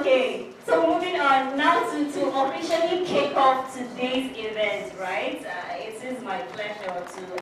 Okay, so moving on now to officially kick off today's event, right? It is my pleasure to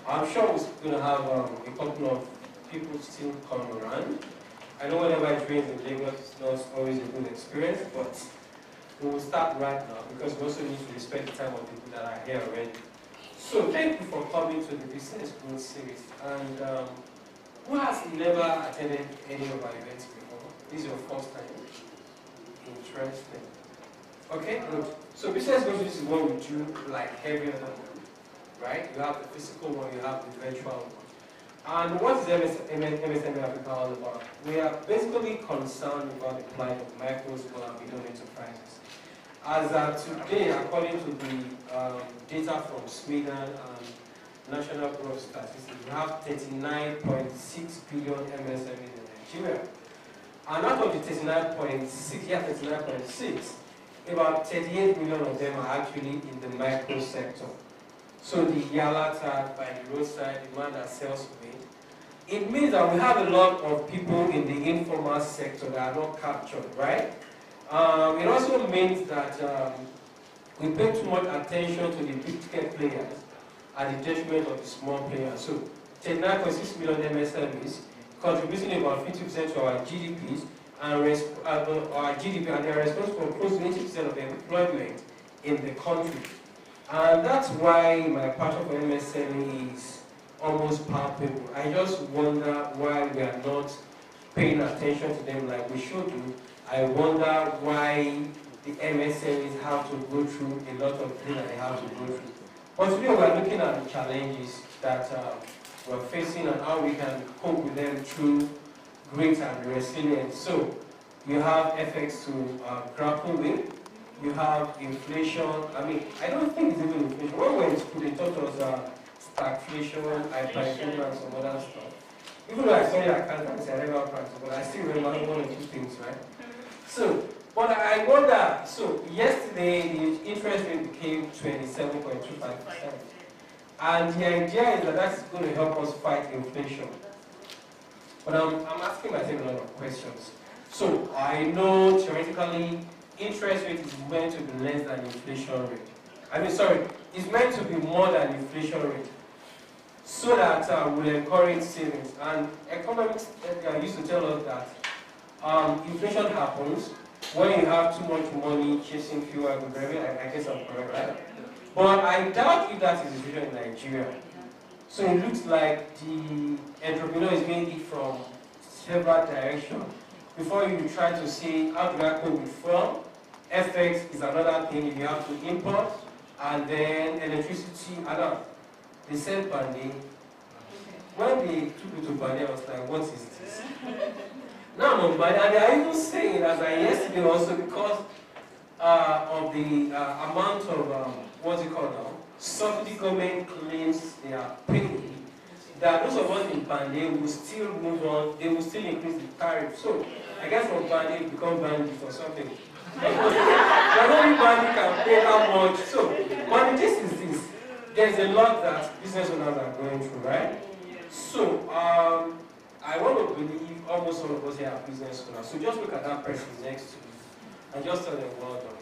I'm sure we're going to have a couple of people still come around. I know whenever it rains in Lagos, it's not always a good experience, but we will start right now because we also need to respect the time of people that are here already. So thank you for coming to the Business Growth Series. And who has never attended any of our events before? This is your first time? Interesting. Okay, good. So Business Growth Series is what we do like every other one. Right? You have the physical one, you have the virtual one. And what is MSME Africa all about? We are basically concerned about the plight of micro, small, and medium enterprises. As today, according to the data from Sweden and National Growth Statistics, we have 39.6 billion MSMEs in Nigeria. And out of the 39.6, about 38 million of them are actually in the micro sector. So the yala tag by the roadside, the man that sells meat. It means that we have a lot of people in the informal sector that are not captured, right? It also means that we pay too much attention to the big ticket players at the detriment of the small players. So 39.6 million MSMEs contributing about 50% to our GDPs and they are responsible for close to 80% of the employment in the country. And that's why my passion for MSME is almost palpable. I just wonder why we are not paying attention to them like we should do. I wonder why the MSMEs have to go through a lot of things that they have to go through. But today we are looking at the challenges that we're facing and how we can cope with them through grit and resilience. So you have FX to grapple with. You have inflation. I mean, I don't think it's even inflation. When we were in school, they taught us stagflation, hyperinflation, and some other stuff. Even though I studied accountancy, I never practiced, but I still remember one or two things, right? So, but I wonder, so yesterday the interest rate became 27.25%. And the idea is that that's going to help us fight inflation. But I'm asking myself a lot of questions. So, I know theoretically, interest rate is meant to be less than inflation rate. It's meant to be more than inflation rate. So that we'll encourage savings. And economics used to tell us that inflation happens when you have too much money chasing fewer goods. I guess I'm correct, right? But I doubt if that is the situation in Nigeria. So it looks like the entrepreneur is being hit from several directions. Before you try to see how do I cope with fuel, FX is another thing if you have to import, and then electricity, they sent Bande. When they took me to Bande, I was like, what is this? Now I'm on Bande, and they are even saying, as I yesterday also, because of the amount of, what's it called now? Subsidy government claims they are paying, that those of us in Bande will still move on, they will still increase the tariff. So, I guess from Bande it become bandit or something. Not only Bande can pay that much. So, but this is this. There's a lot that business owners are going through, right? So, I want to believe almost all of us here are business owners. So just look at that person next to you and just tell them, well done.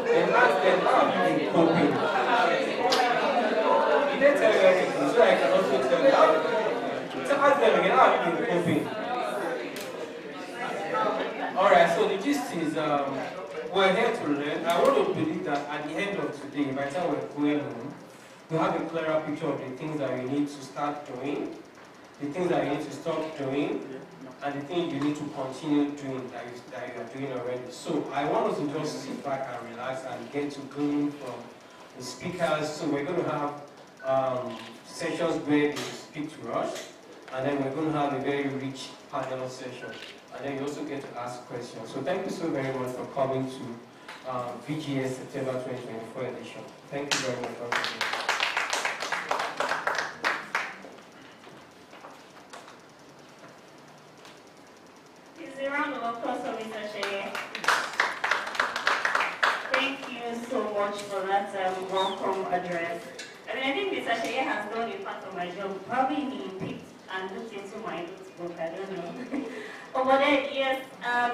Then ask them how have you been coping. He didn't tell you anything, so I can also tell you how. So ask them again, how have you been coping? Alright, so the gist is we're here to learn. I want to believe that at the end of today, by the time we're going home, we have a clearer picture of the things that we need to start doing, the things that you need to stop doing, and the things you need to continue doing that you are doing already. So I want us to just sit back and relax and get to glean from the speakers. So we're going to have sessions where they speak to us, and then we're going to have a very rich panel session. And then you also get to ask questions. So thank you so very much for coming to VGS September 2024 edition. Thank you very much for coming. Is a round of applause for Mr. Sheye. Thank you so much for that welcome address. I mean, I think Mr. Sheye has done a part of my job. Probably he picked and looked into my notebook, I don't know. But then, yes,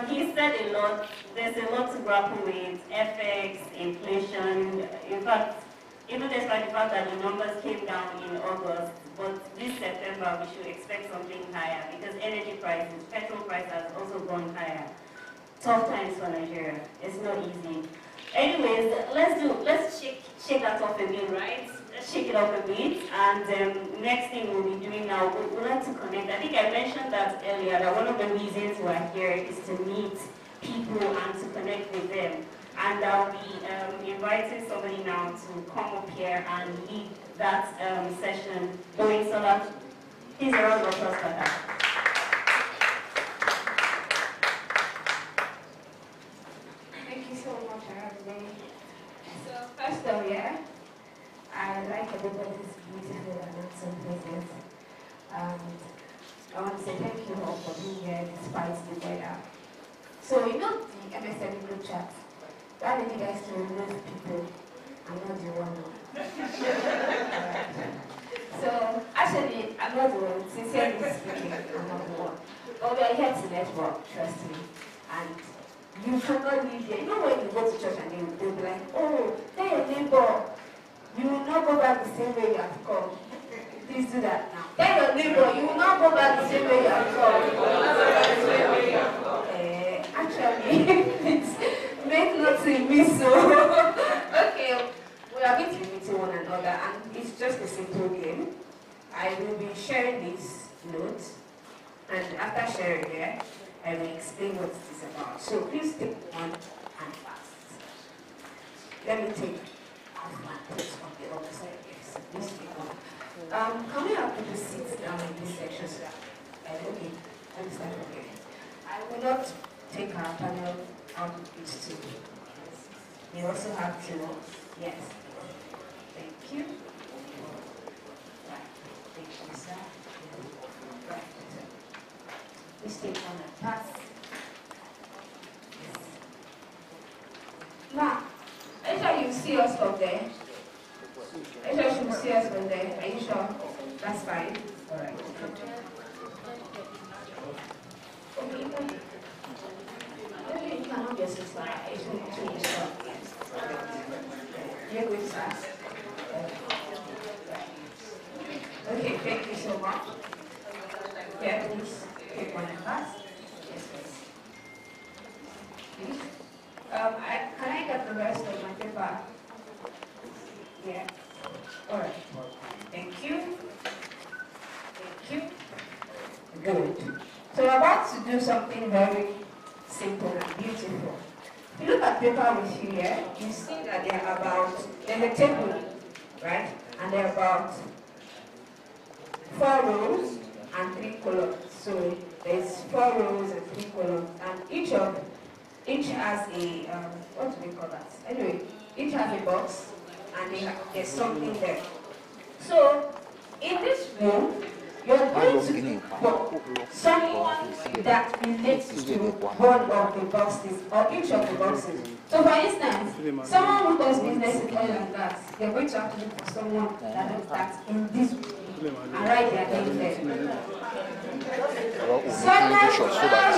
he said a lot. There's a lot to grapple with, FX, inflation. In fact, even despite the fact that the numbers came down in August, but this September we should expect something higher because energy prices, petrol prices has also gone higher. Tough times for Nigeria. It's not easy. Anyways, let's shake that off a bit, right? Let's shake it off a bit. And next thing we'll be doing now, we'd like to connect. I think I mentioned that earlier, that one of the reasons we're here is to meet people and to connect with them. And I'll be inviting somebody now to come up here and lead that session. Going Solar, please a round of applause for that. Thank you so much, Arabine. So first of all, I like everybody's beautiful and handsome presence. I want to say thank you all for being here despite the weather. So you know the MSN group chat. Why did you guys to remove people? I'm not the one. So actually, I'm not the one. Sincerely speaking, I'm not the one. But we are here to network, trust me. And you cannot live here. You know when you go to church and they'll be like, oh, tell your neighbor, you will not go back the same way you have come. Please do that now. Tell your neighbor, you will not go back the same way you have come. Actually, it's make nothing me so. Okay, we are going to be meeting one another, and it's just a simple game. I will be sharing this note, and after sharing it, I will explain what it is about. So please take one and fast. Let me take off my place on the other side. Yes, please take one. Can we have people sit down in this section? Okay, let me start from here. I will not take our panel out of it too. You also have to, yes. Thank you. Right, thank you, sir. Right, please take one and pass. Yes. Now, are you sure you see us from there? Are you sure you see us from there? Are you sure? That's fine. All right. Okay, you cannot be a sister. It's really short. You're good, sir. Okay, thank you so much. Yeah, please take one and pass. Yes, please. Can I get the rest of my paper? Yeah. All right. Thank you. Thank you. Good. So we're about to do something very simple and beautiful. If you look at paper with you here, you see that there's a table, right? And there are about 4 rows and 3 columns. So there's 4 rows and 3 columns, and each has a what do we call that? Anyway, each has a box, and there's something there. So in this room, you're going to put someone that relates to one of the boxes or each of the boxes. So for instance, someone who does business in oil and gas, you're going to have to look for someone that does that in this room and write their name there. Someone,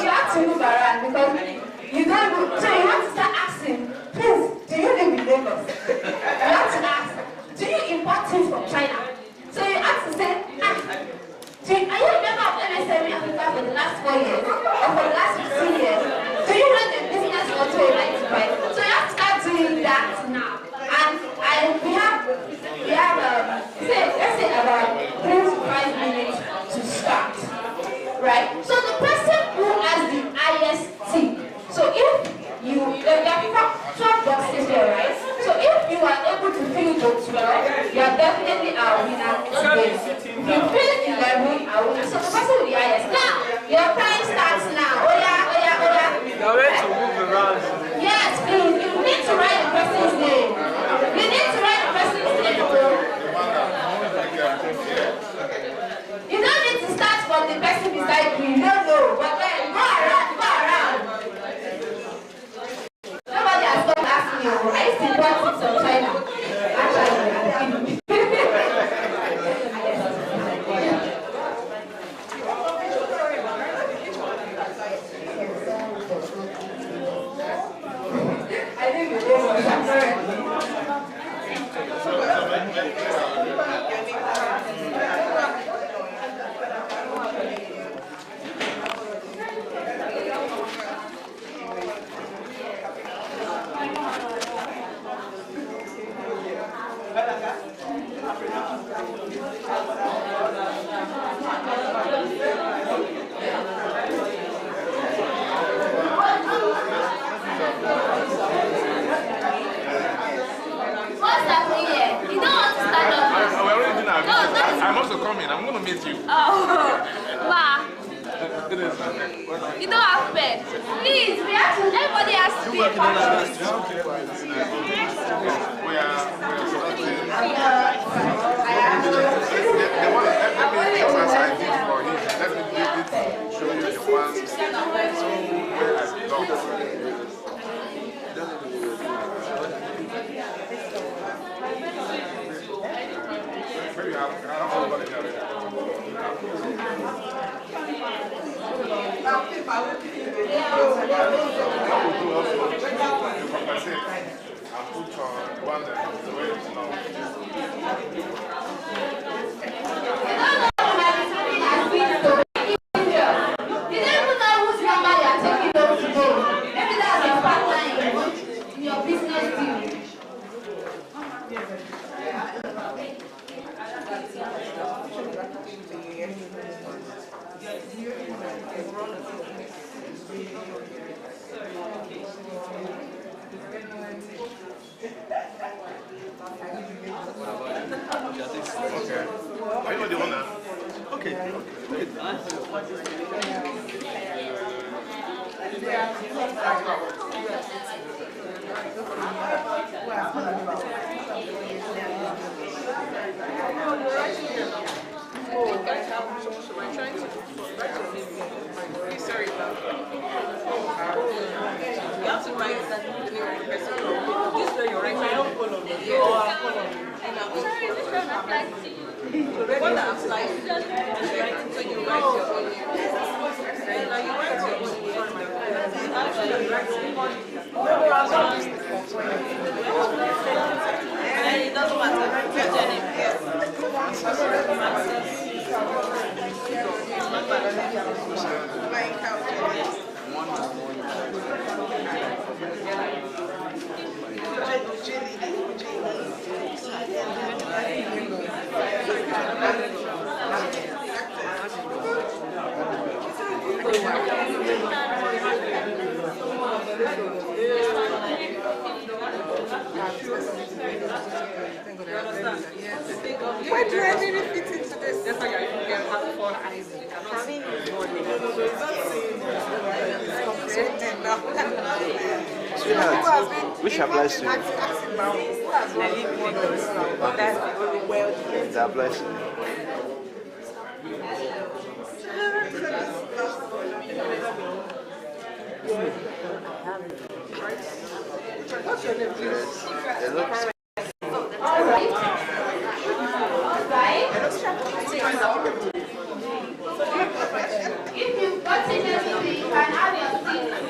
you have to move around because you don't know. So you have to start asking, please, do you live in Lagos? You have to ask, do you import things from China? So you have to say, are you or for the last 15 years, do you run a business or to a 9 to 5? So you have to start doing that now. And we have let's say about 3 to 5 minutes to start. Right? So the person who has the highest team. So if there are 12 boxes here, right? So if you are able to fill the 12, you are definitely our winner today. If you fill 11, our winner. So the person with the highest. Now, your time starts now. Oh yeah. Now we have to move around. Yes, please. You need to write the person's name. You need to write the person's name. You don't need to start from the person beside you. No. But then go around. Nobody has come asking you. I used to want some China. Actually, I think the name was I'm also coming. I'm going to meet you. Oh, wow. You don't have pen. Please, everybody has to be a part of it. We are the one every exercise is for him. Let me show you the ones. Maybe I'll put it out. Okay. Are you the owner? Okay. Sorry about that. You have to write that the person. This way you're writing. I don't follow. Sorry, this one applies to you. The one that applies to you. So you write your own name. And now you write your own name. Actually, you write your own name. And it doesn't matter. Write your name. Yes. Why do I really fit into this? That's why you can have 4 eyes. You cannot see. Which applies to you? That applies to you. What's your name, please? It looks. All right. If you've gotten everything, you can have your seat.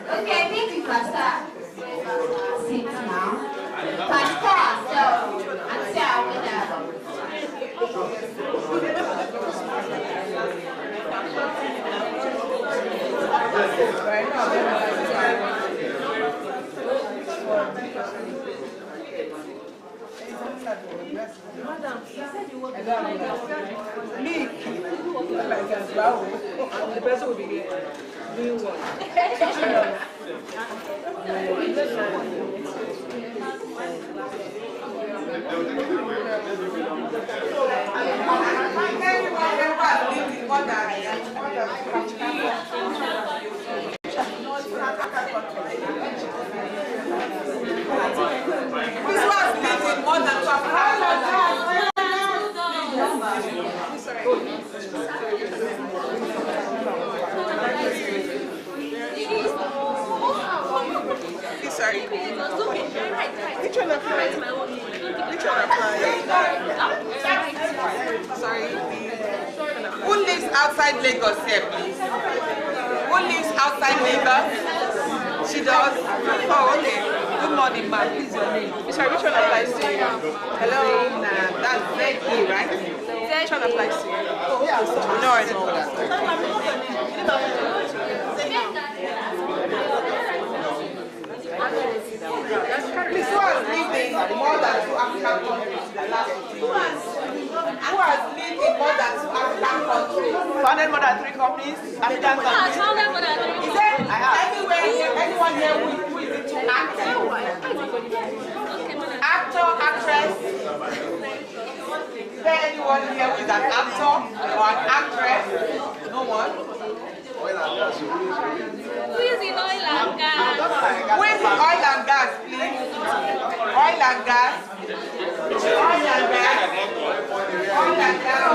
Okay, I think we can start. Madam, you said you want to me. The person will be here. Doing what? This was living more than 12 Sorry. Which one applies? Which one applies? Sorry. Who lives outside Lagos here, please? Who lives outside Lagos? She does? Oh, okay. Good morning, ma'am. Please, your name. Sorry, which one applies to you? Hello? That's ZE, right? Which one applies to you? No, I don't know that. Please, who has lived in more than 2 African countries in the last 2 years? Who has lived in more than 2 African countries? Founded more than 3 companies? African countries? Is there anywhere, anyone here who is into acting? Actor, actress? Is there anyone here who is an actor or an actress? No one? Who is in oil and gas? Who is in oil and gas, please? Oil and gas? Oil and gas? Oil and gas, please. Oil and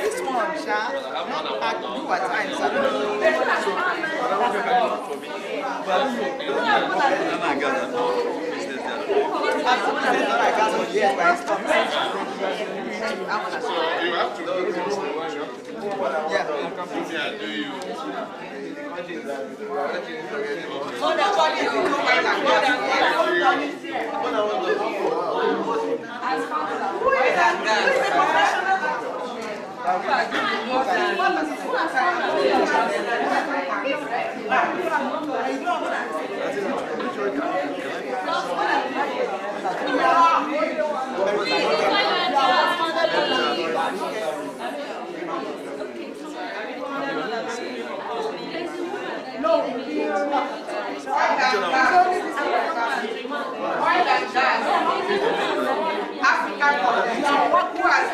this one, Sha, I do at times. You have to do this. Yeah. Do you? Nobody is into oil and gas. Oil and gas. African countries. Who has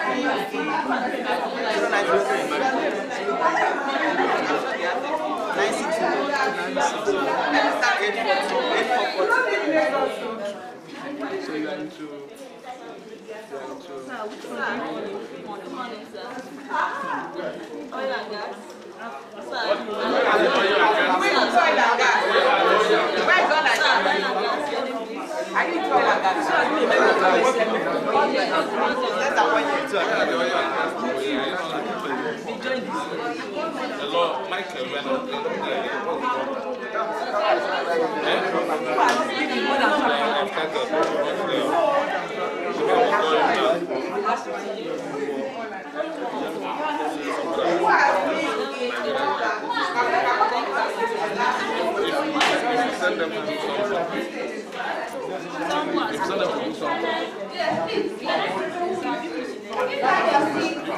So you are into Oil and gas. Are you into oil and gas? Hello, Michael. Send them to do something. Send them to do something.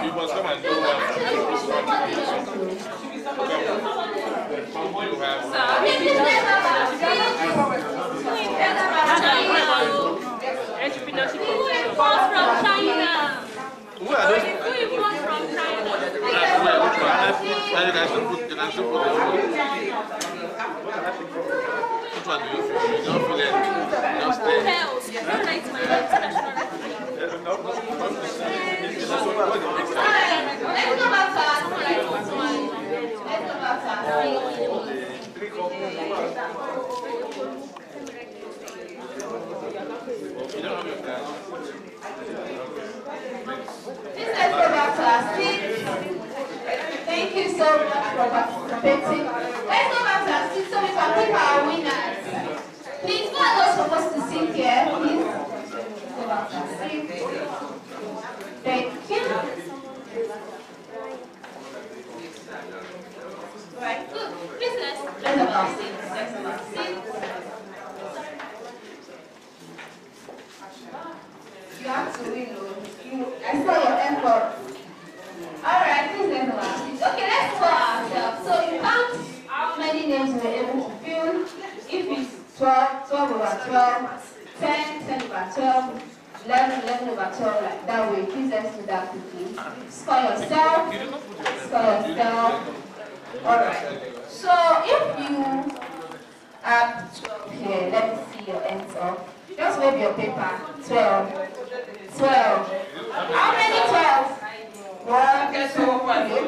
You must come and do one. You have China. Who are those? import from China. Which one do you feel? You don't feel it. Just stay. Hotels. I don't like my international restaurant. Let's go back to our seat. Let's go back to our Please let's go back to our seat. Thank you so much for participating. Let's go back to our seat so we can pick our winners. Please, who are those supposed to sit here? Please go back to our seat. Thank you. Right, good. Please let's go back to our seat. Let's go back to our seat. You have to win, I saw your effort. Alright, please let's go back. Okay, let's go ourselves. So you count how many names you were able to fill. If it's 12, 12 over 12, 10, 10 over 12, 11, 11 over 12, like that way. Please let's do that quickly. Score yourself. Score yourself. Alright. So if you have 12 here, let me see your ends up. Just wave your paper. 12. 12. How many 12? 1, 2, 3.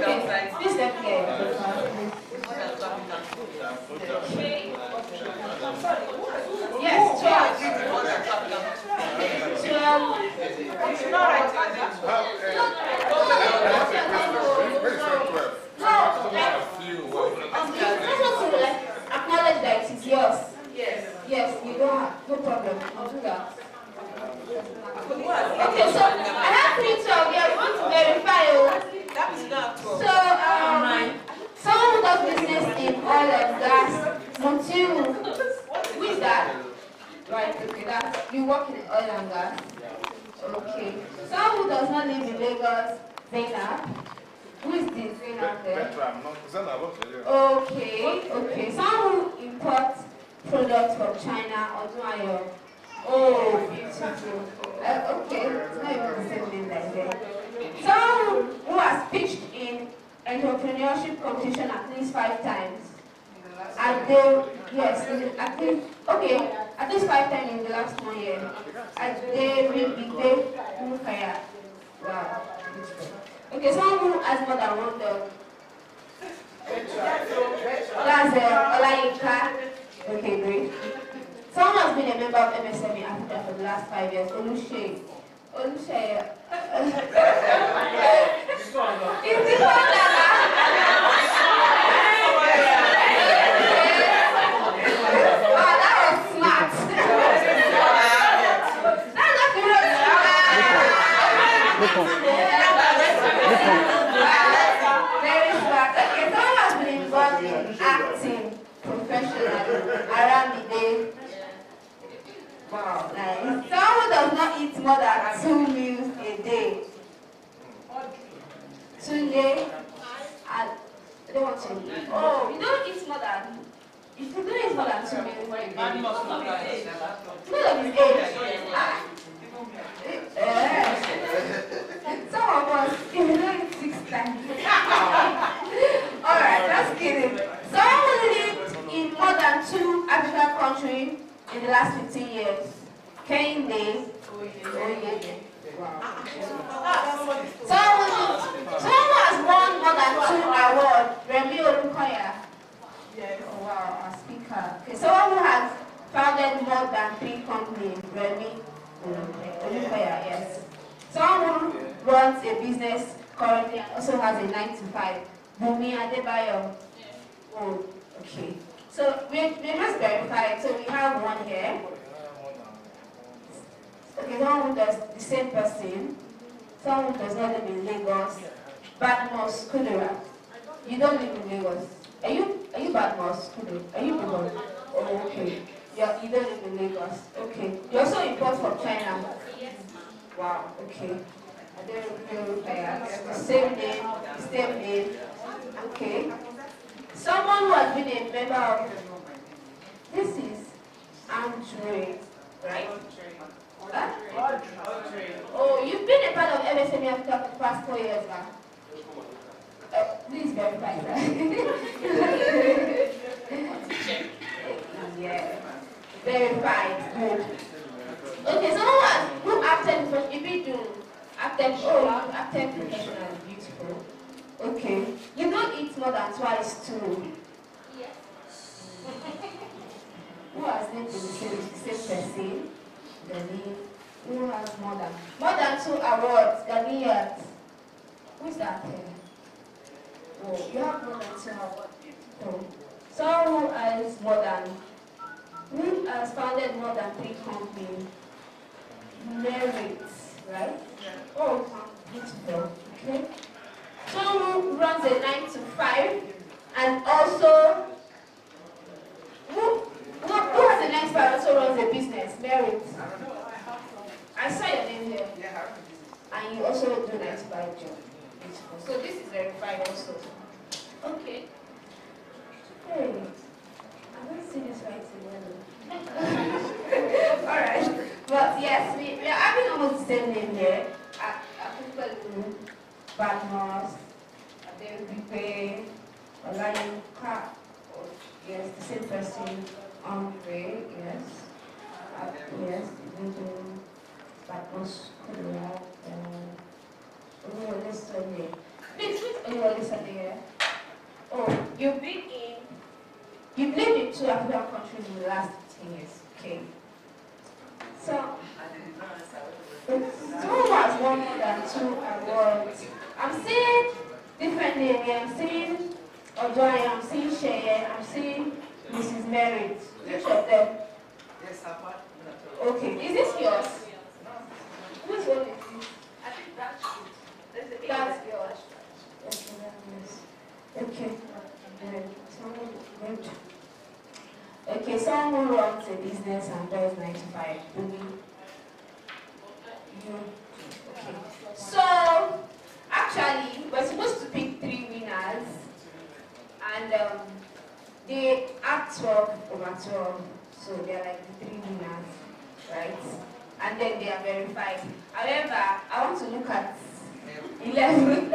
Okay. Please let me get your paper. Yes, 12. 12. It's not right. Acknowledge that it is yours. Yes. Yes, you don't have no problem. I'll do that. Okay, so I have 3 12 here. We want to verify. So, someone who does business in oil and gas, Montiu. Who is that? Right, okay, that's you work in oil and gas. Okay. Someone who does not live in Lagos, Zainab. Who is this Zainab there? Okay, okay. Someone who imports products from China or Duayo. Oh, beautiful. Okay, it's not even the same thing like that. Someone who has pitched in entrepreneurship competition at least 5 times. And they, yes, at least, okay, at least 5 times in the last 1 year. And they will be there. Wow. Okay, someone who has more than 1 dog. That's Olayinka. Okay, great. Someone has been a member of MSME Africa for the last 5 years. Olushe. Olushe. Is this one wow, that was smart. That's not very smart. Okay, someone has been involved in acting professionally around the day. Wow, nice. Someone who does not eat more than 2 meals a day. 2 days. I don't want to. Oh, you don't eat more than. If you don't eat more than 2 meals a day. Look at his age. Some of us, if you don't eat 6 times. Alright, just kidding. Someone who lived in more than 2 African countries in the last 15 years. Kehinde. Wow. Someone has won more than 2 awards. Remi Olukoya. Yes. Oh, wow, our speaker. Okay, someone who has founded more than 3 companies. Remi Olukoya, yes. Someone who runs a business currently and also has a 9-to-5. Bumi Adebayo. Oh, okay. So we must verify it. So we have one here. Okay, someone who does the same person. Someone who does not live in Lagos. Badmus Kudera. You don't live in Lagos. Are you Badmus Kudera? Are you Lagos? Oh, okay. Yeah, you don't live in Lagos. Okay. You also import from China. Wow. Okay. I don't know. Same name. Okay. Someone who has been a member of. This is Andre, right? Huh? Oh, you've been a part of MSME Africa for the past 4 years now. Please verify that. Yeah. Verified. Good. Okay, so who acted for you acted professional, beautiful. Okay. You don't eat more than twice too. Yes. Who has named the same person? Gani. Who has more than 2 awards? Ghanaians. Who's that here? Oh, you have more than 2 awards. Oh. So who has founded more than 3 companies? Merit, right? Yeah. Oh, beautiful. Okay. So who runs a 9 to 5 and also who has a 9 to 5 also runs a business? Merit. I saw your name here. And you also do 9 to 5 job. Beautiful. So this is verified also. Okay. Hey. I don't see this right together. Alright. But yes, we are having almost the same name here. Akunpelu, Badmos, Adebipe, Olayinka. Yes, the same person. Andre, yes. Yes, Badmos, Please, here. Oh, you've lived in 2 African countries in the last 15 years. Okay. So who has won more than 2 awards? I'm seeing different names here. I'm seeing Ojoy, I'm seeing Sheye, I'm seeing Mrs. Merritt. Which of them? Yes, Papa. Okay. Is this yours? Which one is this? I think that's good. That's yours. Okay. Okay, someone who runs a business and does 9 to 5. You. Okay. So, actually, we're supposed to pick 3 winners, and they are 12 over 12. So they're like the 3 winners, right? And then they are verified. However, I want to look at 11.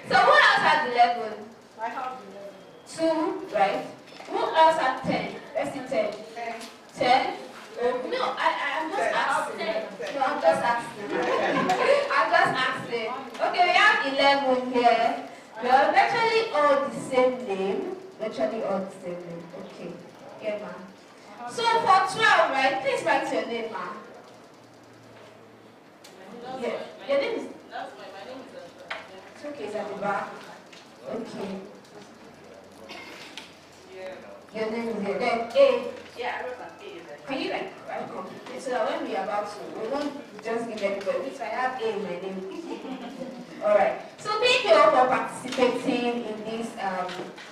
So who else has 11? I have 2, right? Who else has 10? Let's see 10. 10? No, I'm just asking. No, I'm just asking. I'm just asking. Okay, we have 11 here. We are virtually all the same name. Okay. Yeah, ma'am. So for 12, right? Please write your name, ma'am. Yeah. Your name is? That's my name is It's okay, it's at the back. Okay. Yeah. Your name is here. Then A. Yeah, I wrote an A. Can you write completely so that when we are about to, we won't just give everybody, which I have A in my name. Alright. So thank you all for participating in this.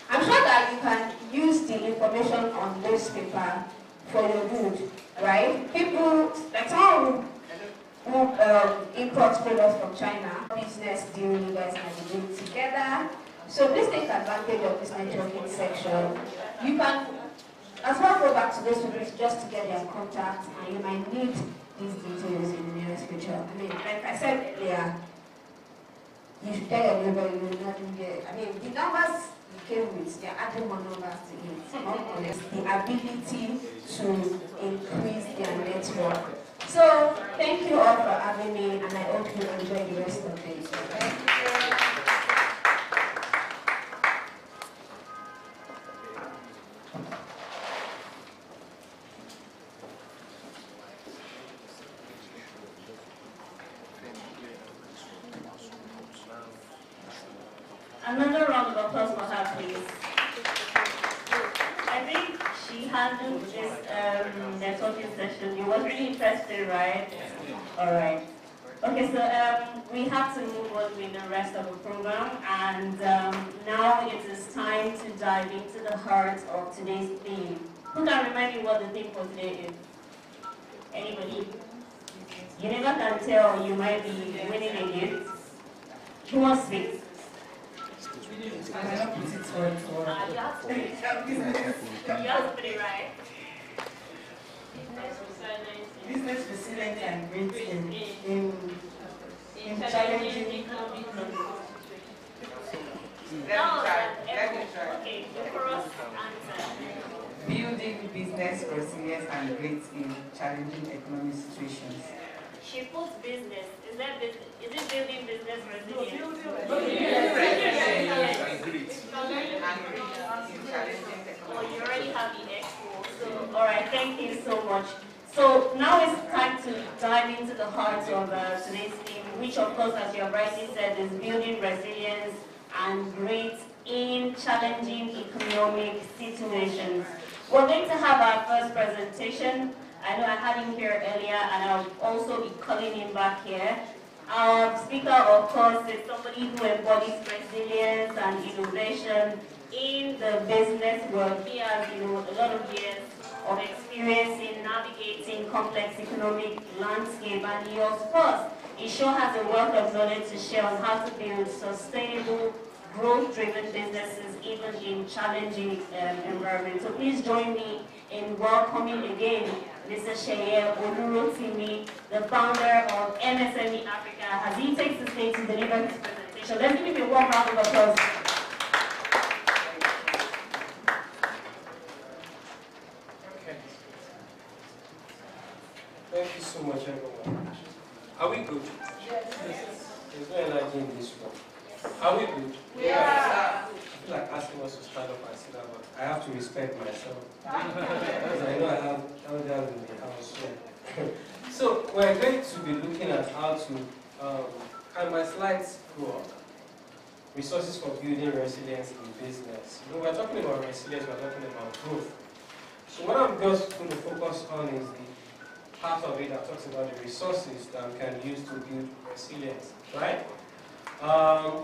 I'm sure that you can use the information on this paper for your good, right? People, like someone who imports products from China, business deal you guys can be doing together. So please take advantage of this networking section. You can as well go back to those people just to get their contact, and you might need these details in the nearest future. I mean, like I said earlier, you should tell your neighbor you will not get. I mean, the numbers you came with, they're adding more numbers to it. Not honest. The ability to increase their network. So, thank you all for having me, and I hope you enjoy the rest of the day. Thank you. Another round of applause for her, please. I think she handled this networking session. It was really interesting, right? All right. Okay, so we have to move on with the rest of the program, and now it is time to dive into the heart of today's theme. Who can remind me what the theme for today is? Anybody? You never can tell, you might be winning a gift. Who wants to speak? I cannot put it for You have to put it right. This business resilient and great in challenging economic Let me try. Okay, the first answer. building business resilience and great in challenging economic situations. She puts business. Is it building business resilience? Oh, you already have the expo. So, all right, thank you so much. So now it's time to dive into the heart of today's theme, which of course, as you have rightly said, is building resilience and great in challenging economic situations. We're going to have our first presentation. I know I had him here earlier, and I'll also be calling him back here. Our speaker, of course, is somebody who embodies resilience and innovation in the business world. He has, a lot of years of experience in navigating complex economic landscape, and he, of course, he sure has a wealth of knowledge to share on how to build sustainable, growth-driven businesses, even in challenging environments. So please join me in welcoming again Mr. Sheye Olurotimi, the founder of MSME Africa, as he takes the stage to deliver his presentation. Let's give him a warm round of applause. Okay. Thank you so much, everyone. Are we good? Yes. There's no energy in this room. Are we good? Yeah. I feel like asking us to stand up and sit down, but I have to respect myself. Because I know I have elders in the house. So we're going to be looking at how to, can my slides go up? Resources for building resilience in business. We're talking about resilience, we're talking about growth. So what I'm just going to focus on is the part of it that talks about the resources that we can use to build resilience, right?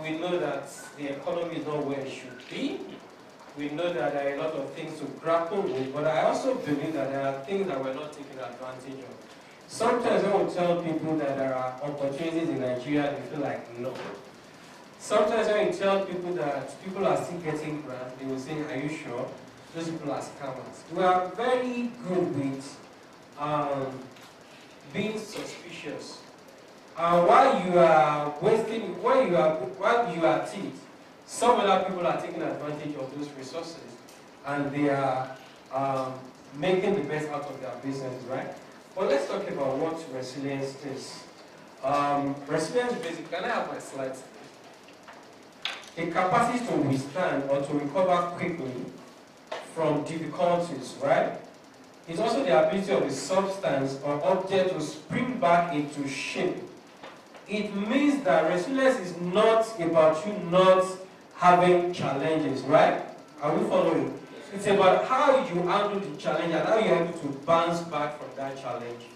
We know that the economy is not where it should be. We know that there are a lot of things to grapple with, but I also believe that there are things that we're not taking advantage of. Sometimes I will tell people that there are opportunities in Nigeria, they feel like no. Sometimes when you tell people that people are still getting grants, they will say, are you sure? Those people are scammers. We are very good with being suspicious. While you are wasting, while you are at it, some other people are taking advantage of those resources and they are making the best out of their business, right? But let's talk about what resilience is. Resilience basically, can I have my slides? A capacity to withstand or to recover quickly from difficulties, right? It's also the ability of a substance or object to spring back into shape. It means that resilience is not about you not having challenges, right? Are we following? It's about how you handle the challenge and how you're able to bounce back from that challenge.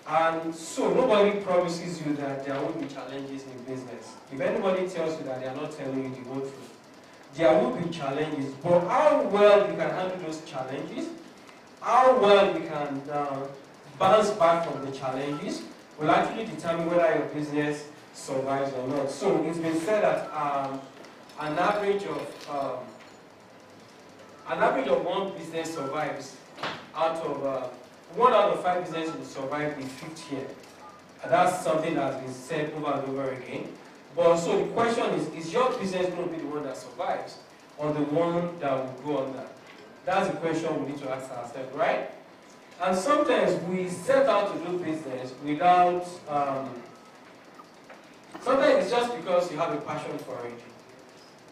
And so nobody promises you that there won't be challenges in business. If anybody tells you that, they are not telling you the whole truth. There will be challenges, but how well you can handle those challenges, how well you can bounce back from the challenges, will actually determine whether your business survives or not. So it's been said that an average of one business survives out of 1 out of 5 businesses will survive the 5th year. And that's something that has been said over and over again. But so the question is your business going to be the one that survives or the one that will go under? That's the question we need to ask ourselves, right? And sometimes we set out to do business without, sometimes it's just because you have a passion for it.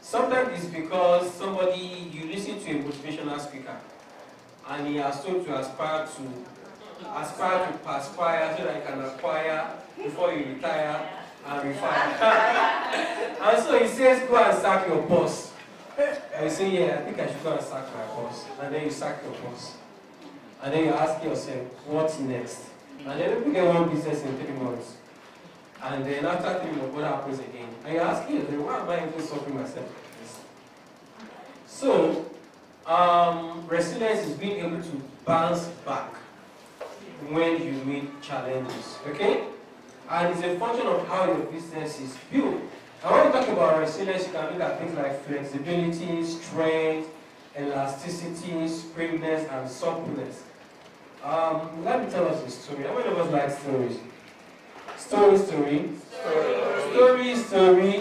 Sometimes it's because you listen to a motivational speaker and he has told to aspire to perspire so that you can acquire before you retire and refire. And so he says, go and sack your boss. And you say, yeah, I think I should go and sack my boss. And then you sack your boss. And then you ask yourself, what's next? And then you get one business in 3 months. And then after 3 months, what happens again? And you ask yourself, why am I even suffering myself like this? So, resilience is being able to bounce back when you meet challenges, okay? And it's a function of how your business is built. And when you talk about resilience, you can look at things like flexibility, strength, elasticity, springiness, and suppleness. Let me tell us a story. How many of us like stories? Story. If you don't like story,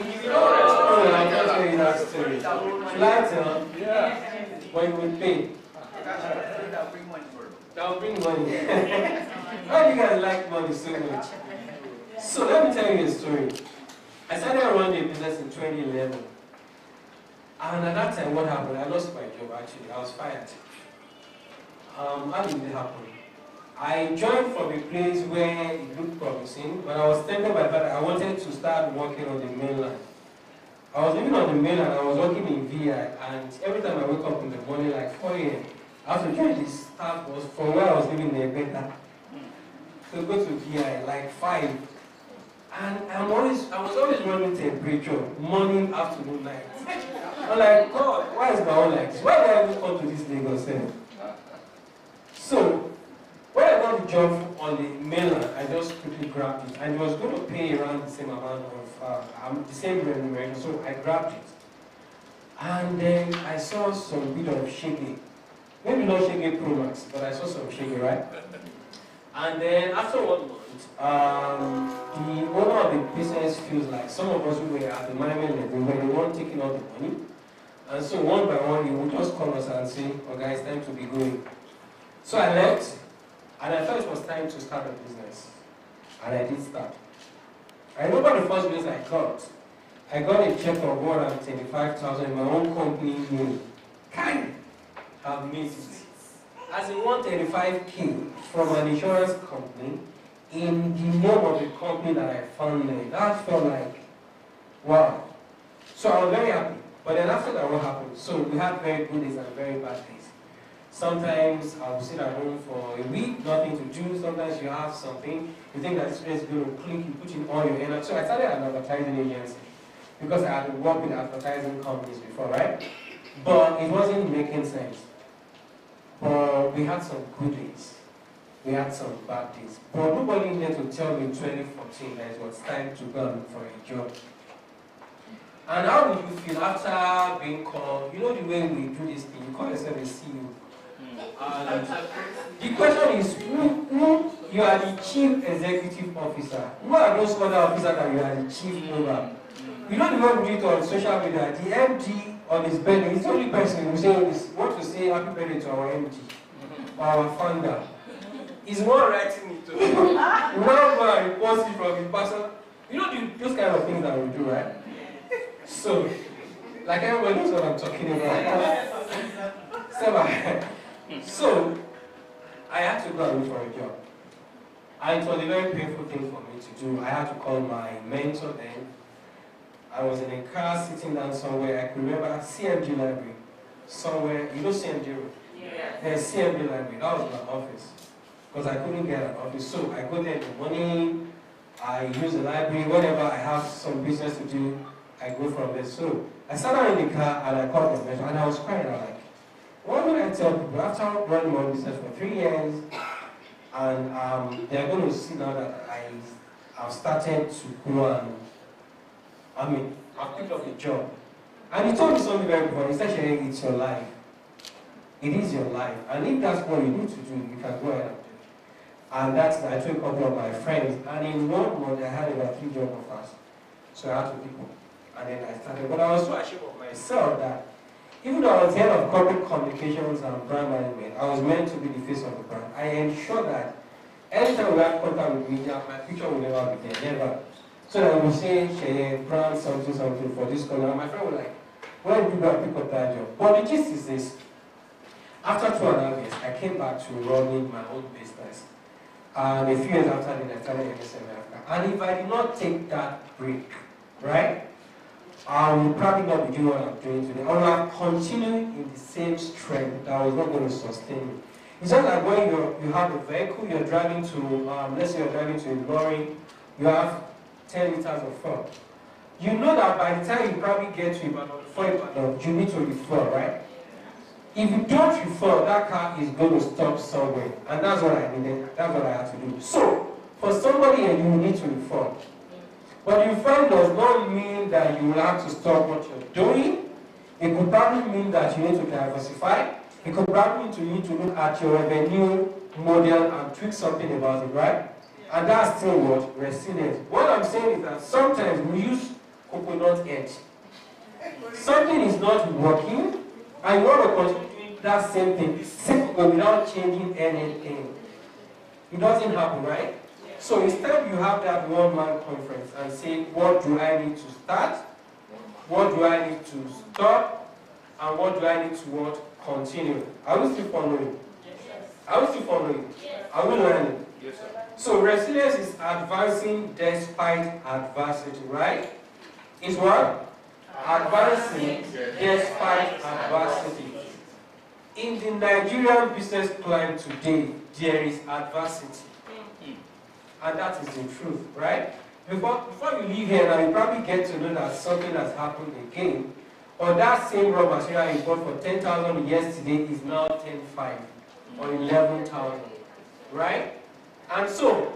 I'll just tell you that story. Shall I tell? Yeah. When you will pay. That will bring money. Why do you guys like money so much? So let me tell you a story. I started running a business in 2011. And at that time, what happened? I lost my job actually. I was fired. How did it happen? I joined from a place where it looked promising, but I was telling my father I wanted to start working on the mainland. I was living on the mainland, I was working in VI, and every time I wake up in the morning, like 4 a.m., I have to join the staff was from where I was living there better. So go to VI, like 5. And I was always running temperature, morning, afternoon, night. I'm like, God, why is my own like this? Why did I even come to this Lagos center? So, when I got the job on the mainland, I just quickly grabbed it. And it was going to pay around the same amount of, the same remuneration, so I grabbed it. And then I saw some bit of Shege. Maybe not Shege Pro Max, but I saw some Shege, right? And then after 1 month, the owner of the business feels like some of us who were at the management level, when they weren't taking all the money. And so one by one, he would just call us and say, oh guys, time to be going. So I left, and I thought it was time to start a business. And I did start. I remember the first business I got a check of 125,000 in my own company name. Kind have missed it. As in 135K from an insurance company in the name of the company that I founded. That felt like, wow. So I was very happy. But then after that, what happened? So we had very good days and very bad days. Sometimes I will sit at home for a week, nothing to do. Sometimes you have something, you think that this place is going to click, you put in all your energy. So I started an advertising agency because I had worked with advertising companies before, right? But it wasn't making sense. But we had some good days. We had some bad days. But nobody needed to tell me in 2014 that it was time to go and look for a job. And how would you feel after being called? You know the way we do this thing, you call yourself a CEO. And the question is, who you are the chief executive officer. Who are those other officers that you are the chief over? You know the way we do it on social media, the MD on his birthday, he's the only person who want to say happy birthday to our MD, our founder. He's one writing it to him. One reports it from his person. You know those kind of things that we do, right? So, like everybody knows what I'm talking about. So, I had to go and look for a job. And it was a very painful thing for me to do. I had to call my mentor then. I was in a car sitting down somewhere. I could remember CMG library. Somewhere, you know CMG room? Yeah. There's CMG library. That was my office. Because I couldn't get an office. So I go there in the morning, I use the library, whenever I have some business to do, I go from there. So I sat down in the car and I called my mentor and I was crying. I was like, what would I tell people after running my business for 3 years and they're going to see now that I've started to go and I've picked up a job. And he told me something very important. He said, it's your life. It is your life. And if that's what you need to do, you can go ahead and do it. And that's I told a couple of my friends. And in 1 month, I had about 3 job offers. So I had to pick one. And then I started. But I was so ashamed of myself that even though I was head of corporate communications and brand management, I was meant to be the face of the brand. I ensured that anytime we had contact with media, my picture will never be there. Never. So that we say, Sheye, brand something for this color. My friend was like, why did you go and pick up that job? But the gist is this. After 2.5 years, I came back to running my own business. And a few years after that, I started MSM Africa. And if I did not take that break, right, I will probably not be doing what I'm doing today. I will have continued in the same strength that was not going to sustain me. It's just like when you have a vehicle, you're driving to, let's say you're driving to a lorry, you have 10 liters of fuel. You know that by the time you probably get to Ibadan, you need to refuel, right? If you don't refuel, that car is going to stop somewhere. And that's what I needed. That's what I had to do. So, for somebody here, you need to refuel. But refuel does not mean that you will have to stop what you're doing. It could probably mean that you need to diversify. It could probably mean to need to look at your revenue model and tweak something about it, right? And that's still what? Resilience. What I'm saying is that sometimes we use coconut edge. Something is not working, and you want to continue doing that same thing, simple without changing anything. It doesn't happen, right? So instead you have that one-man conference and say, what do I need to start? What do I need to stop? And what do I need to what? Continue. Are we still following? Yes. Are we still following? Yes. Are we learning? Yes, sir. So resilience is advancing despite adversity, right? Is what? Advancing despite adversity. In the Nigerian business climate today, there is adversity. And that is the truth, right? Before you leave here now, you probably get to know that something has happened again. Or that same raw material you bought for 10,000 yesterday is now 10,500 or 11,000, right? And so,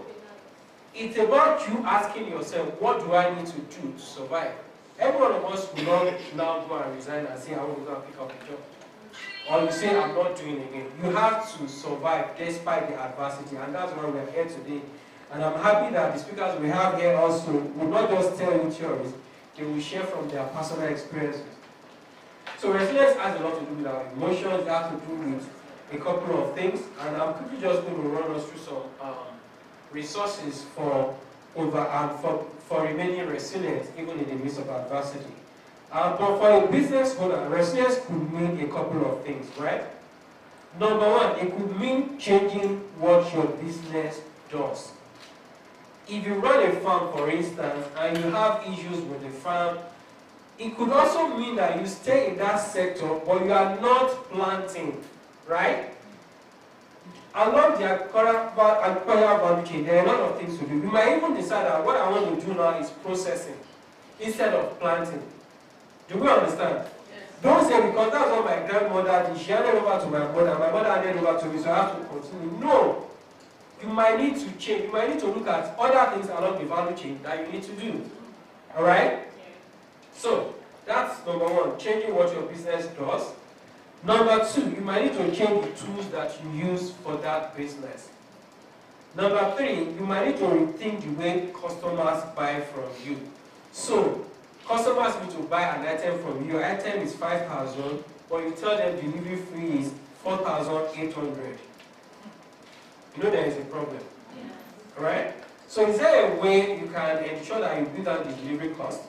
it's about you asking yourself, what do I need to do to survive? Every one of us will not now go and resign and say, I want to go and pick up a job. Or you say, I'm not doing it again. You have to survive despite the adversity, and that's why we're here today. And I'm happy that the speakers we have here also will not just tell you theories, they will share from their personal experiences. So resilience has a lot to do with our emotions, it has to do with a couple of things, and I'm quickly just going to run us through some resources for remaining resilient even in the midst of adversity. But for a business owner, resilience could mean a couple of things, right? Number one, it could mean changing what your business does. If you run a farm, for instance, and you have issues with the farm, it could also mean that you stay in that sector, but you are not planting, right? Along the acquired value chain, there are a lot of things to do. You might even decide that what I want to do now is processing instead of planting. Do we understand? Yes. Don't say because that's what my grandmother did. She handed over to my mother handed over to me, so I have to continue. No. You might need to change. You might need to look at other things along the value chain that you need to do. Alright? So, that's number one, changing what your business does. Number two, you might need to change the tools that you use for that business. Number three, you might need to rethink the way customers buy from you. So, customers need to buy an item from you. Your item is 5,000, but you tell them delivery fee is 4,800. You know there is a problem. Yeah. Right? So is there a way you can ensure that you build down the delivery cost?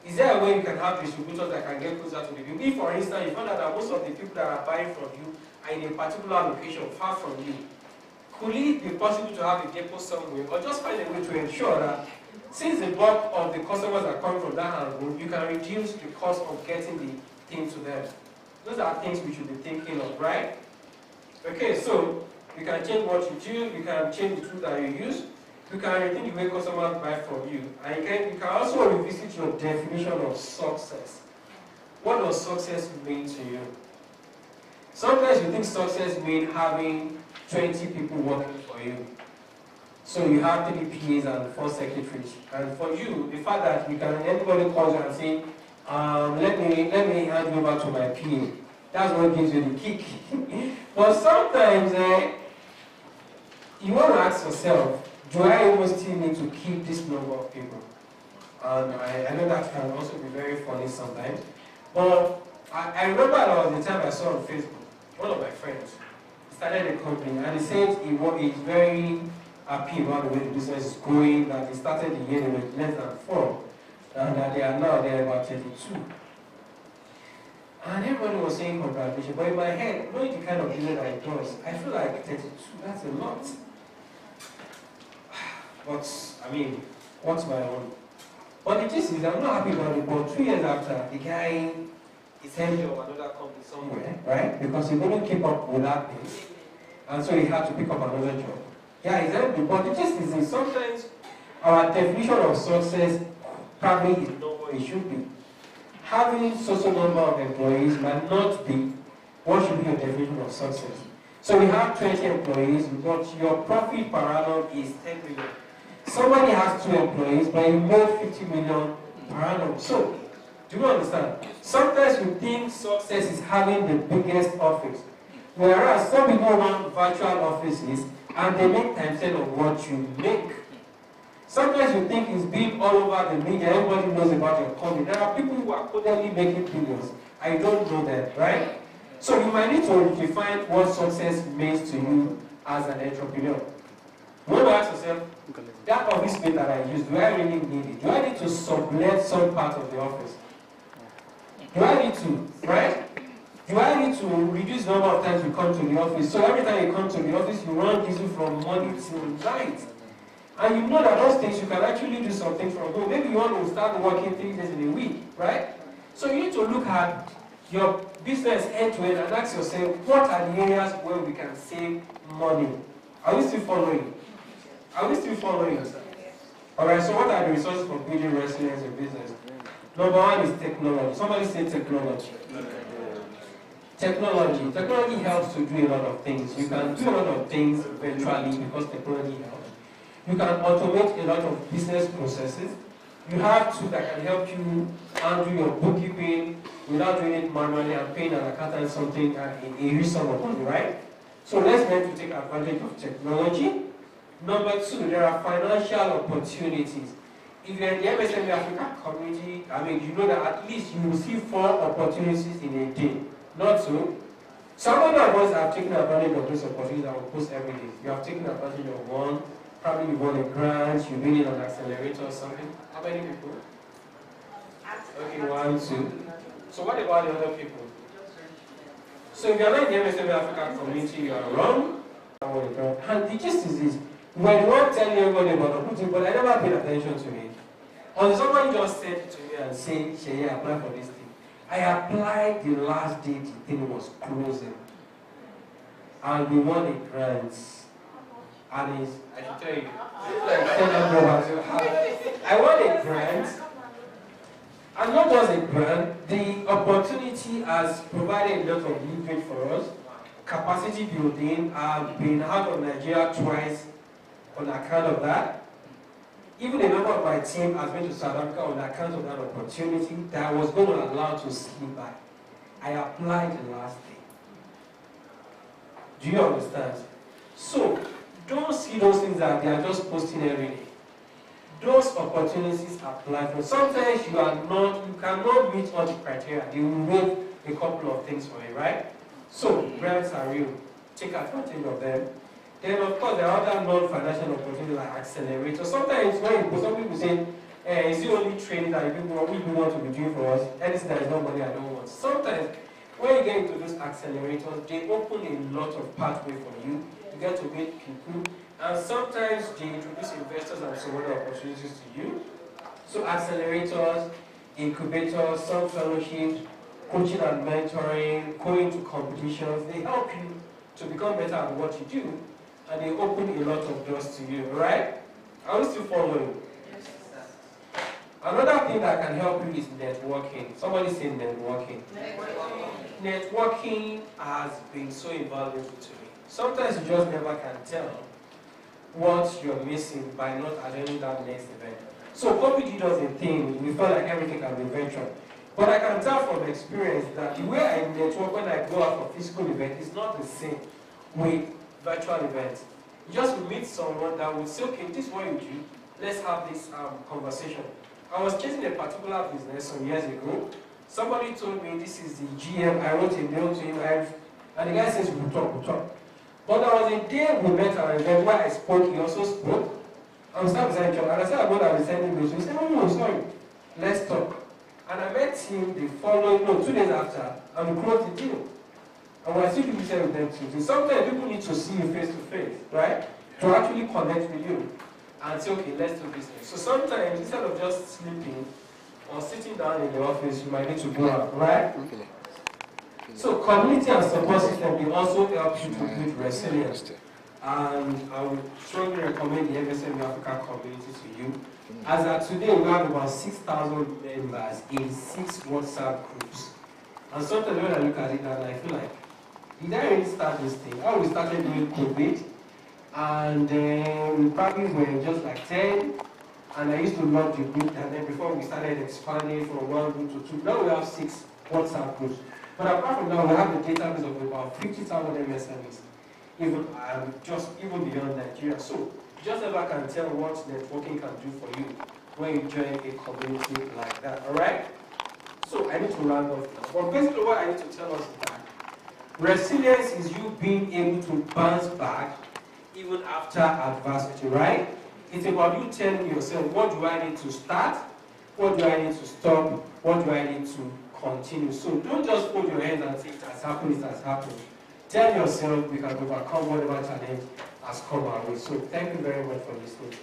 Is there a way you can have distributors that can get closer to the people? If, for instance, you find out that most of the people that are buying from you are in a particular location far from you, could it be possible to have a depot somewhere, or just find a way to ensure that since the bulk of the customers are coming from that angle, you can reduce the cost of getting the thing to them? Those are things we should be thinking of, right? Okay, so you can change what you do, you can change the tool that you use, you can rethink the way customers buy from you, and you can also revisit your definition of success. What does success mean to you? Sometimes you think success means having 20 people working for you. So you have 3 PAs and 4 secretaries. And for you, the fact that you can, anybody calls you and say, let me hand you over to my PA. That's what gives you the kick. But sometimes you want to ask yourself, do I even still need to keep this number of people? And I know that can also be very funny sometimes. But I remember there was the time I saw on Facebook, one of my friends started a company, and he said he's very happy about the way the business is going, that they started the year with less than 4, and that they are about 32. And everybody was saying congratulations, but in my head, knowing the kind of business that it does, I feel like 32, that's a lot. But, I mean, what's my own? But the gist is, I'm not happy about it, but 2 years after, the guy is heading of another company somewhere, right? Because he couldn't keep up with that pace, and so he had to pick up another job. Yeah, exactly. But the gist is, sometimes our definition of success probably is not what it should be. Having such a number of employees might not be what should be your definition of success. So we have 20 employees, but your profit per annum is 10 million. Somebody has 2 employees, but you made 50 million per annum. So, do you understand? Sometimes we think success is having the biggest office. Whereas some people run virtual offices and they make times 10 of what you make. Sometimes you think it's big all over the media, everybody knows about your company. There are people who are totally making billions. I don't know that, right? So you might need to define what success means to you as an entrepreneur. You want to ask yourself, that office space that I use, do I really need it? Do I need to sublet some part of the office? Do I need to, right? Do I need to reduce the number of times you come to the office? So every time you come to the office, you run diesel from morning till night. And you know that those things, you can actually do something from home. Maybe you want to start working 3 days in a week, right? So you need to look at your business end to end and ask yourself, what are the areas where we can save money? Are we still following? Are we still following? Alright, so what are the resources for building resilience in business? Number one is technology. Somebody say technology. Technology. Technology helps to do a lot of things. You can do a lot of things virtually because technology helps. You can automate a lot of business processes. You have tools that can help you handle your bookkeeping without doing it manually and paying an accountant something a huge sum of money, right? So let's learn to take advantage of technology. Number two, there are financial opportunities. If you're in the MSME Africa community, I mean, you know that at least you will see 4 opportunities in a day. Not so. Some of us have taken advantage of those opportunities that will post every day. You have taken advantage of one. Probably you won a grant, you've been in an accelerator or something. How many people? Okay, 1, 2. So what about the other people? So if you're not in the MSME Africa community, you are wrong. And the gist is this. When one telling everybody about opportunity, but I never paid attention to it. Until somebody just said it to me and said, Shey, apply for this thing. I applied the last day the thing was closing. And we won a grant. And it's, I should tell you, I won a grant. And not just a grant, the opportunity has provided a lot of leverage for us. Capacity building. I've been out of Nigeria twice on account of that. Even a member of my team has been to South Africa on account of that opportunity that I was going to allow to slip by. I applied the last day. Do you understand? So, don't see those things that they are just posting every day. Those opportunities apply for. Sometimes you cannot meet all the criteria. They will waive a couple of things for you, right? So, grants are real. Take advantage of them. Then, of course, there are other non-financial opportunities like accelerators. Sometimes when some people say, is it only training that we want to be doing for us? Anything that is not money I don't want. Sometimes, when you get into those accelerators, they open a lot of pathway for you. You get to meet people. And sometimes they introduce investors and some other opportunities to you. So accelerators, incubators, some fellowships, coaching and mentoring, going to competitions, they help you to become better at what you do. And they open a lot of doors to you, right? Are we still following? Yes. Another thing that can help you is networking. Somebody say networking. Networking has been so invaluable to me. Sometimes you just never can tell what you're missing by not attending that next event. So COVID does a thing, we felt like everything can be virtual. But I can tell from experience that the way I network when I go out for physical event is not the same with virtual events. You just meet someone that will say, okay, this is what you do, let's have this conversation. I was chasing a particular business some years ago. Somebody told me this is the GM, I wrote a mail to him, and the guy says, we'll talk. But there was a day we met at an event where I spoke, he also spoke. I'm still beside John, and I said, I'm going to send him mail. So he said, oh no, sorry, let's talk. And I met him the following, 2 days after, and we closed the deal. And we're still doing with them too. Sometimes people need to see you face to face, right? To actually connect with you and say, okay, let's do business. So sometimes instead of just sleeping or sitting down in the office, you might need to go out, right? So community and support system will also help you to build resilience. And I would strongly recommend the MSME Africa community to you. As of today, we have about 6,000 members in 6 WhatsApp groups. And sometimes when I look at it, and I feel like, did I really start this thing? Oh, we started doing COVID, and we probably were just like 10, and I used to love the group, and then before we started expanding from 1 group to 2, now we have 6 WhatsApp groups. But apart from that, we have a database of about 50,000 MSMEs, even beyond Nigeria. So just never can tell what networking can do for you when you join a community like that. All right? So I need to round off now. But basically, what I need to tell us is that resilience is you being able to bounce back even after adversity, right? It's about you telling yourself, what do I need to start? What do I need to stop? What do I need to continue? So don't just fold your hands and say, it has happened, it has happened. Tell yourself we can overcome whatever challenge has come our way. So thank you very much for listening.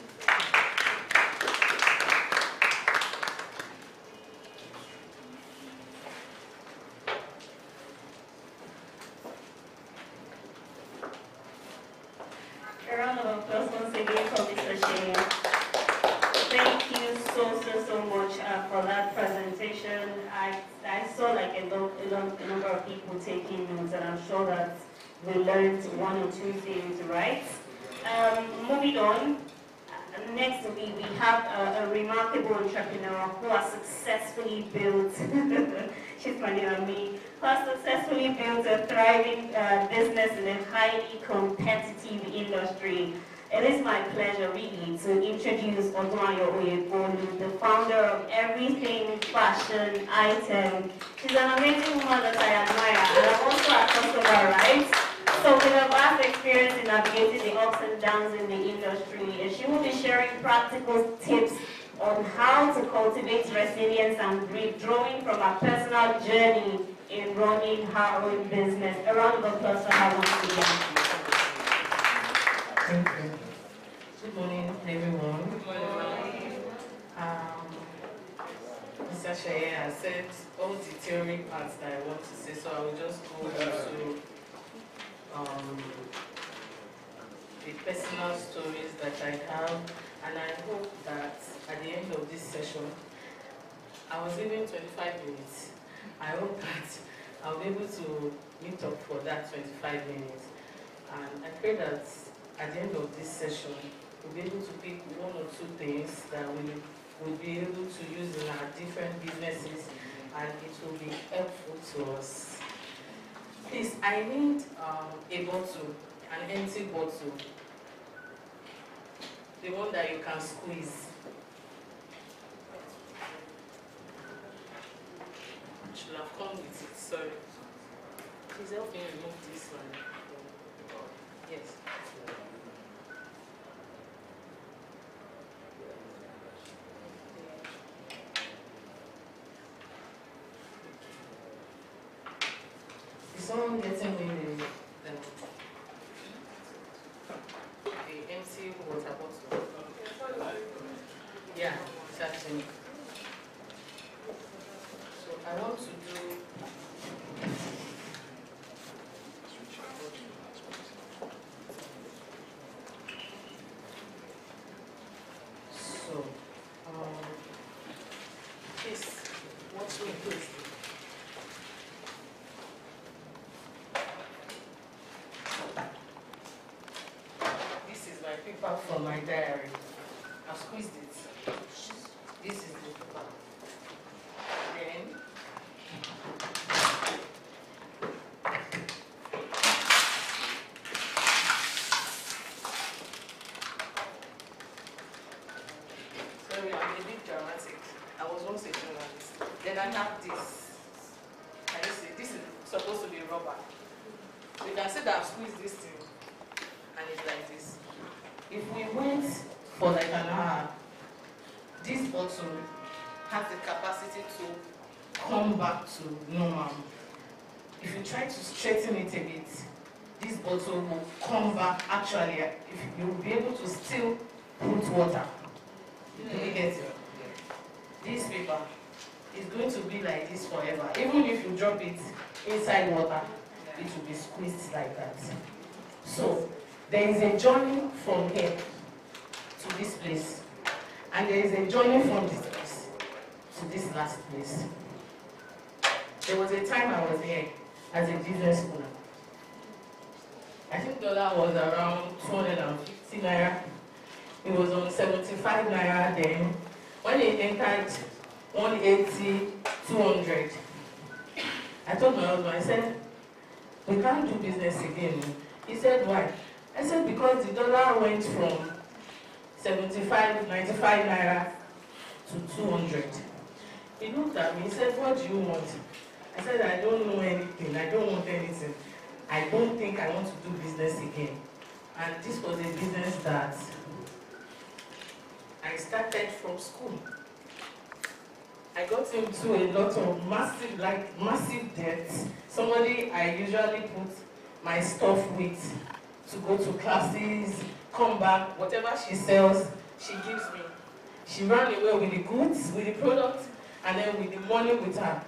A round of applause once again for Mr. Shea. Thank you so much for that presentation. I saw like a number of people taking notes, and I'm sure that we learned one or two things, right? Moving on, next we have a remarkable entrepreneur who has successfully built, she's smiling at me, who has successfully built a thriving business in a highly competitive industry. It is my pleasure really to introduce Odunayo Oyebolu, the founder of Everything Fashion Item. She's an amazing woman that I admire, and I'm also a customer, right? So with a vast experience in navigating the ups and downs in the industry, and she will be sharing practical tips on how to cultivate resilience and grit, drawing from her personal journey in running her own business. A round of applause for her once again. Thank you. Good morning, everyone. Good morning. Mr. Shea has said all the theory parts that I want to say, so I will just go into the personal stories that I have, and I hope that at the end of this session, I was given 25 minutes. I hope that I'll be able to meet up for that 25 minutes, and I pray that at the end of this session, we'll be able to pick one or two things that we will be able to use in our different businesses, and it will be helpful to us. Please, I need a bottle, an empty bottle, the one that you can squeeze. I should have come with it, sorry. Please help me remove this one. Yes. Is someone getting me the empty water bottle? Yeah, exactly. So I want to do. So, please, watch me, please. This is my paper from my diary. I've squeezed it. This is the paper. Then, sorry, I'm a bit dramatic. I was once a journalist. Then I have this. Can you see? This is supposed to be rubber. So you can see that I've squeezed this thing. And it's like this. If we wait for like an hour, this bottle has the capacity to come back to normal. If you try to straighten it a bit, this bottle will come back. Actually, if you will be able to still put water. You get it? This paper is going to be like this forever. Even if you drop it inside water, it will be squeezed like that. So there is a journey from here to this place, and there is a journey from this place to this last place. There was a time I was here as a business owner. I think dollar was around 250 naira. It was on 75 naira then. When it entered 180, 200, I told my husband, I said, we can't do business again. He said, why? I said, because the dollar went from 75, 95 naira to 200. He looked at me, he said, what do you want? I said, I don't know anything, I don't want anything. I don't think I want to do business again. And this was a business that I started from school. I got into a lot of massive debts. Somebody I usually put my stuff with to go to classes, come back, whatever she sells, she gives me. She ran away with the goods, with the product, and then with the money with her.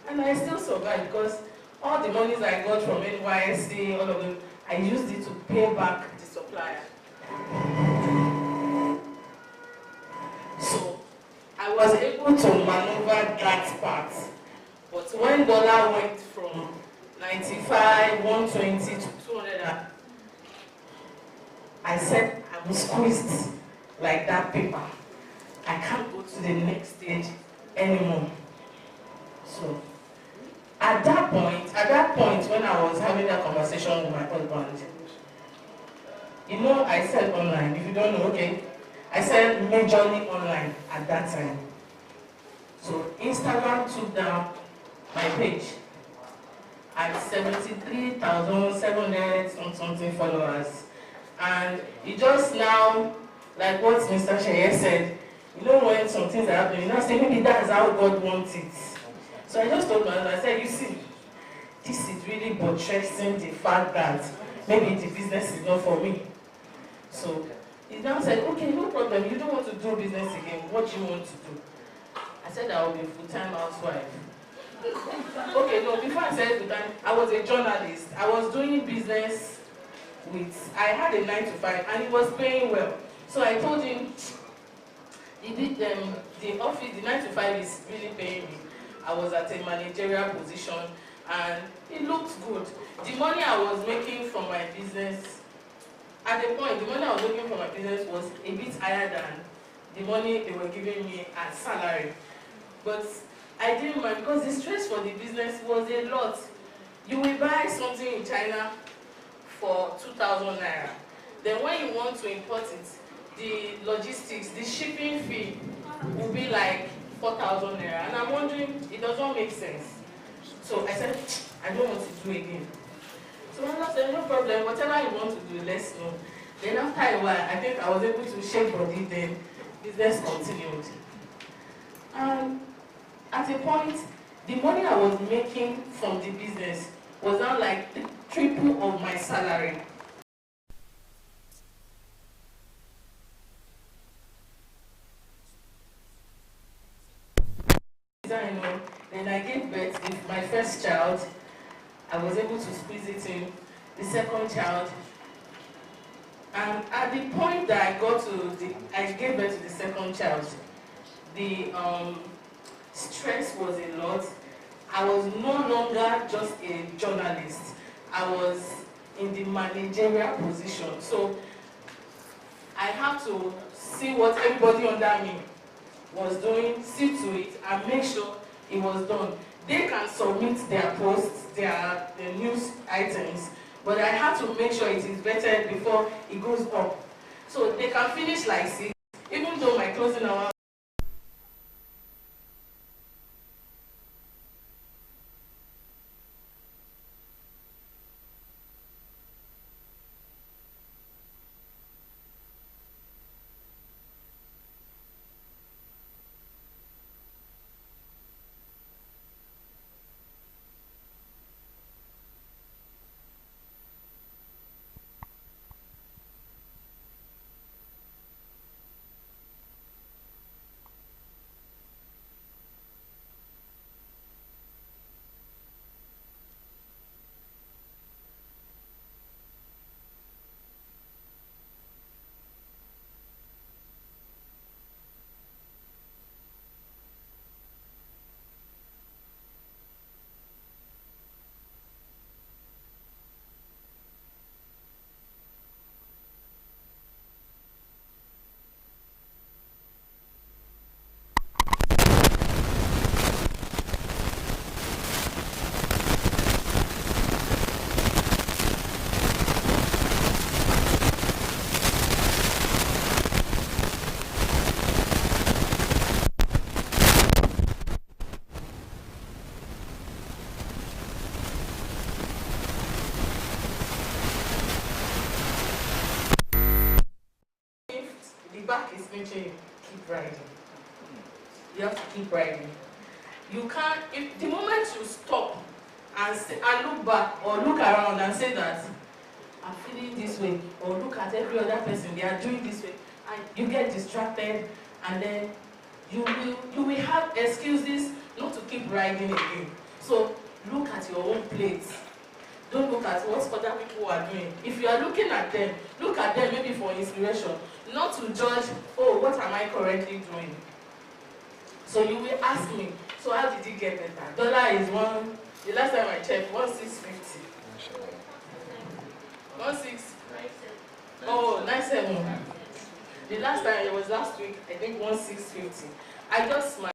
And I still survived because all the monies I got from NYSC, all of them, I used it to pay back the supplier. So I was able to maneuver that part. But when dollar went from 95, 120 to 200, I said I was squeezed like that paper. I can't go to the next stage anymore. So at that point when I was having that conversation with my husband, you know, I said online, if you don't know, okay, I said majorly online at that time. So Instagram took down my page at 73,700 something followers. And it just now, like what Mr. Sheye said, you know, when some things are happening, you know, say maybe that's how God wants it. So I just told my husband, I said, you see, this is really buttressing the fact that maybe the business is not for me. So he now said, okay, no problem, you don't want to do business again, what do you want to do? I said I will be a full-time housewife. Okay, no, before I said full-time, I was a journalist. I was doing business with, I had a 9 to 5 and it was paying well. So I told him, the office, the 9 to 5 is really paying me. I was at a managerial position and it looked good. The money I was making from my business, at the point, the money I was making from my business was a bit higher than the money they were giving me as salary. But I didn't mind because the stress for the business was a lot. You will buy something in China for 2,000 naira. Then when you want to import it, the logistics, the shipping fee will be like 4,000 naira. And I'm wondering, it doesn't make sense. So I said, I don't want to do again. So I said, no problem, whatever you want to do, let's know. Then after a while, I think I was able to shake body, then business continued. At a point, the money I was making from the business was now like the triple of my salary. Then I gave birth to my first child. I was able to squeeze it in. The second child. And at the point that I gave birth to the second child, the stress was a lot. I was no longer just a journalist. I was in the managerial position. So I had to see what everybody under me was doing, see to it, and make sure it was done. They can submit their posts, their news items, but I have to make sure it is vetted before it goes up. So they can finish like 6, even though my closing hour keep riding. You have to keep riding. You can't, if the moment you stop and look back or look around and say that I'm feeling this way, or look at every other person, they are doing this way, and you get distracted, and then you will have excuses not to keep riding again. So look at your own plate. Don't look at what other people are doing. If you are looking at them, look at them maybe for inspiration, not to judge, oh, what am I currently doing? So you will ask me, so how did you get better? Dollar is one, the last time I checked, 1650. 16. Oh, 97. The last time, it was last week, I think 1650. I just smiled.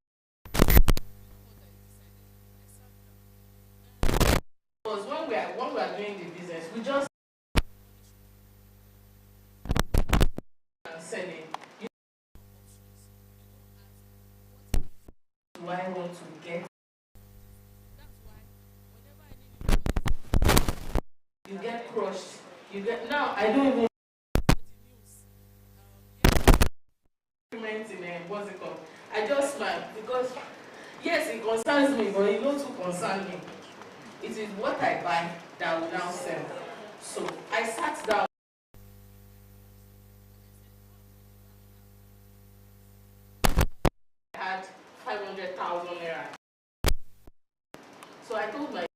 Because when we are doing the business, we just selling. Do I want to get? You get crushed. You get now. I don't even. In what's it called? I just smile because yes, it concerns me, but it not too concern me. It is what I buy that will now sell. So I sat down. I had 500,000 naira. So I told my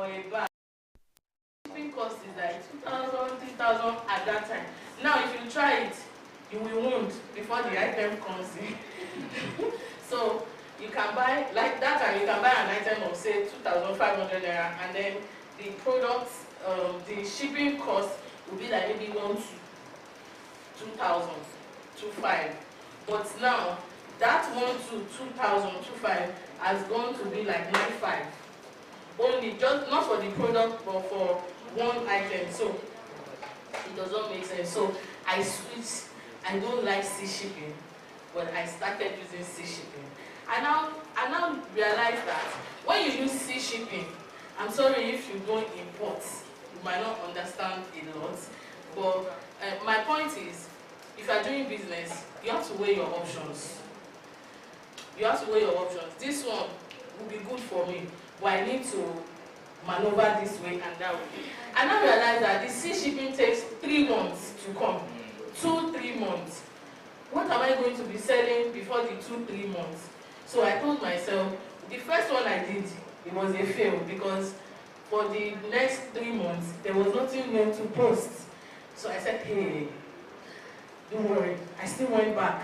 or a bag. Shipping cost is like 2,000, 3,000 at that time. Now, if you try it, you will wound before the item comes in. So you can buy, like that time, you can buy an item of say 2,500 naira, and then the products, the shipping cost will be like maybe 2,000, 2,500. But now that 2,000, 2,500 has gone to be like 9,500. Only just not for the product but for one item, so it does not make sense. So I switched. I don't like sea shipping, but I started using sea shipping. I now realize that when you use sea shipping, I'm sorry if you don't import, you might not understand a lot. But my point is, if you are doing business, you have to weigh your options. You have to weigh your options. This one will be good for me, but I need to maneuver this way and that way. And I realized that the sea shipping takes 3 months to come. 2-3 months. What am I going to be selling before the 2-3 months? So I told myself, the first one I did, it was a fail because for the next 3 months, there was nothing new to post. So I said, hey, don't worry. I still went back.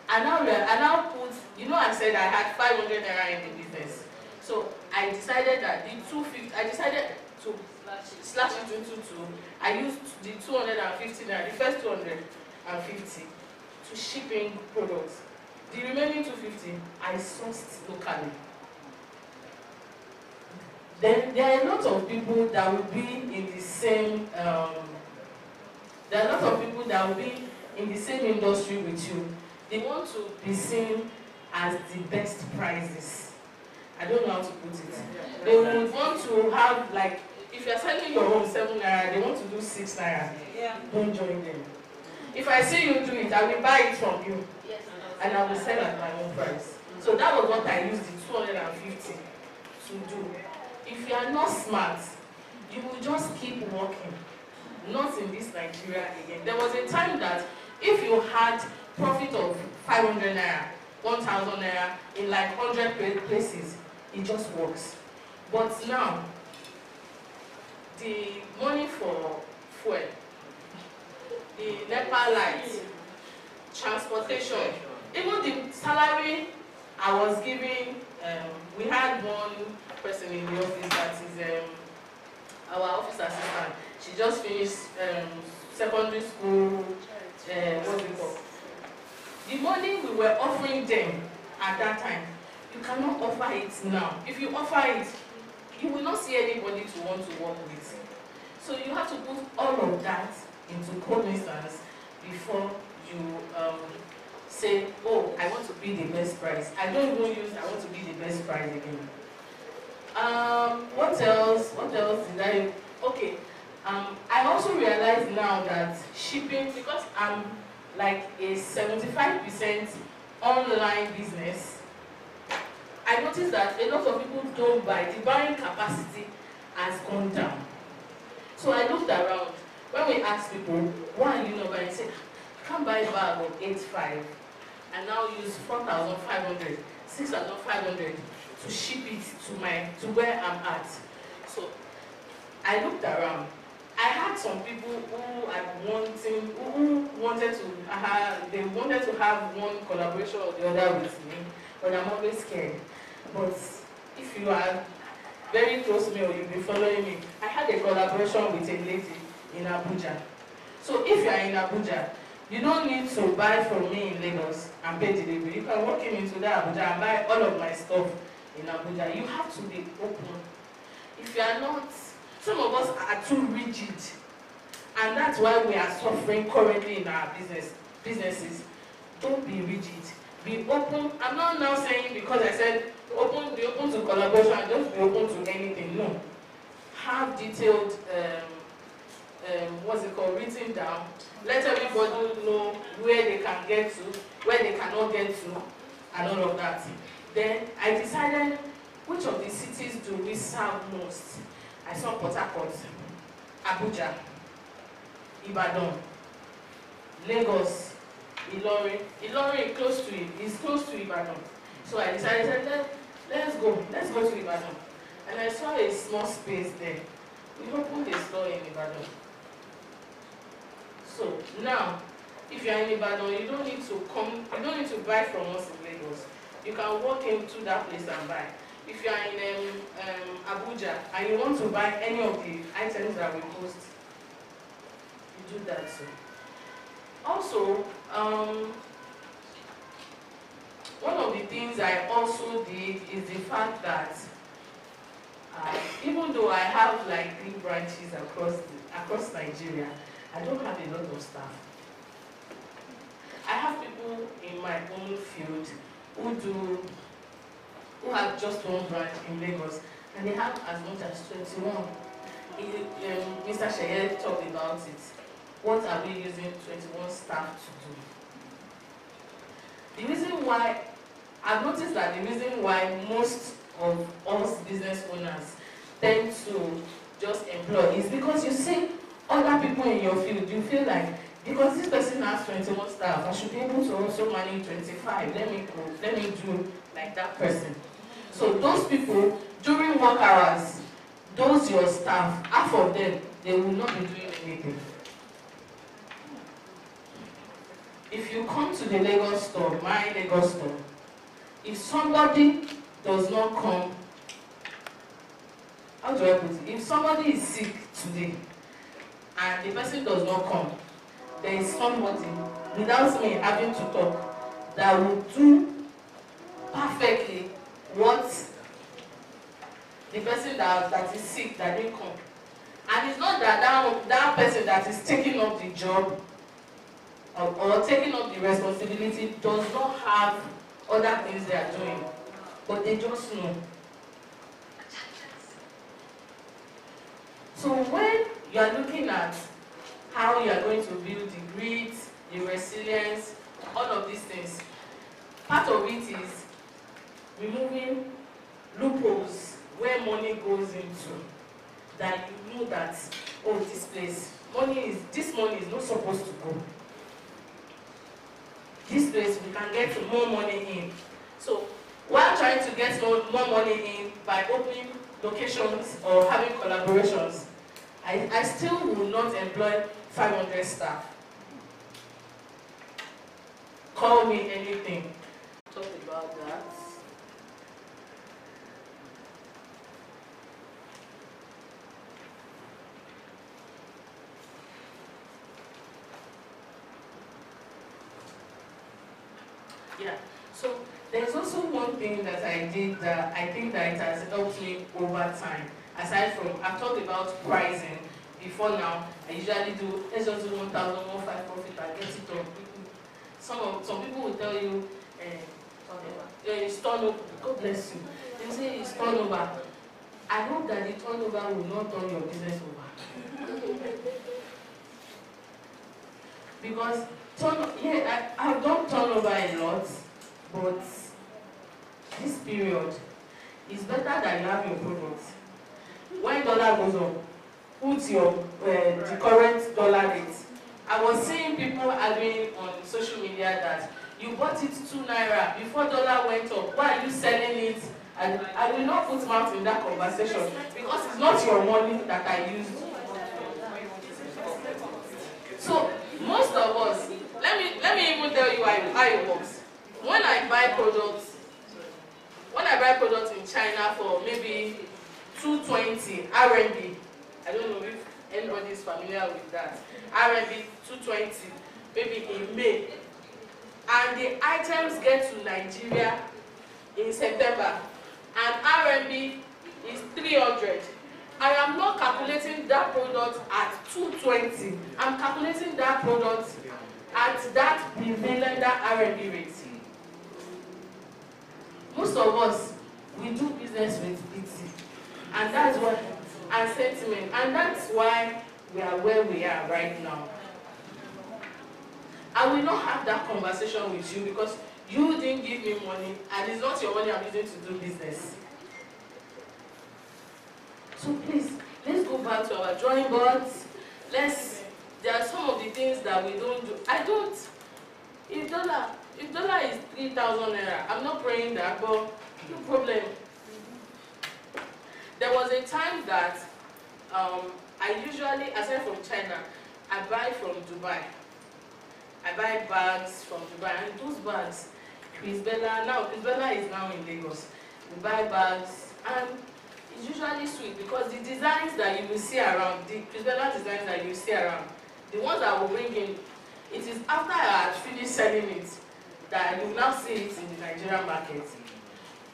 And now put, you know, I said I had 500 naira in the business. So I decided that the 250, I decided to slash it into 2. I used the 250 naira, the first 250 to shipping products. The remaining 250 I sourced locally. Then there are a lot of people that will be in the same industry with you. They want to be seen as the best prices. I don't know how to put it. They would want to have, like, if you're selling your own 7 naira, they want to do 6 naira. Yeah. Don't join them. If I see you do it, I will buy it from you. Yes. And I will sell at my own price. So that was what I used the 250 to do. If you are not smart, you will just keep working. Not in this Nigeria again. There was a time that if you had profit of 500 naira, 1,000 naira in like 100 places, it just works. But now, the money for fuel, the NEPA lights, transportation, even the salary I was giving, we had one person in the office that is our office assistant. She just finished secondary school, what's it called? The money we were offering them at that time, you cannot offer it now. If you offer it, you will not see anybody to want to work with. So you have to put all of that into cognizance before you say, oh, I want to be the best price. I don't even use I want to be the best price again. What else? What else did I? Okay. I also realize now that shipping, because I'm like a 75% online business, I noticed that a lot of people don't buy. The buying capacity has gone down. So I looked around. When we asked people, why are you not buying? I said, I can't buy a bag of 8.5 and now use 4,500, 6,500 to ship it to where I'm at. So I looked around. I had some people who wanted to have one collaboration or the other with me, but I'm always scared. But if you are very close to me or you'll be following me, I had a collaboration with a lady in Abuja. So if you are in Abuja, you don't need to buy from me in Lagos and pay delivery. You can walk into that Abuja and buy all of my stuff in Abuja. You have to be open. If you are not, some of us are too rigid, and that's why we are suffering currently in our businesses. Don't be rigid. Be open. I'm not now saying because I said be open to collaboration and just be open to anything. No. Have detailed, written down. Let everybody know where they can get to, where they cannot get to, and all of that. Then I decided which of the cities do we serve most. I saw Port Harcourt, Abuja, Ibadan, Lagos, Ilorin. Ilorin is close to Ibadan. So I decided, let's go to Ibadan. And I saw a small space there. We opened a store in Ibadan. So now, if you are in Ibadan, you don't need to buy from us in Lagos. You can walk into that place and buy. If you are in Abuja and you want to buy any of the items that we post, you do that too. Also, one of the things I also did is the fact that even though I have like 3 branches across Nigeria, I don't have a lot of staff. I have people in my own field who have just 1 branch in Lagos, and they have as much as 21. Mr. Sheye talked about it. What are we using 21 staff to do? The reason why, I've noticed that the reason why most of us business owners tend to just employ is because you see other people in your field, you feel like, because this person has 21 staff, I should be able to also manage 25. Let me do like that person. So those people, during work hours, those your staff, half of them, they will not be doing anything. If you come to the Lagos store, my Lagos store, if somebody does not come, how do I put it? If somebody is sick today and the person does not come, there is somebody, without me having to talk, that will do perfectly what the person that is sick that didn't come. And it's not that person that is taking up the job or taking up the responsibility does not have other things they are doing, but they just know. So when you are looking at how you are going to build the grit, the resilience, all of these things, part of it is removing loopholes where money goes into, that you know that, oh, this money is not supposed to go. This place we can get more money in. So while trying to get more money in by opening locations or having collaborations, I still will not employ 500 staff. Call me anything. Talk about that. Yeah. So there's also one thing that I did that I think that it has helped me over time. Aside from, I've talked about pricing before now. I usually do, let's just do 1,000, 1,500 profit and get it done. Some people will tell you, it's turnover. God bless you. They say it's turnover. I hope that the turnover will not turn your business over. Because I've done turnover a lot, but this period is better that you have your products. When dollar goes up, put your the current dollar rate. I was seeing people arguing on social media that you bought it 2 naira before dollar went up. Why are you selling it? And I will not put mouth in that conversation because it's not your money that I used. So most of us, let me even tell you how it works. When I buy products in China for maybe 220 RMB, I don't know if anybody is familiar with that. RMB 220, maybe in May, and the items get to Nigeria in September, and RMB is 300. I am not calculating that product at 220. I'm calculating that product at that prevalent RMB rate. Most of us, we do business with BT, and that's what, and sentiment, and that's why we are where we are right now. I will not have that conversation with you because you didn't give me money, and it's not your money I'm using to do business. So please, let's go back to our drawing boards. There are some of the things that we don't do. If dollar is 3,000 naira, I'm not praying that, but no problem. There was a time that I usually, aside from China, I buy from Dubai. I buy bags from Dubai, and those bags, Chris Bella is now in Lagos. We buy bags, and it's usually sweet because the designs that you will see around, the Chris Bella designs that you will see around, the ones that I will bring in, it is after I had finished selling it that you will now see it in the Nigerian market.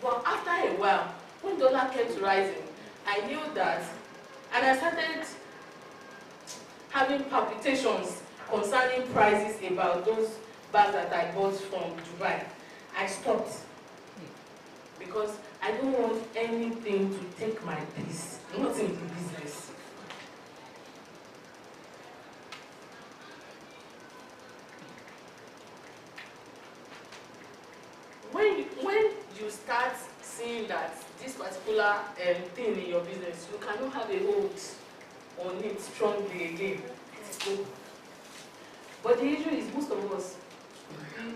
But after a while, when dollar kept rising, I knew that, and I started having palpitations concerning prices about those bags that I bought from Dubai. I stopped because I don't want anything to take my peace, not in the business. When you start seeing that this particular thing in your business, you cannot have a hold on it strongly again. But the issue is most of us,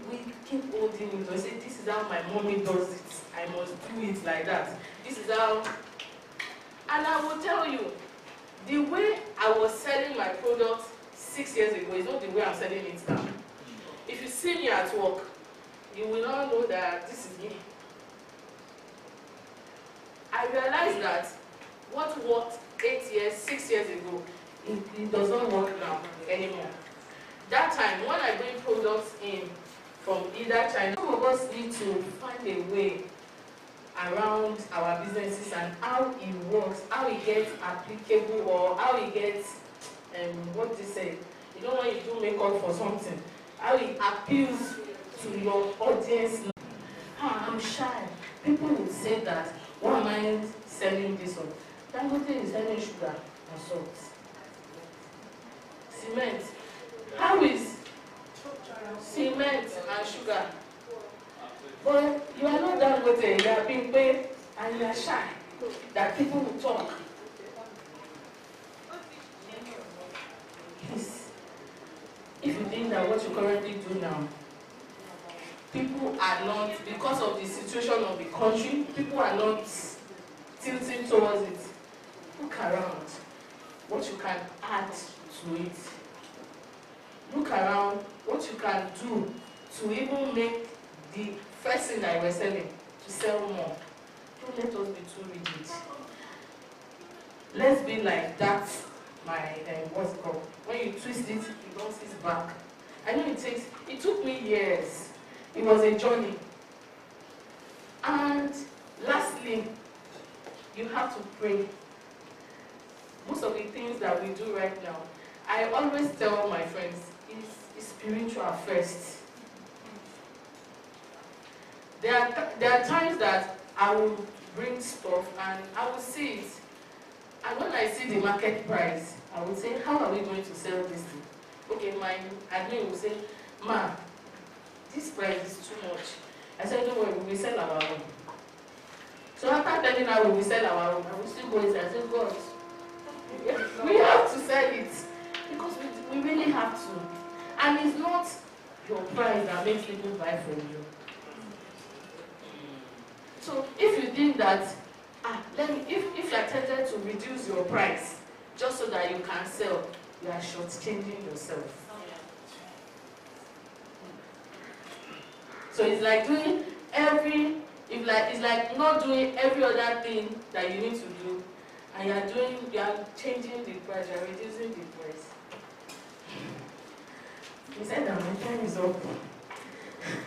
we keep holding it. We say, this is how my mommy does it. I must do it like that. This is how. And I will tell you, the way I was selling my product 6 years ago is not the way I'm selling it now. If you see me at work, you will not know that this is me. I realized that what worked 6 years ago, it does not work now anymore. That time, when I bring products in from either China, some of us need to find a way around our businesses and how it works, how it gets applicable, or how it gets, what do you say? You know, when you do makeup for something, how it appeals to your audience. I'm shy. People would say that, why am I selling this one? Dangote is selling sugar and salt. Cement. How is cement and sugar? But you are not Dangote, you are being paid and you are shy that people will talk. Please, if you think that what you currently do now, people are not, because of the situation of the country, people are not tilting towards it. Look around what you can add to it. Look around what you can do to even make the first thing that you were selling to sell more. Don't let us be too rigid. Let's be like that, what's it called? When you twist it, you don't see it back. I know it took me years it was a journey. And lastly, you have to pray. Most of the things that we do right now, I always tell my friends, is spiritual first. There are times that I will bring stuff and I will see it. And when I see the market price, I will say, how are we going to sell this thing? Okay, my admin will say, ma, this price is too much. I said, don't worry, we will sell our own. So after telling her we will sell our own, I will still go inside and say, God, we have to sell it. Because we really have to. And it's not your price that makes people buy from you. So if you think that, if you are tempted to reduce your price just so that you can sell, you are shortchanging yourself. So it's like doing it's like not doing every other thing that you need to do, and you are changing the price, you are reducing the price. He said that my time is up.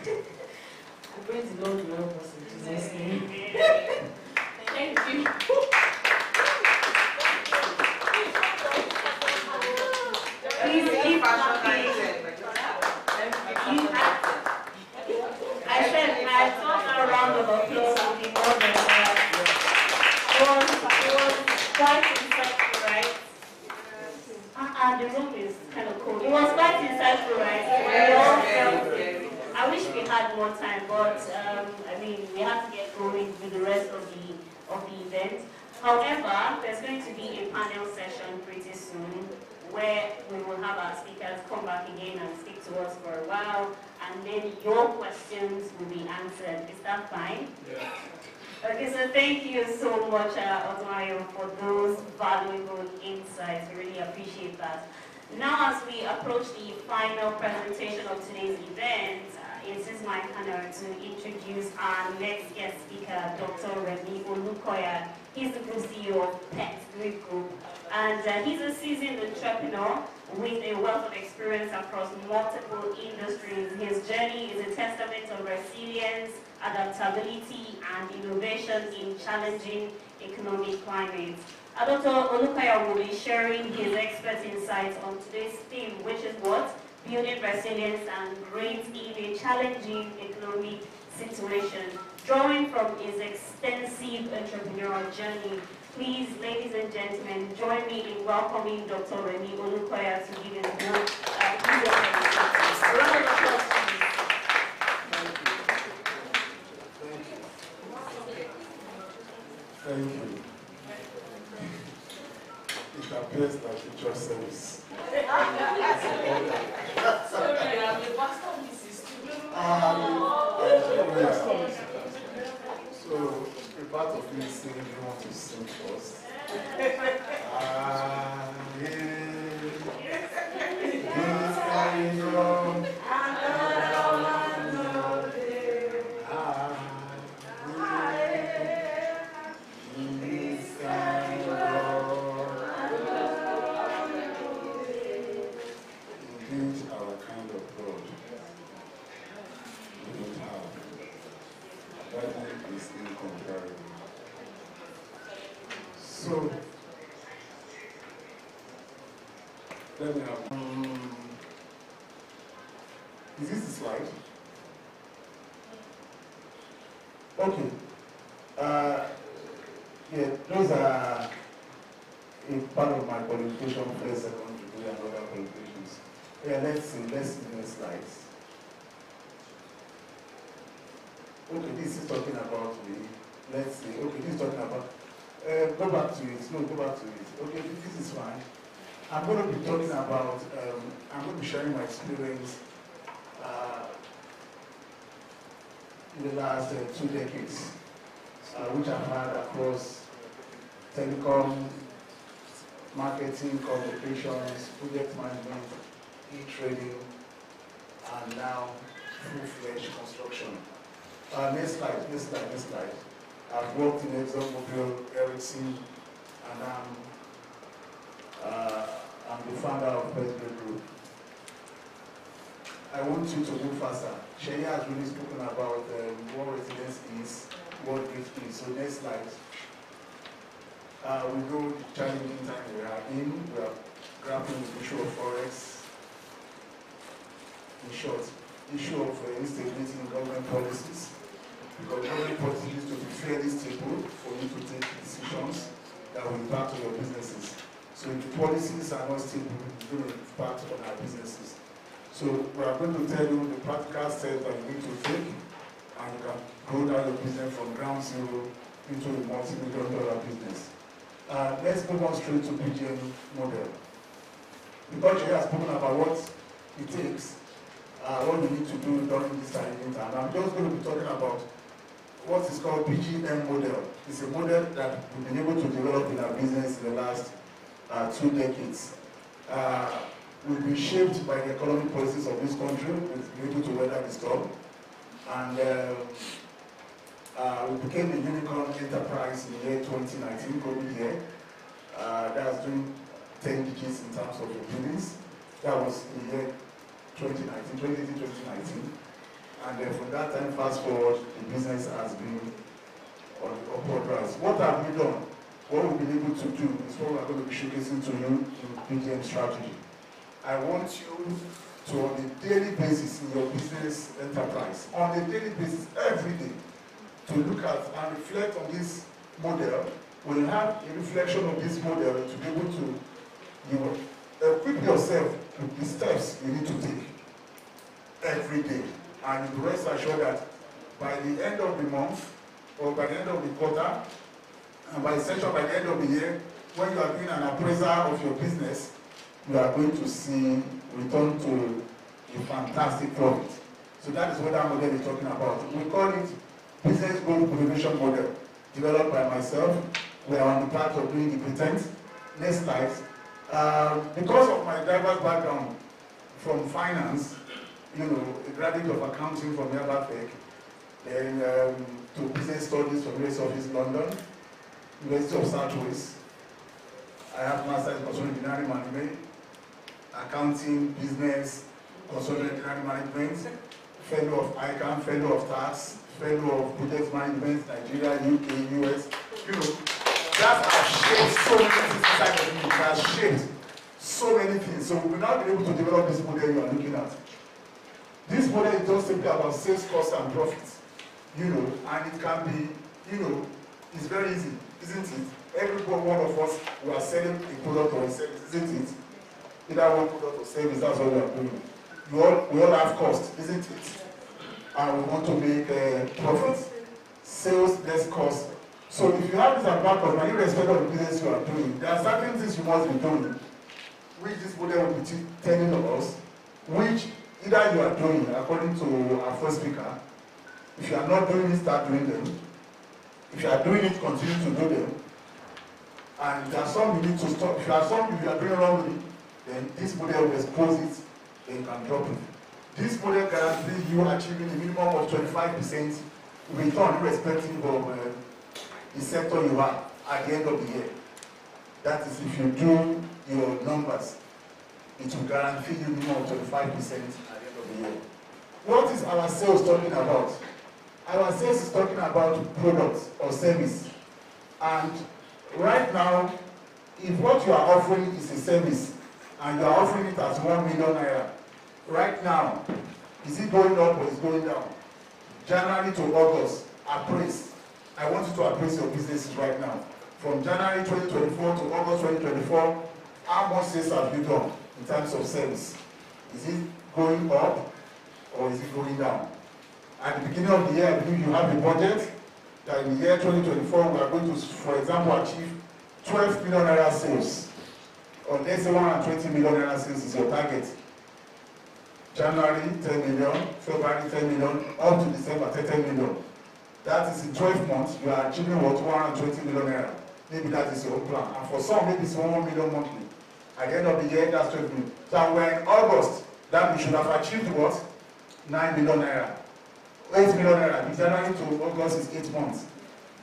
I pray the Lord will help us in Jesus' name. Thank you. Please keep clapping. I said I thought a round of applause would be more than that. It was quite insightful, right? The room is kind of cold. It was quite insightful, right? We all felt it. I wish we had more time, but I mean, we have to get going with the rest of the event. However, there's going to be a panel session pretty soon where we will have our speakers come back again and speak to us for a while, and then your questions will be answered. Is that fine? Yeah. Okay, so thank you so much, Otomayo, for those valuable insights. We really appreciate that. Now, as we approach the final presentation of today's event, it is my honor to introduce our next guest speaker, Dr. Remi Olukoya. He's the Group CEO of Pet Greek Group, and he's a seasoned entrepreneur with a wealth of experience across multiple industries. His journey is a testament of resilience, adaptability, and innovation in challenging economic climates. Dr. Olukoya will be sharing his expert insights on today's theme, which is what? Building resilience and growth in a challenging economic situation. Drawing from his extensive entrepreneurial journey, please, ladies and gentlemen, join me in welcoming Dr. Remi Olukoya to give his book. A round of applause, please. Thank you. It appears that you just service. Sorry, I'm the pastor, Mrs. So, a part of me singing, you want to sing first. So, let me have. Is this the slide? Okay. Yeah, those are a part of my qualification, first, second degree, and other qualifications. Yeah, let's see the next slides. Okay, this is talking about me. Let's see. Okay, this is talking about. Go back to it. No, go back to it. Okay, this is fine. I'm going to be talking about, I'm going to be sharing my experience in the last 2 decades, which I've had across telecom, marketing, communications, project management, e-trading, and now full-fledged construction. Next slide. I've worked in ExxonMobil, Ericsson, and I'm the founder of Pet Greek Group. I want you to move faster. Sheyi has really spoken about what resilience is, what grit is. So next slide. We know the challenging time we are in. We are grappling with the issue of forex. In short, issue of instability in government policies. Because government policy needs to be fairly stable for you to take decisions that will impact on your businesses. So if the policies are not stable, it's going to impact on our businesses. So we are going to tell you the practical steps that you need to take, and you can grow down your business from ground zero into a multi-million-dollar business. Let's move on straight to BGM model. Because you have spoken about what it takes, what you need to do during this challenging time. I'm just going to be talking about what is called BGM model. It's a model that we've been able to develop in our business in the last 2 decades. We've been shaped by the economic policies of this country. We've been able to weather the storm. And we became a unicorn enterprise in the year 2019, COVID year. That's doing 10 digits in terms of the billings. That was the year 2019. And from that time, fast forward, the business has been on the upward rise. What have we done? What we've been able to do is what we're going to be showcasing to you in BGM strategy. I want you to, on a daily basis in your business enterprise, on a daily basis, every day, to look at and reflect on this model. We'll have a reflection of this model to be able to equip yourself with the steps you need to take every day. And you rest assured that by the end of the month, or by the end of the quarter, and by extension by the end of the year, when you are doing an appraisal of your business, you are going to see return to a fantastic profit. So that is what that model is talking about. We call it Business Goal Innovation Model, developed by myself. We are on the path of doing the patent. Next slide. Because of my diverse background from finance, a graduate of accounting from Yabatech, then to business studies from Race Office London, University of Southwest. I have master's in consumer engineering management, accounting, business, consumer engineering management, fellow of ICANN, fellow of tax, fellow of project management, Nigeria, UK, US. That has shaped so many things inside of me. It has shaped so many things. So we will now be able to develop this model you are looking at. This model is just simply about sales cost and profits. And it can be, it's very easy, isn't it? Every one of us, we are selling a product or a service, isn't it? Either one product or service, that's what we are doing. We all have cost, isn't it? And we want to make profits. Sales less cost. So if you have this at back of mind, irrespective of the business you are doing, there are certain things you must be doing, which this model will be telling us, which either you are doing, according to our first speaker. If you are not doing it, start doing them. If you are doing it, continue to do them. And there are some you need to stop. If you are doing wrongly, then this model will expose it, then you can drop it. This model guarantees you achieving a minimum of 25% return, irrespective of the sector you are at the end of the year. That is, if you do your numbers, it will guarantee you minimum of 25% at the end of the year. What is our sales talking about? Our sales is talking about products or service. And right now, if what you are offering is a service, and you are offering it as 1 million naira, right now, is it going up or is it going down? January to August, appraise. I want you to appraise your businesses right now. From January 2024 to August 2024, how much sales have you done in terms of service? Is it going up or is it going down? At the beginning of the year, I believe you have a budget that in the year 2024, we are going to, for example, achieve 12 million naira sales. Or let's say 120 million naira sales is your target. January, 10 million, February, 10 million, up to December, 10 million. That is in 12 months, you are achieving what, 120 million naira. Maybe that is your plan. And for some, maybe it's 1 million monthly. At the end of the year, that's 12 million. So we're in August, that we should have achieved what? 9 million naira. 8 million naira. January to August is 8 months.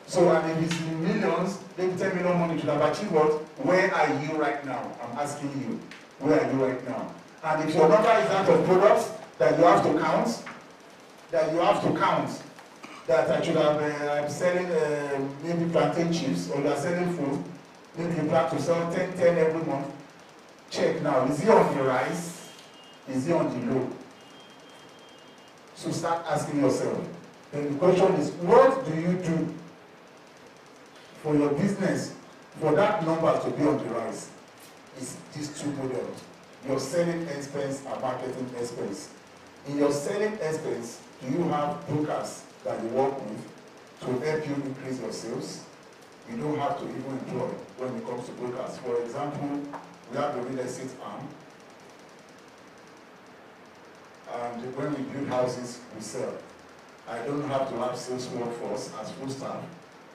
So, and if it's in millions, maybe 10 million money should have achieved what? Where are you right now? I'm asking you. Where are you right now? And if your number is that of products, that you have to count, that I should have, I'm selling maybe plantain chips, or you are selling food, maybe you plan to sell 10 every month. Check now, is he on the rise? Is he on the low? So start asking yourself. Then the question is, what do you do for your business for that number to be on the rise? It's these two models. Your selling expense and marketing expense. In your selling expense, do you have brokers that you work with to help you increase your sales? You don't have to even employ when it comes to brokers. For example, we have the real estate arm, and when we build houses, we sell. I don't have to have sales workforce as full staff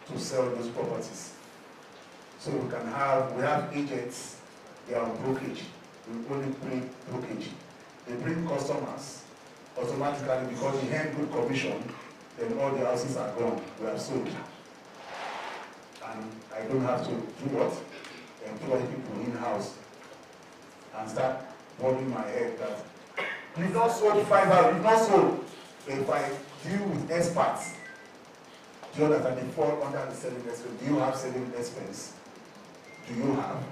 to sell those properties. So we have agents, they are on brokerage. We only bring brokerage. They bring customers automatically because they earn good commission, then all the houses are gone. We have sold. And I don't have to do what? Employ people in-house and start bothering my head that you've not sold 5 hours, you've not sold. If I deal with experts, do you understand? They fall under the selling expense. Do you have selling expense? Do you have?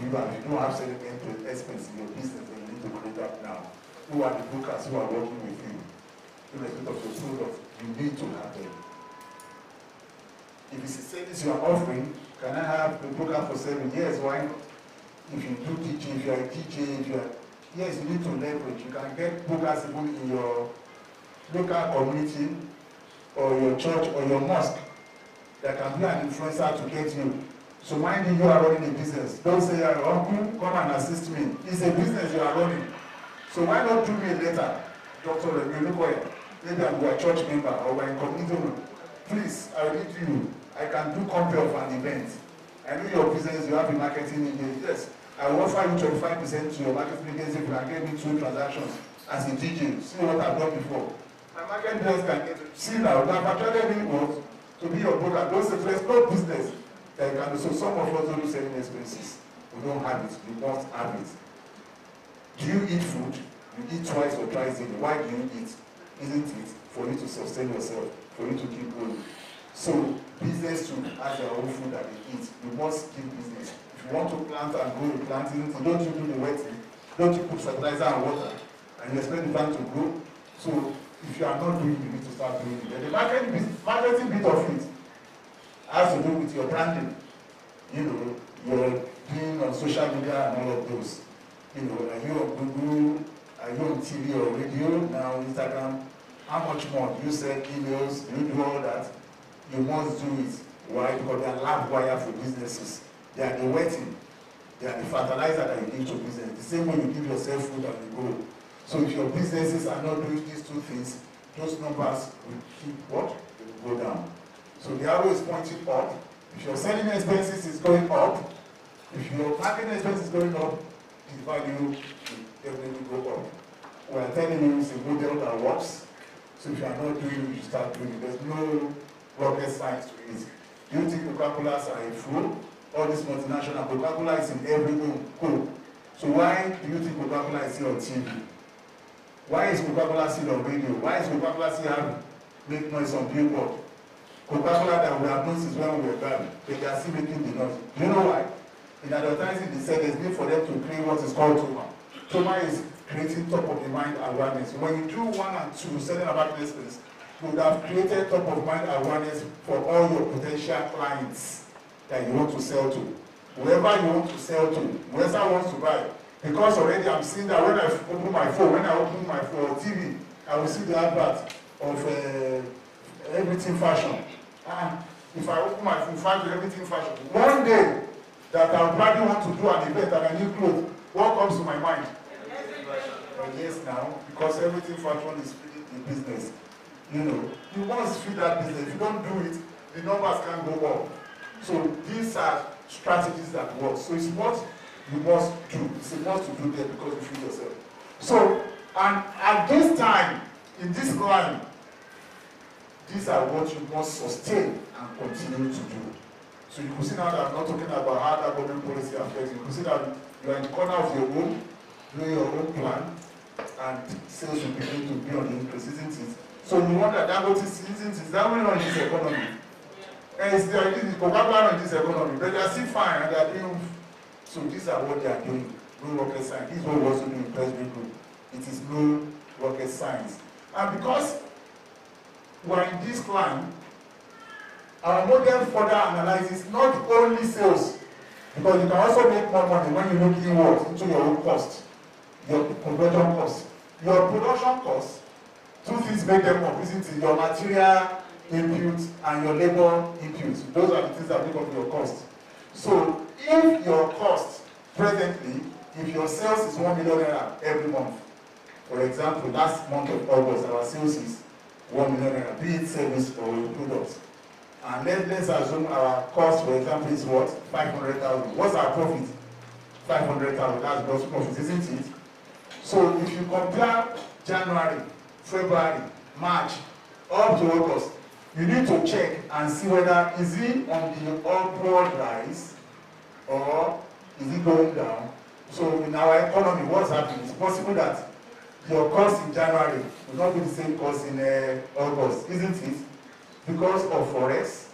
Do you have? If you don't have selling expense in your business, then you need to create that now. Who are the brokers who are working with you? Irrespective of your product, you need to have them. If it's a service you are offering, can I have a broker for 7 years? Why not? If you do DJ, if you are a DJ, if you are, yes, you need to leverage. You can get brokers even in your local community or your church or your mosque that can be an influencer to get you. So mind you, you are running a business. Don't say, uncle, come and assist me. It's a business you are running. So why not do me a letter, Dr. Remunukoya? Maybe I'm a church member or my community. Please, I need you. I can do compare of an event. I know your business, you have a marketing engagement. Yes, I will offer you 25% to your marketing engagement if you can get me 2 transactions as a DJ. See what I've done before. My marketing business can get, see now, I've attracted me to be your broker. Don't say, there's no business that you can do. So some of us don't do selling expenses. We don't have it. We must have it. Do you eat food? You eat twice or thrice daily. Why do you eat? Isn't it for you to sustain yourself, for you to keep going? So business too has their own food that they eat. You must keep business. If you want to plant and grow the planting, don't you do the wetting? Don't you put fertilizer and water and you expect the plant to grow? So if you are not doing it, you need to start doing it. And the marketing bit of it has to do with your branding. You know, you're being on social media and all of those. You know, are you on Google? Are you on TV or radio? Now Instagram? How much more? Do you send emails? Do you do all that? You must do it. Why? Because they are live wire for businesses. They are the wetting. They are the fertilizer that you give to business. The same way you give yourself food and you grow. So if your businesses are not doing these 2 things, those numbers will keep what? They will go down. So the arrow is pointing up. If your selling expenses is going up, if your marketing expense is going up, the value will definitely go up. We are telling you it's a model that works. So if you are not doing it, you start doing it. There's no rocket science to it. Do you think Coca-Colas are a fool? All this multinational, Coca-Cola is in every home. Cool. So why do you think Coca-Cola is still on TV? Why is Coca-Cola still on radio? Why is Coca-Cola still make noise on billboard? Coca-Cola that we have known since when we were bad, they are still making the noise. Do you know why? In advertising, they said there's need for them to create what is called TOMA. TOMA is creating top of the mind awareness. When you do 1 and 2, selling about this business, you would have created top of mind awareness for all your potential clients that you want to sell to. Whoever you want to sell to, whoever wants to buy. Because already I'm seeing that when I open my phone, or TV, I will see the advert of everything fashion. If I open my phone, find everything fashion. One day that I probably want to do an event and I need clothes, what comes to my mind? Yes, now, because everything fashion is feeding the business. You know, you must feed that business. If you don't do it, the numbers can't go up. So these are strategies that work. So it's what you must do. It's a must to do that because you feed yourself. So, and at this time, in this line, these are what you must sustain and continue to do. So you can see now that I'm not talking about how that government policy affects you. You can see that you are in the corner of your home, doing your own plan. and sales will begin to be on the increase, isn't it? So you wonder, Dangote, isn't it? That will run this economy. And it's the Coca-Cola in this economy, but they are still fine and they are doing. So these are what they are doing. No rocket science. This is what we also do in Presbyterian Group. It is no rocket science. And because we are in this climb, our model further analyzes not only sales, because you can also make more money when you look inward into your own cost, your conversion cost. Your production cost, two things make them up, isn't it? Your material input and your labor input. Those are the things that make up your cost. So if your cost presently, if your sales is 1 million naira every month, for example, last month of August, our sales is 1 million naira, be it service or products. And let's assume our cost, for example, is what? 500,000. What's our profit? 500,000. That's gross profit, isn't it? So if you compare January, February, March, up to August, you need to check and see whether is it on the upward rise or is it going down. So in our economy, what's happening? It's possible that your cost in January will not be the same cost in August, isn't it? Because of forex,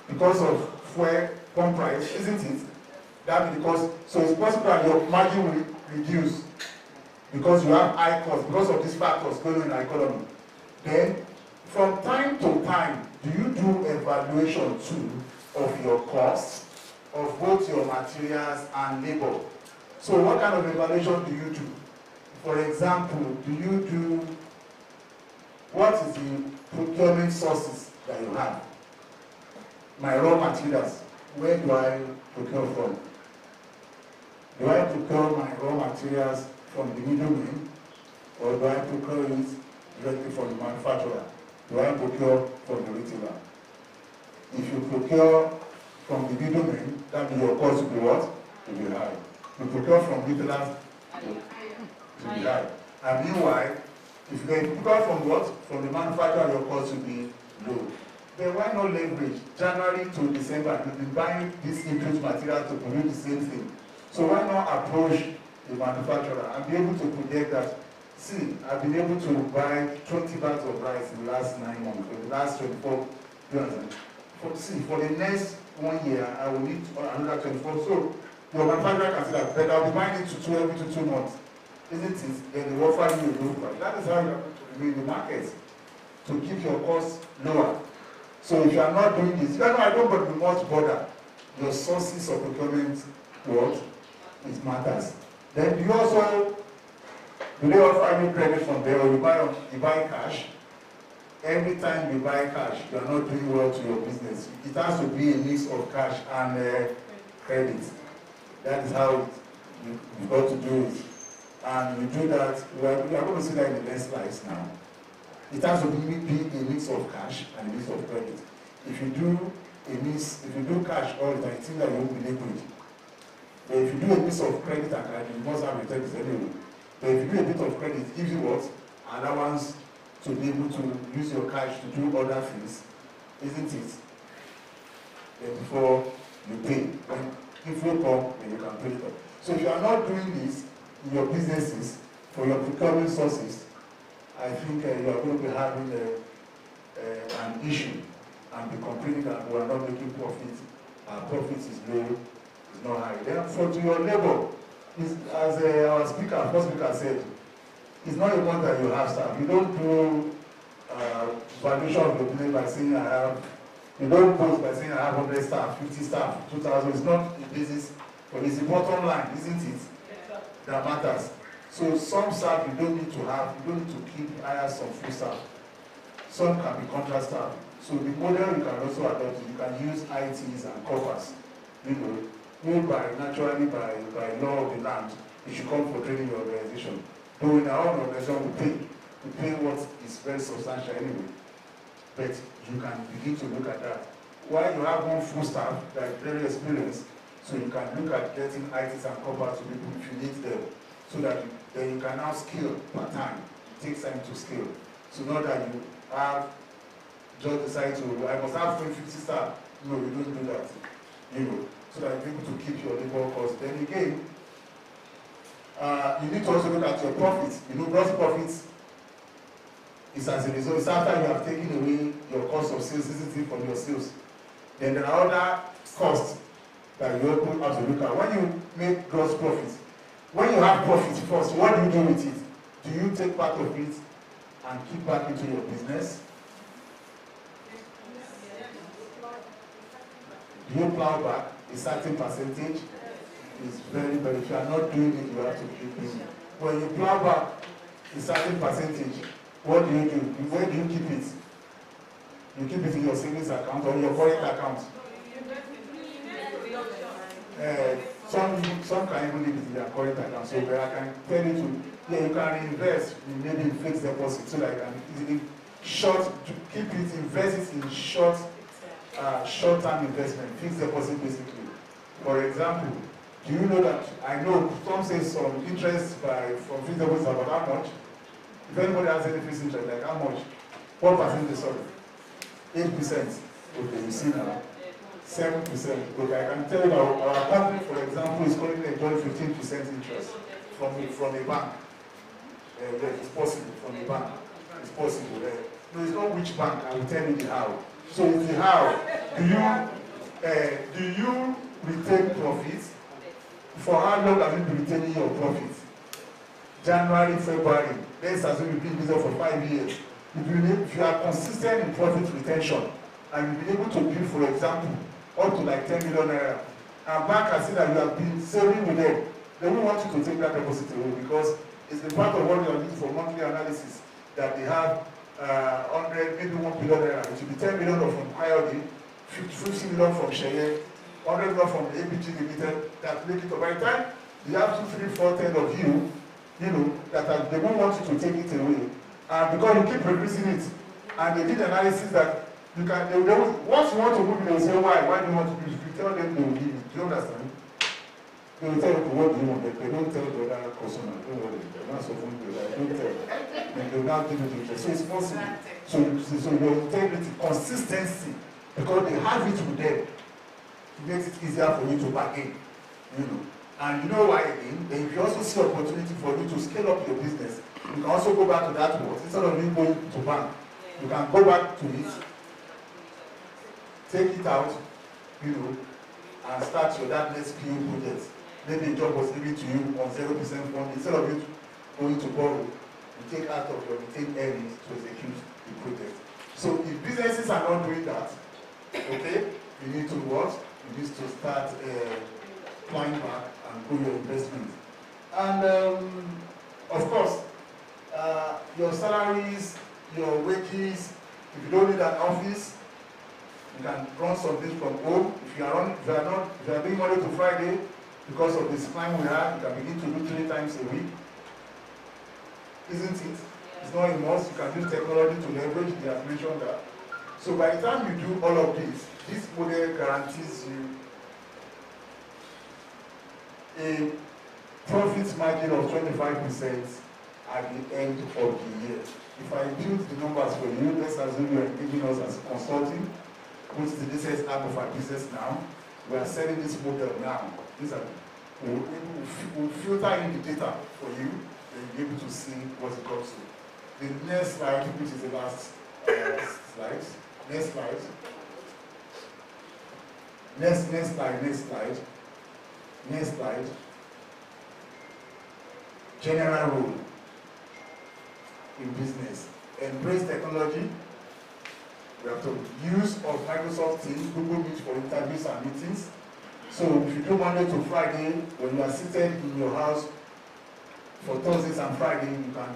because of fuel pump price, isn't it? That because so it's possible that your margin will reduce because you have high cost because of these factors going on in the economy. Then, from time to time, do you do evaluation too of your costs of both your materials and labor? So, what kind of evaluation do you do? For example, do you do what is the procurement sources that you have? My raw materials, where do I procure from? Do I procure my raw materials from the middleman, or do I procure it directly from the manufacturer? Do I procure from the retailer? If you procure from the middleman, that means your cost will be what? Will be high. You procure from retailers, it will be high. And meanwhile, if you procure from what? From the manufacturer, your cost will be low. Then why not leverage? January to December, you've been buying this input material to produce the same thing. So why not approach the manufacturer and be able to project that, see, I've been able to buy 20 bags of rice in the last 9 months, for the last 24, for the next 1 year, I will need another 24. So your manufacturer can say that, but I'll be buying it every 2 months. Isn't it? Then they offer you a low price. That is how you have to be in the market, to keep your costs lower. So if you are not doing this, I don't but be much bother. Your sources of procurement, what? It matters. Then do they offer you credit from there, or you buy cash? Every time you buy cash, you are not doing well to your business. It has to be a mix of cash and credit. That is how you've got to do it. And you do that, we are going to see that in the next slides now. It has to be a mix of cash and a mix of credit. If you do cash all the time, you think that you won't be liquid. But if you do a piece of credit and credit, you must have returns anyway. But if you do a bit of credit, it gives you what? Allowance to be able to use your cash to do other things, isn't it? Then before you pay. If you come, then you can pay it up. So if you are not doing this in your businesses, for your procurement sources, I think you are going to be having an issue and be complaining that we are not making profit. Our profit is low. Not high. Then for to your labor, as our first speaker said, it's not a matter that you have staff. You don't do valuation of the business by saying you don't post by saying I have 100 staff, 50 staff, 2,000. It's not a business, but it's the bottom line, isn't it? That matters. So some staff you don't need to keep hire some full staff. Some can be contract staff. So the model you can also adopt, you can use ITs and corpers, naturally by law of the land, you should come for training your organization. Though in our own organization, we pay what is very substantial anyway. But you can begin to look at that. While you have one full staff that is very experienced, so you can look at getting ITs and corpers to people if you need them, so that then you can now scale per time. It takes time to scale. So not that you have just decide to, I must have 50 staff. No, you don't do that. So that you're able to keep your labor cost. Then again, You need to also look at your profits. You know, gross profits is as a result. It's after you have taken away your cost of sales, isn't it, from your sales. Then there are other costs that you also have to look at. When you make gross profits, when you have profits first, what do you do with it? Do you take part of it and keep back into your business? Do you plow back a certain percentage? It's very, very, if you are not doing it, you have to keep doing it. When you plow back a certain percentage, what do you do? Where do you keep it? You keep it in your savings account or your current account. Some can even leave it in their current account. So I can tell you to, yeah, you can invest in maybe fixed deposit so that you can easily keep it, invest it in short-term investment, fixed deposit basically. For example, do you know that, I know some say some interest from fixed deposits about how much? If anybody has any fixed interest, like how much? What percentage, sorry? 8%. Okay, you see now. 7%. Okay, I can tell you that our company, for example, is currently enjoying 15% interest from a bank. It's possible from a bank. It's possible. No, it's not which bank. I will tell you the how. So it's the how. Do you retain profits? For how long have you been retaining your profits? January, February. Let's assume you've been in business for 5 years. If you are consistent in profit retention and you've been able to build, for example, up to like 10 million naira, and bank has seen that you have been saving with them, they won't want you to take that deposit away because it's the part of what you are doing for monthly analysis that they have 100, maybe 1 billion naira. It will be 10 million from IOD, 50 million from Sheye, 100 million from the ABG Limited, that make it up. By the time you have 2, 3, 4, 10 of you, that they won't want you to take it away. And because you keep reducing it, and they did analysis that you can, once you want to move it, they will say, why do you want to do it? If you tell them, they will give it. Do you understand? They will tell you what do you want. They don't tell the other customer. Don't worry. They're not so funny. Don't tell. Then they will now give it to you. So it's possible. So your integrity, consistency, because they have it with them, it makes it easier for you to bargain. And you know why again? Then if you also see opportunity for you to scale up your business, you can also go back to that work. Instead of you going to bank, you can go back to it, take it out, and start that next PO project. Maybe a job was given to you on 0% fund. Instead of you going to borrow, you take out of your retained earnings to execute the project. So if businesses are not doing that, okay, you need to what? You need to start flying back and grow your investment. And of course, your salaries, your wages, if you don't need an office, you can run something from home. If you are doing Monday to Friday, because of this climb we have, you can begin to do 3 times a week. Isn't it? It's not a must. You can use technology to leverage, they have mentioned that. So by the time you do all of this model guarantees you a profit margin of 25% at the end of the year. If I build the numbers for you, let's assume you are giving us as consulting, which is the business arm of our business now. We are selling this model now. We'll filter in the data for you, and you'll be able to see what it comes to. The next slide, which is the last slide. Next slide. Next slide. Next slide. General rule in business. Embrace technology. We have to use of Microsoft Teams, Google Meet for interviews and meetings. So if you do Monday to Friday, when you are seated in your house for Thursdays and Friday, you can,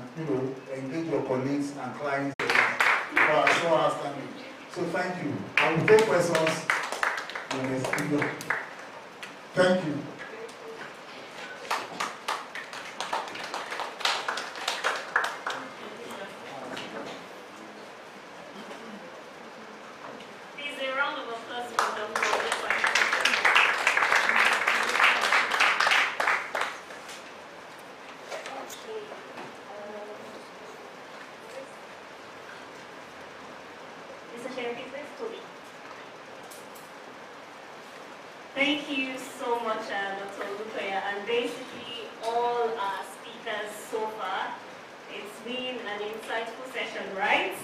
engage your colleagues and clients who are so outstanding. So thank you. I will take questions in the next video. Thank you. Thank you so much, Dr. Olukoya. And basically, all our speakers so far. It's been an insightful session, right?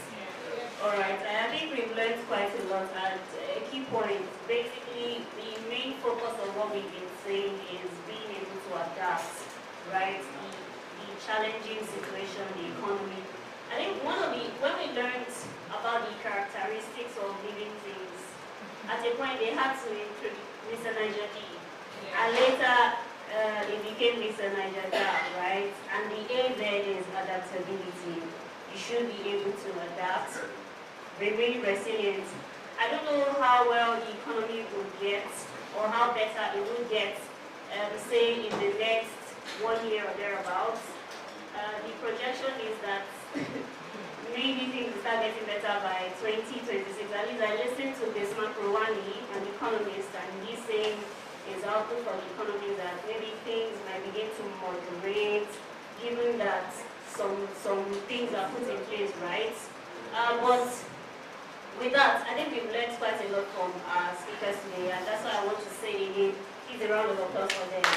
Alright, I think we've learned quite a lot, and a key point, basically the main focus of what we've been saying is being able to adapt, right? The challenging situation, the economy. I think when we learned about the characteristics of living things, at a point they had to introduce Mr. Niger D. And later it became Mr. Niger Da, right? And the A there is adaptability. You should be able to adapt, remain resilient. I don't know how well the economy will get or how better it will get, say in the next 1 year or thereabouts. The projection is that maybe things will start getting better by 2026. At least I listened to this Makrowani, an economist, and he's saying his outlook for the economy is that maybe things might begin to moderate, given that some things are put in place, right? But with that, I think we've learned quite a lot from our speakers today, and that's why I want to say again, give a round of applause for them.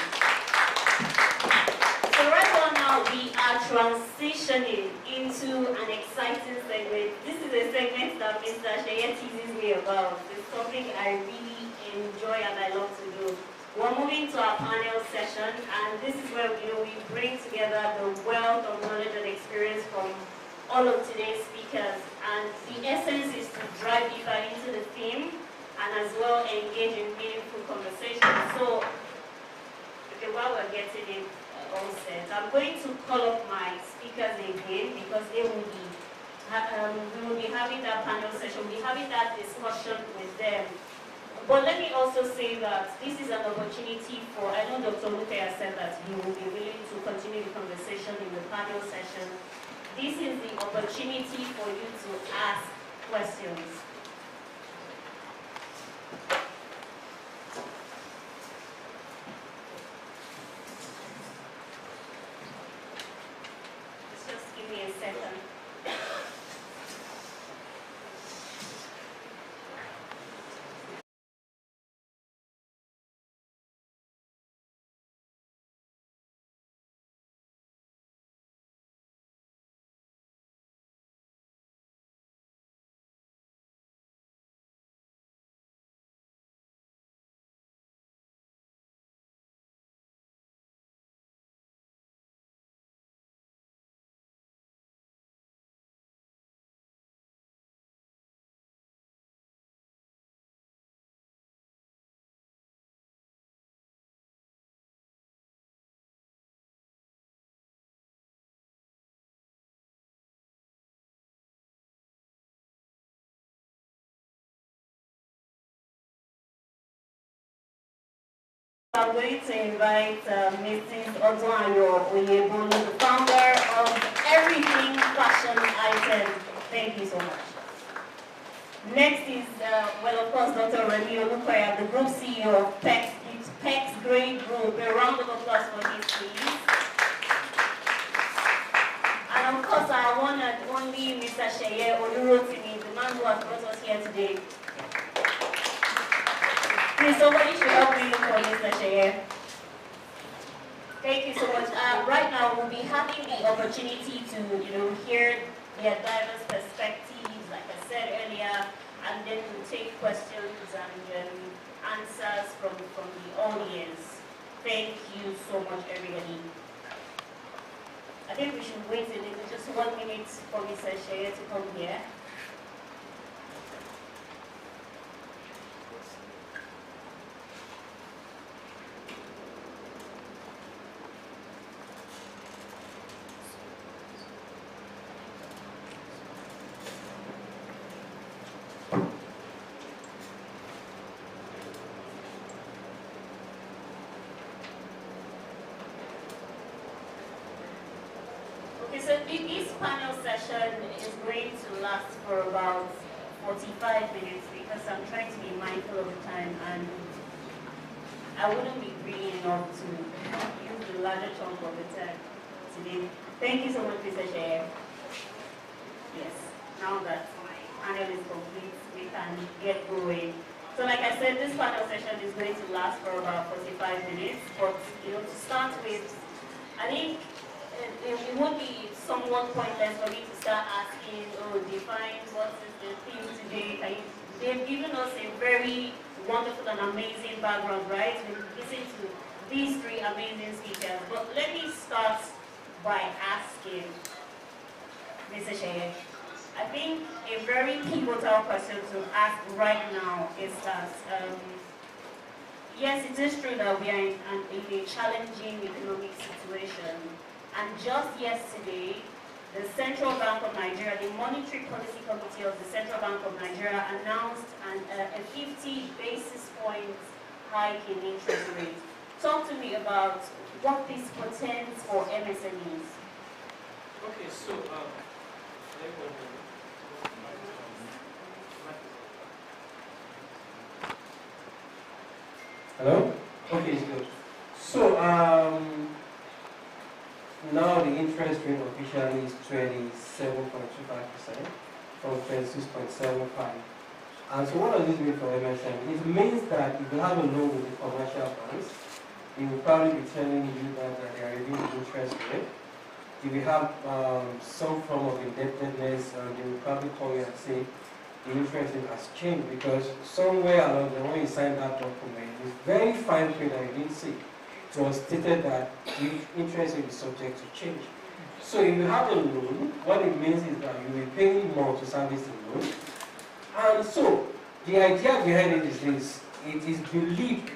So right now we are transitioning into an exciting segment. This is a segment that Mr. Sheye teases me about. It's something I really enjoy and I love to do. We're moving to our panel session, and this is where we bring together the wealth of knowledge and experience from all of today's speakers. And the essence is to drive deeper into the theme and as well engage in meaningful conversation. So, okay, while we're getting it all set, I'm going to call up my speakers again because they will be, we will be having that panel session, we'll be having that discussion with them. But let me also say that this is an opportunity for, I know Dr. Lukaya said that he will be willing to continue the conversation in the panel session. This is the opportunity for you to ask questions. Just give me a second. I'm going to invite Mrs. Odunayo Oyebolu, the founder of Everything Fashion Item. Thank you so much. Next is, well, of course, Dr. Remy Olukoya, the Group CEO of PEX Grade Group. A round of applause for this, please. And of course, our one and only Mr. Sheye Olurotimi, the man who has brought us here today. Please, somebody should help me look for Mr. Sheye. Thank you so much. Right now, we'll be having the opportunity to, hear their diverse perspectives, like I said earlier, and then we'll take questions and answers from the audience. Thank you so much, everybody. I think we should wait a little, just 1 minute for Mr. Sheye to come here. So this panel session is going to last for about 45 minutes because I'm trying to be mindful of the time and I wouldn't be greedy enough to use the larger chunk of the time today. Thank you so much, Mr. Sheye. Yes, now that my panel is complete, we can get going. So like I said, this panel session is going to last for about 45 minutes, but to start with, I think it would be somewhat pointless for me to start asking, oh, define what is the theme today. They've given us a very wonderful and amazing background, right? We listen to these three amazing speakers. But let me start by asking Mr. Sheye. I think a very pivotal question to ask right now is that, yes, it is true that we are in a challenging economic situation. And just yesterday, the Central Bank of Nigeria, the Monetary Policy Committee of the Central Bank of Nigeria announced a 50 basis points hike in interest rates. Talk to me about what this portends for MSMEs. Okay, so, hello? Okay, it's good. So, now the interest rate officially is 27.25% from 26.75%. And so what does this mean for MSM? It means that if you have a loan with the commercial banks, they will probably be telling you that they are reducing the interest rate. If you have some form of indebtedness, they will probably call you and say the interest rate has changed, because somewhere along the way when you signed that document, it's very fine print that you didn't see. It was stated that the interest rate is subject to change. So if you have a loan, what it means is that you will be paying more to service the loan. And so the idea behind it is this: it is believed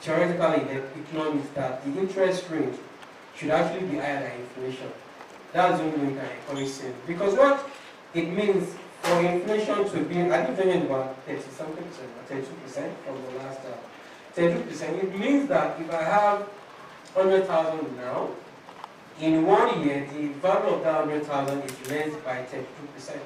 theoretically in economics that the interest rate should actually be higher than inflation. That's the only way we can encourage savings. Because what it means for inflation to be, I think it's about 30-something percent, 32% from the last 32%, it means that if I have 100,000 now, in 1 year, the value of that 100,000 is less by 32%.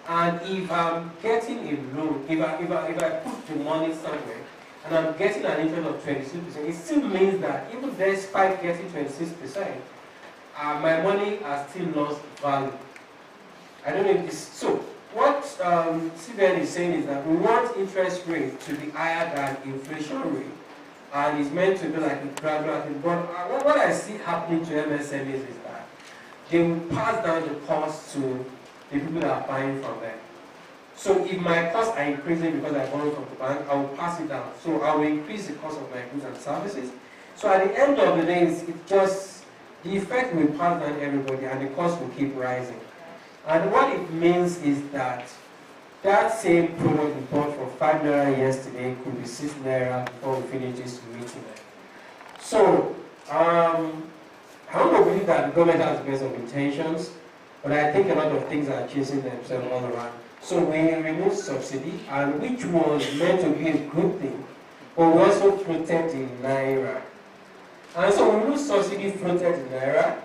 And if I'm getting a loan, if I put the money somewhere, and I'm getting an interest of 26%, it still means that even despite getting 26%, my money has still lost value. I don't know if this, so what CBN is saying is that we want interest rate to be higher than inflation rate, and it's meant to be like a gradual thing. But what I see happening to MSMEs is that they will pass down the cost to the people that are buying from them. So if my costs are increasing because I borrow from the bank, I will pass it down. So I will increase the cost of my goods and services. So at the end of the day, it's just, the effect will pass down everybody and the cost will keep rising. And what it means is that that same product we bought for 5 naira yesterday could be 6 naira before we finish this meeting. So I don't believe that the government has the best of intentions, but I think a lot of things are chasing themselves all around. So we removed subsidy, and which was meant to be a good thing, but we also protect the naira. And so we removed subsidy, floated the naira,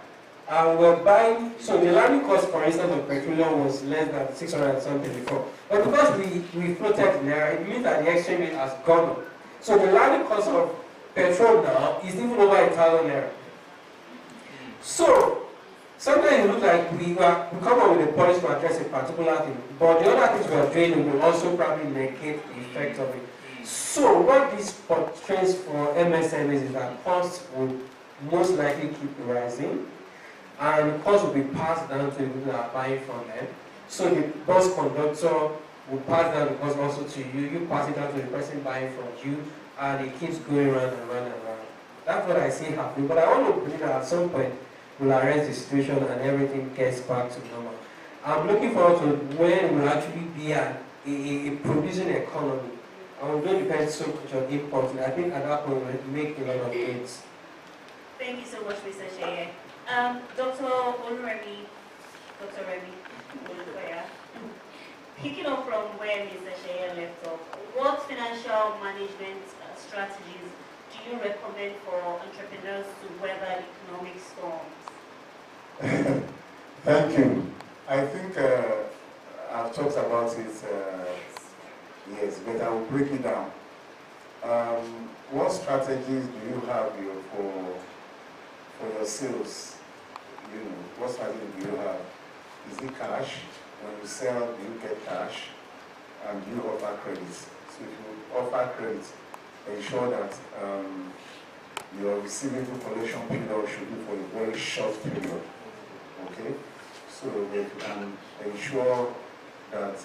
and we're buying, so the landing cost, for instance, of petroleum was less than 600 and something before. But because we floated the naira, it means that the exchange rate has gone up. So the landing cost of petrol now is even over 1,000 naira. So sometimes it looks like we come up with a policy to address a particular thing, but the other things we are doing will also probably negate the effect of it. So what this portrays for MSMEs is that costs will most likely keep rising, and costs will be passed down to the people that are buying from them. So the bus conductor will pass down the cost also to you, you pass it down to the person buying from you, and it keeps going round and round and round. That's what I see happening, but I want to believe that at some point we'll arrest the situation and everything gets back to normal. I'm looking forward to when we'll actually be a producing economy, and we don't depend so much on importing. I think at that point we'll make a lot of gains. Thank you so much, Mr. Sheye. Dr. Oluremi, Dr. Remy, picking up from where Mr. Sheye left off, what financial management strategies do you recommend for entrepreneurs to weather economic storms? Thank you. I think I've talked about it, yes, but I will break it down. What strategies do you have for your sales? You know, what strategy do you have? Is it cash? When you sell, do you get cash? And do you offer credit? So if you offer credit, ensure that your receivable collection period should be for a very short period. Okay? So that you can ensure that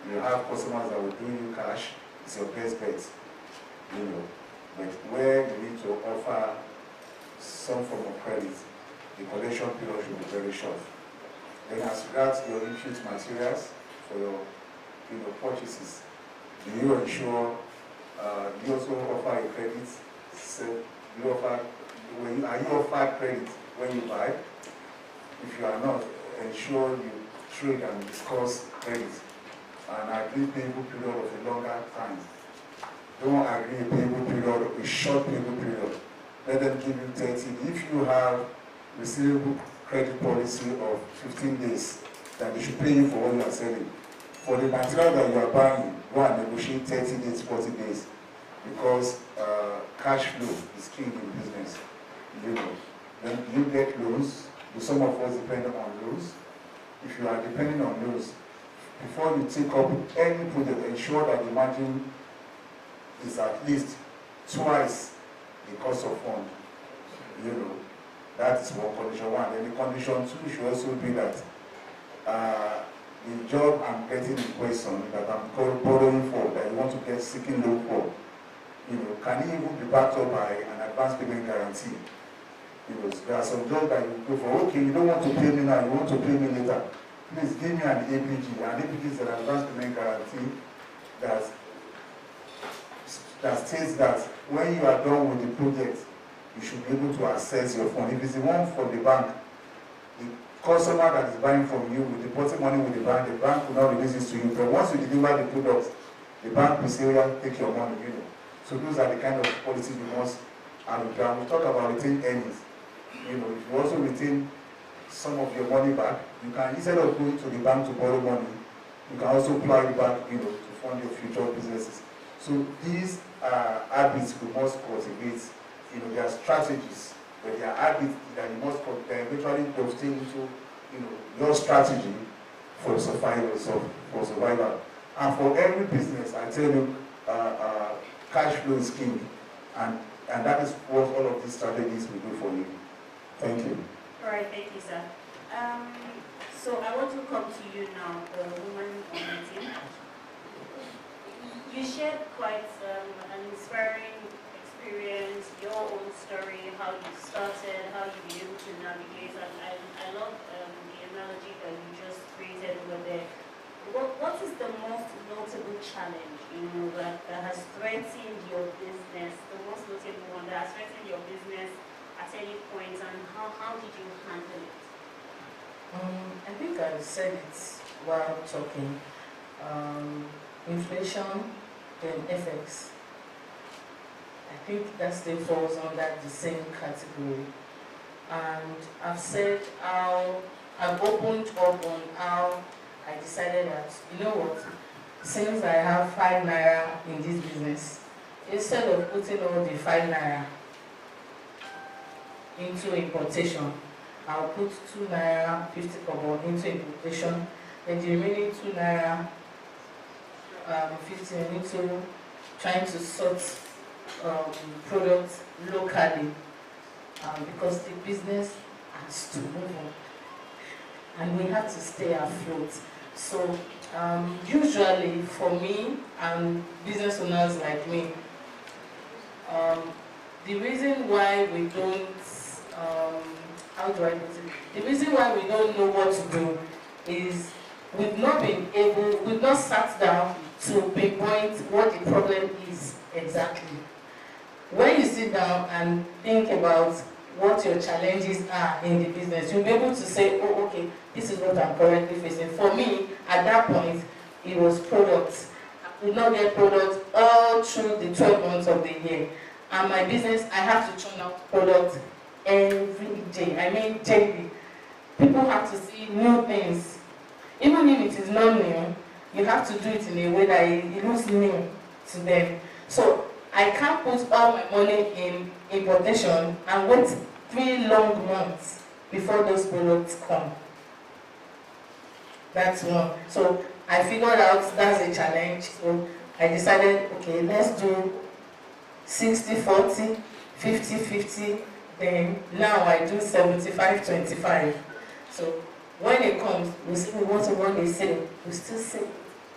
you have customers that will bring you cash, it's your best bet. You know. But where you need to offer some form of credit, the collection period should be very short. Then as regards your input materials for your purchases, do you ensure, you also offer a credit? So you offer, are you offered credit when you buy? If you are not, ensure you trade and discuss credit and agree payable period of a longer time. Don't agree a payable period, a short payable period. Let them give you 30. If you have receivable credit policy of 15 days, then they should pay you for what you are selling. For the material that you are buying, go and negotiate 30 days, 40 days, because cash flow is king in business. You know, then you get loans. Some of us depend on loans. If you are depending on loans, before you take up any project, ensure that the margin is at least twice the cost of fund. You know, that is one condition one. Then the condition two should also be that the job I'm getting in question that I'm borrowing for, that you want to get seeking loan for, you know, can it even be backed up by an advance payment guarantee? You know, there are some jobs that you go for, okay, you don't want to pay me now, you want to pay me later. Please give me an APG. An APG is an advance payment guarantee that states that when you are done with the project, you should be able to access your fund. If it's the one from the bank, the customer that is buying from you will deposit money with the bank will not release it to you. But once you deliver the product, the bank will say, well, take your money, you know. So those are the kind of policies we must have. We talk about retained earnings. You know, if you also retain some of your money back, you can, instead of going to the bank to borrow money, you can also apply it back, you know, to fund your future businesses. So these habits we must cultivate. You know, there are strategies, but there are habits that you must eventually dovetail into, you know, your strategy for survival. And for every business, I tell you, cash flow is king, and that is what all of these strategies will do for you. Thank you. All right, thank you, sir. So I want to come to you now, the woman on the team. You shared quite an inspiring experience, your own story, how you started, how you were able to navigate, and I love the analogy that you just created over there. What is the most notable challenge, you know, that has threatened your business, the most notable one that has threatened your business at any point, and how did you handle it? I think I said it while talking. Inflation, then FX. I think that still falls under the same category. And I've said how, I've opened up on how I decided that, you know what, since I have 5 naira in this business, instead of putting all the 5 naira into importation, I'll put 2 naira 50 kobo into importation, then the remaining 2 naira 50 into trying to sort products locally, because the business has to move on and we have to stay afloat. So usually for me and business owners like me, the reason why we don't, how do I put it? The reason why we don't know what to do is we've not sat down to pinpoint what the problem is exactly. When you sit down and think about what your challenges are in the business, you'll be able to say, oh, okay, this is what I'm currently facing. For me, at that point, it was products. I could not get products all through the 12 months of the year. And my business, I have to churn out products every day. I mean, daily. People have to see new things. Even if it is not new, you have to do it in a way that it looks new to them. So I can't put all my money in importation and wait 3 long months before those products come. That's one. So I figured out that's a challenge. So I decided, okay, let's do 60-40, 50-50, then now I do 75-25. So when it comes, we still want to run a sale, we still sell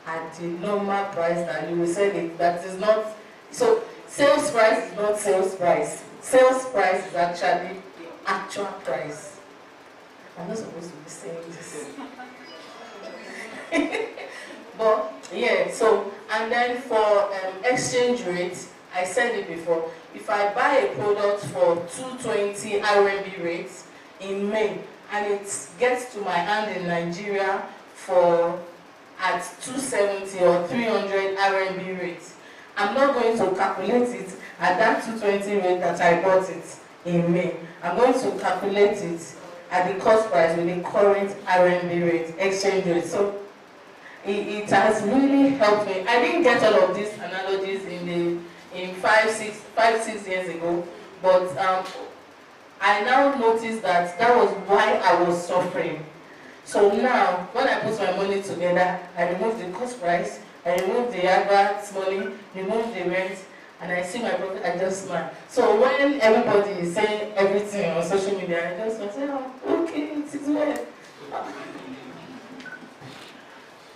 at the normal price that you will sell it. That is not, so sales price is not sales price. Sales price is actually the actual price. I'm not supposed to be saying this. But yeah, so, and then for exchange rate, I said it before, if I buy a product for 220 RMB rates in May, and it gets to my hand in Nigeria for at 270 or 300 RMB rates, I'm not going to calculate it at that 220 rate that I bought it in May. I'm going to calculate it at the cost price with the current RMB rate, exchange rate. So it has really helped me. I didn't get all of these analogies in 5-6 years ago, but I now noticed that that was why I was suffering. So now, when I put my money together, I remove the cost price, I remove the advance money, remove the rent, and I see my profit, I just smile. So when everybody is saying everything on social media, I just want to say, oh, okay, it is well.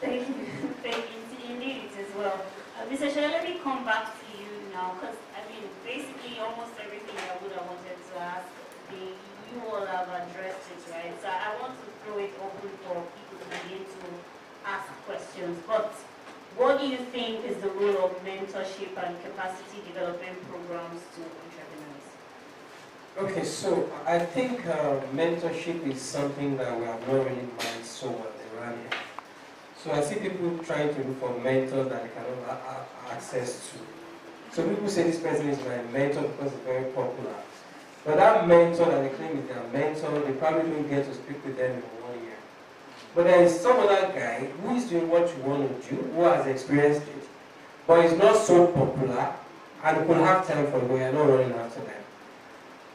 Thank you. Thank you. Indeed, it is well. Mr. Shah, let me come back to you now, because I mean, basically, almost everything I would have wanted to ask, you all have addressed it, right? So I want to throw it open for people to begin to ask questions. But what do you think is the role of mentorship and capacity development programs to entrepreneurs? Okay, so I think mentorship is something that we have not really managed so well around here. So I see people trying to look for mentors that they cannot have access to. So people say this person is my mentor because it's very popular. But that mentor that they claim is their mentor, they probably don't get to speak with them in 1 year. But there is some other guy who is doing what you want to do, who has experienced it, but is not so popular and could have time for it, but you're not running after them.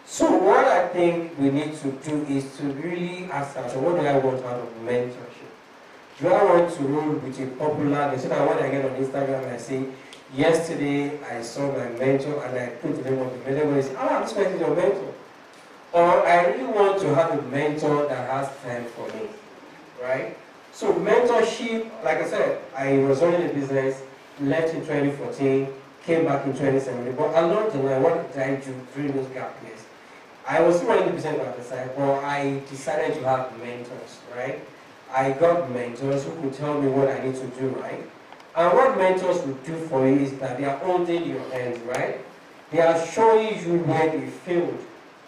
So what I think we need to do is to really ask ourselves, what do I want out of mentorship? Do I want to roll with a popular, so that when I get on Instagram and I say, yesterday I saw my mentor and I put the name of the mentor and say, this person is your mentor. Or I really want to have a mentor that has time for me, right? So mentorship, like I said, I was running a business, left in 2014, came back in 2017, but along the line, what did I do during those gap years? I was still running the business at the side, but I decided to have mentors, right? I got mentors who could tell me what I need to do, right? And what mentors will do for you is that they are holding your hands, right? They are showing you where they failed,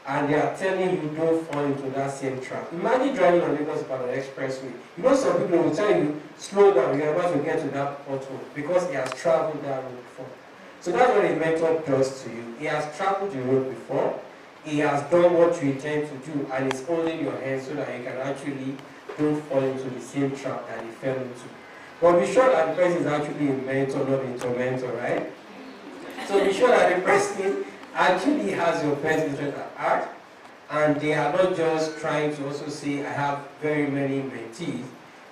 and they are telling you don't fall into that same trap. Imagine driving on Lagos Ibadan expressway. You know some people will tell you, slow down, you're about to get to that pothole, because he has traveled that road before. So that's what a mentor does to you. He has traveled the road before, he has done what you intend to do, and he's holding your hands so that you can actually don't fall into the same trap that he fell into. But be sure that the person is actually a mentor, not a tormentor, right? So be sure that the person actually has your best interest at heart, and they are not just trying to also say, I have very many mentees,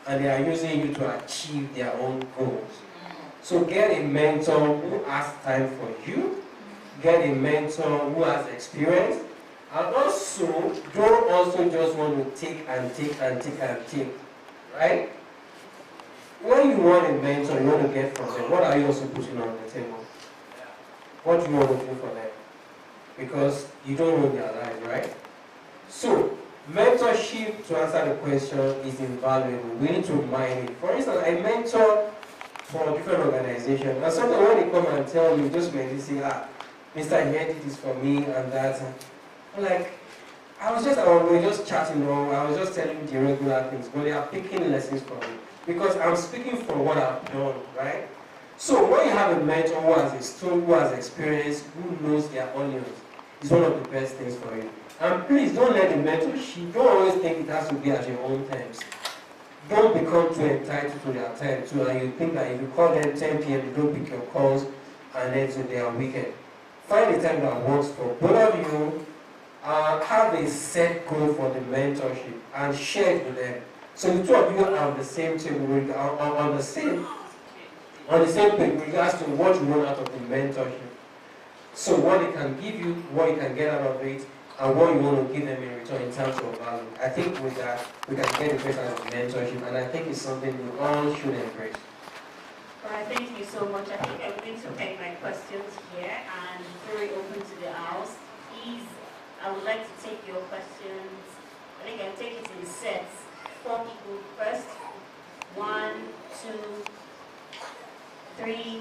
and they are using you to achieve their own goals. So get a mentor who has time for you, get a mentor who has experience, and also don't also just want to take and take and take and take, right? When you want a mentor, you want to get from them, what are you also putting on the table? What do you want to do for them? Because you don't know their lives, right? So, mentorship, to answer the question, is invaluable. We need to mine it. For instance, I mentor for different organizations, and sometimes when they come and tell me, just when they say, Mr. Here did this for me and that, I'm like, we were just chatting, I was just telling the regular things, but they are picking lessons from me. Because I'm speaking from what I've done, right? So when you have a mentor who has a story, who has experience, who knows their onions, it's one of the best things for you. And please don't let the mentorship, don't always think it has to be at your own terms. Don't become too entitled to their time too, and you think that if you call them 10 p.m., you don't pick your calls, and then so they are wicked. Find a time that works for both of you, have a set goal for the mentorship, and share it with them. So the two of you are on the same table, on the same page with regards to what you want out of the mentorship. So what it can give you, what you can get out of it, and what you want to give them in return in terms of value. I think with that, we can get a better mentorship, and I think it's something we all should embrace. All right, thank you so much. I think I'm going to take my questions here and throw it open to the house. Please, I would like to take your questions. I think I'll take it in sets. 4 people first. 1, 2, 3,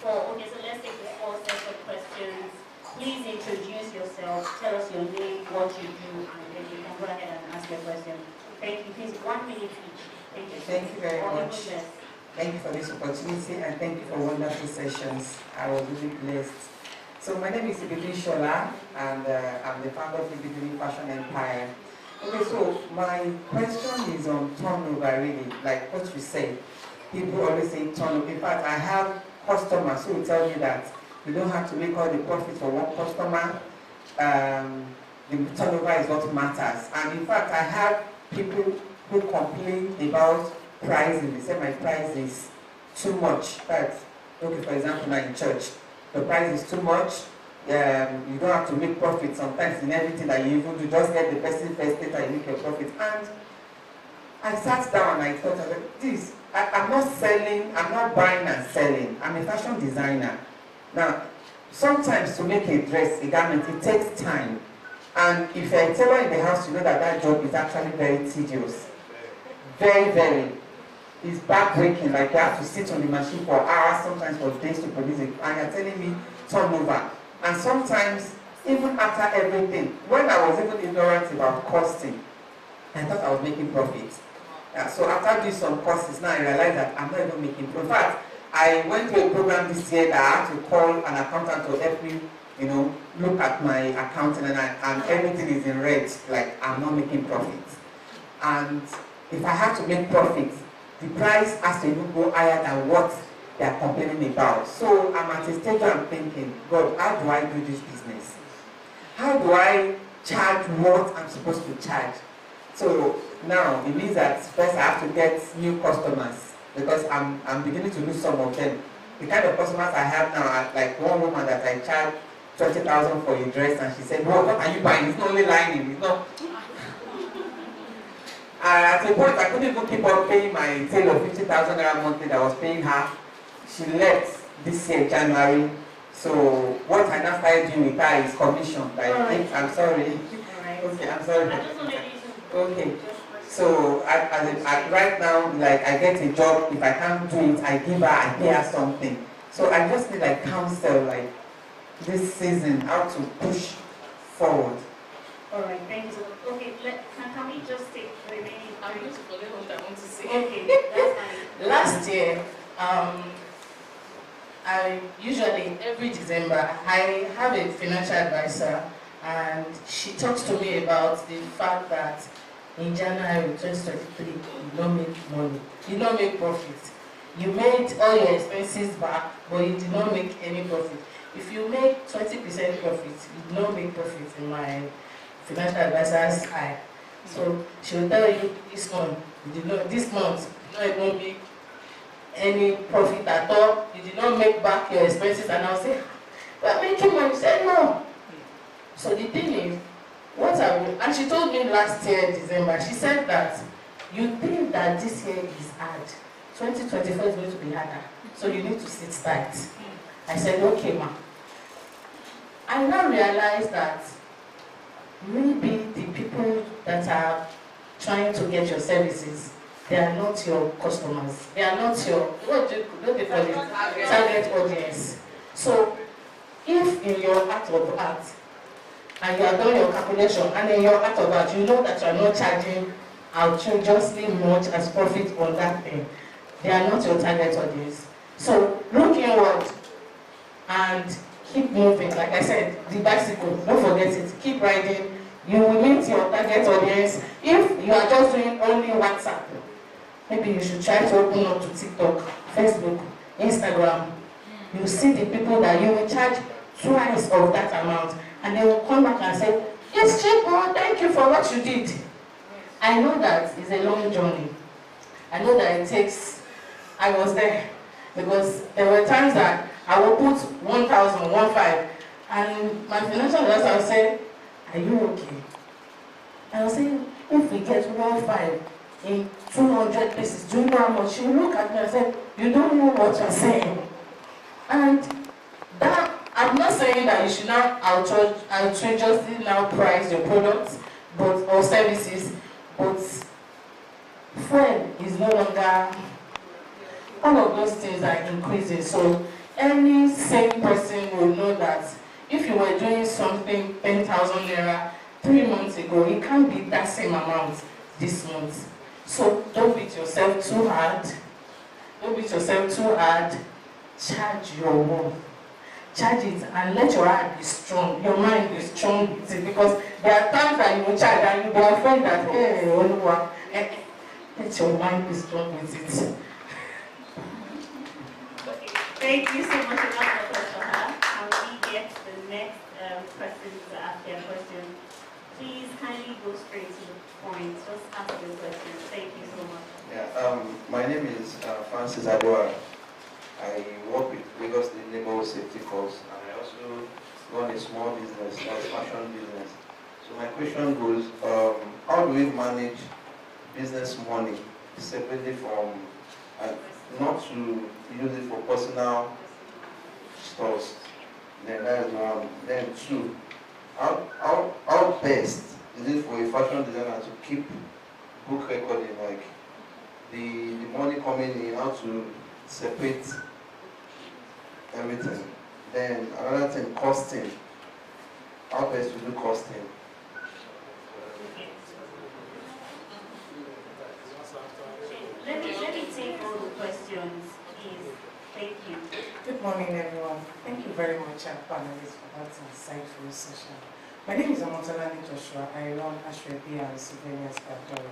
4. Okay, so let's take the 4 sets of questions. Please introduce yourself. Tell us your name, what you do, and then you can go ahead and ask your question. Thank you. Please, 1 minute each. Thank you. Thank you very much. Thank you for this opportunity and thank you for wonderful sessions. I was really blessed. So my name is Ibidin Shola and I'm the founder of Ibidin Fashion Empire. Okay, so my question is on turnover really, like what you said. People always say turnover. In fact, I have customers who will tell me that you don't have to make all the profit for one customer. The turnover is what matters. And in fact, I have people who complain about pricing. They say my price is too much. But okay, for example, now in church, the price is too much. You don't have to make profit sometimes in everything that you even do. Just get the person first later you make your profit. And I sat down and I thought, this, I'm not selling, I'm not buying and selling. I'm a fashion designer. Now, sometimes to make a dress, a garment, it takes time. And if you're a tailor in the house, you know that that job is actually very tedious. Very, very. It's back-breaking, like you have to sit on the machine for hours, sometimes for days to produce it. And you're telling me turnover. And sometimes, even after everything, when I was even ignorant about costing, I thought I was making profit. So after doing some courses, now I realized that I'm not even making profit. In fact, I went to a program this year that I had to call an accountant to help me, you know, look at my accounting and everything is in red, like I'm not making profit. And if I had to make profit, the price has to even go higher than what they are complaining about. So I'm at a stage where I'm thinking, God, how do I do this business? How do I charge what I'm supposed to charge? So now it means that first I have to get new customers because I'm beginning to lose some of them. The kind of customers I have now are like one woman that I charge 20,000 for a dress and she said, "Bro, what are you buying? It's not only lining, it's not." At a point, I couldn't even keep on paying my tailor 50,000 naira monthly that I was paying her. She left this year, January. So what I now started doing with her is commission. Like, I'm sorry. Okay, I'm sorry. Okay. So right now, like I get a job. If I can't do it, I give her, I pay her something. So I just need like counsel, like this season, how to push forward. All right, thank you. Okay, can we just take the remaining? I'm going to forget what I want to say. Okay, that's fine. Last year, I usually every December I have a financial advisor, and she talks to me about the fact that in January 2023 you don't make money, you don't make profit. You made all your expenses back, but you did not make any profit. If you make 20% profit, you do not make profit in my financial advisor's eye. So she will tell you this month, you did not, this month, you did not even make any profit at all, you did not make back your expenses, and I'll say, "We're making money." She said, "No." So the thing is, what I will, and she told me last year, December, she said that you think that this year is hard, 2024 is going to be harder, so you need to sit tight. I said, "Okay, ma." I now realize that maybe the people that are trying to get your services, they are not your customers. They are not your, what do they call it? Target audience. So, if in your heart of heart, and you are doing your calculation, and in your heart of heart, you know that you are not charging outrageously much as profit on that thing, they are not your target audience. So, look inward and keep moving. Like I said, the bicycle, don't forget it. Keep riding. You will meet your target audience. If you are just doing only WhatsApp, maybe you should try to open up to TikTok, Facebook, Instagram. You see the people that you will charge twice of that amount, and they will come back and say, "It's cheap, oh, thank you for what you did." I know that it's a long journey. I know that it takes, I was there, because there were times that I will put 1,000, 1,500, And my financial advisor said, are you okay? And I was saying, if we get 1.5 in 200 pieces, do you know how much? She looked at me and said, you don't know what you're saying. And that, I'm not saying that you should now outrageously now price your products or services, but fuel is no longer, all of those things are increasing. So any sane person will know that if you were doing something 10,000 naira 3 months ago, it can't be that same amount this month. So don't beat yourself too hard. Don't beat yourself too hard. Charge your worth. Charge it and let your heart be strong. Your mind be strong with it, because there are times that you will charge and you will be afraid that, hey, Oluwa, let your mind be strong with it. Thank you so much, Dr. Shoha. And we get the next person to ask their question. Please kindly go straight to the point. Just ask your question. Thank you so much. Yeah, my name is Francis Adwa. I work with Lagos State Neighborhood Safety Corps, and I also run a small business, a fashion business. So my question goes, how do we manage business money separately from, not to use it for personal stores? Then that is one. Then two, how best is it for a fashion designer to keep book recording, like the money coming in, how to separate everything? Then another thing, costing. How best to do costing? Let me take all the questions, please. Thank you. Good morning, everyone. Thank you very much, our panelists, for that insightful session. My name is Amotalani Joshua. I run Ashwebi and Souvenirs Factory.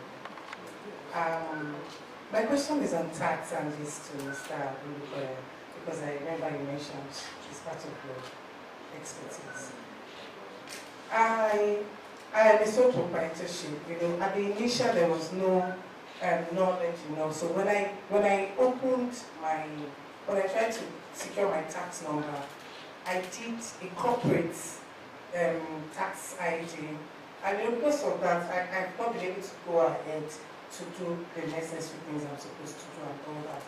My question is on tax and is to Mr. Abulukoya, because I remember you mentioned it's part of your expertise. I am a sole proprietorship. You know, at the initial there was no knowledge, you know. So when I tried to secure my tax number, I did a corporate tax ID, and because of that, I've not been able to go ahead to do the necessary things I'm supposed to do and all that.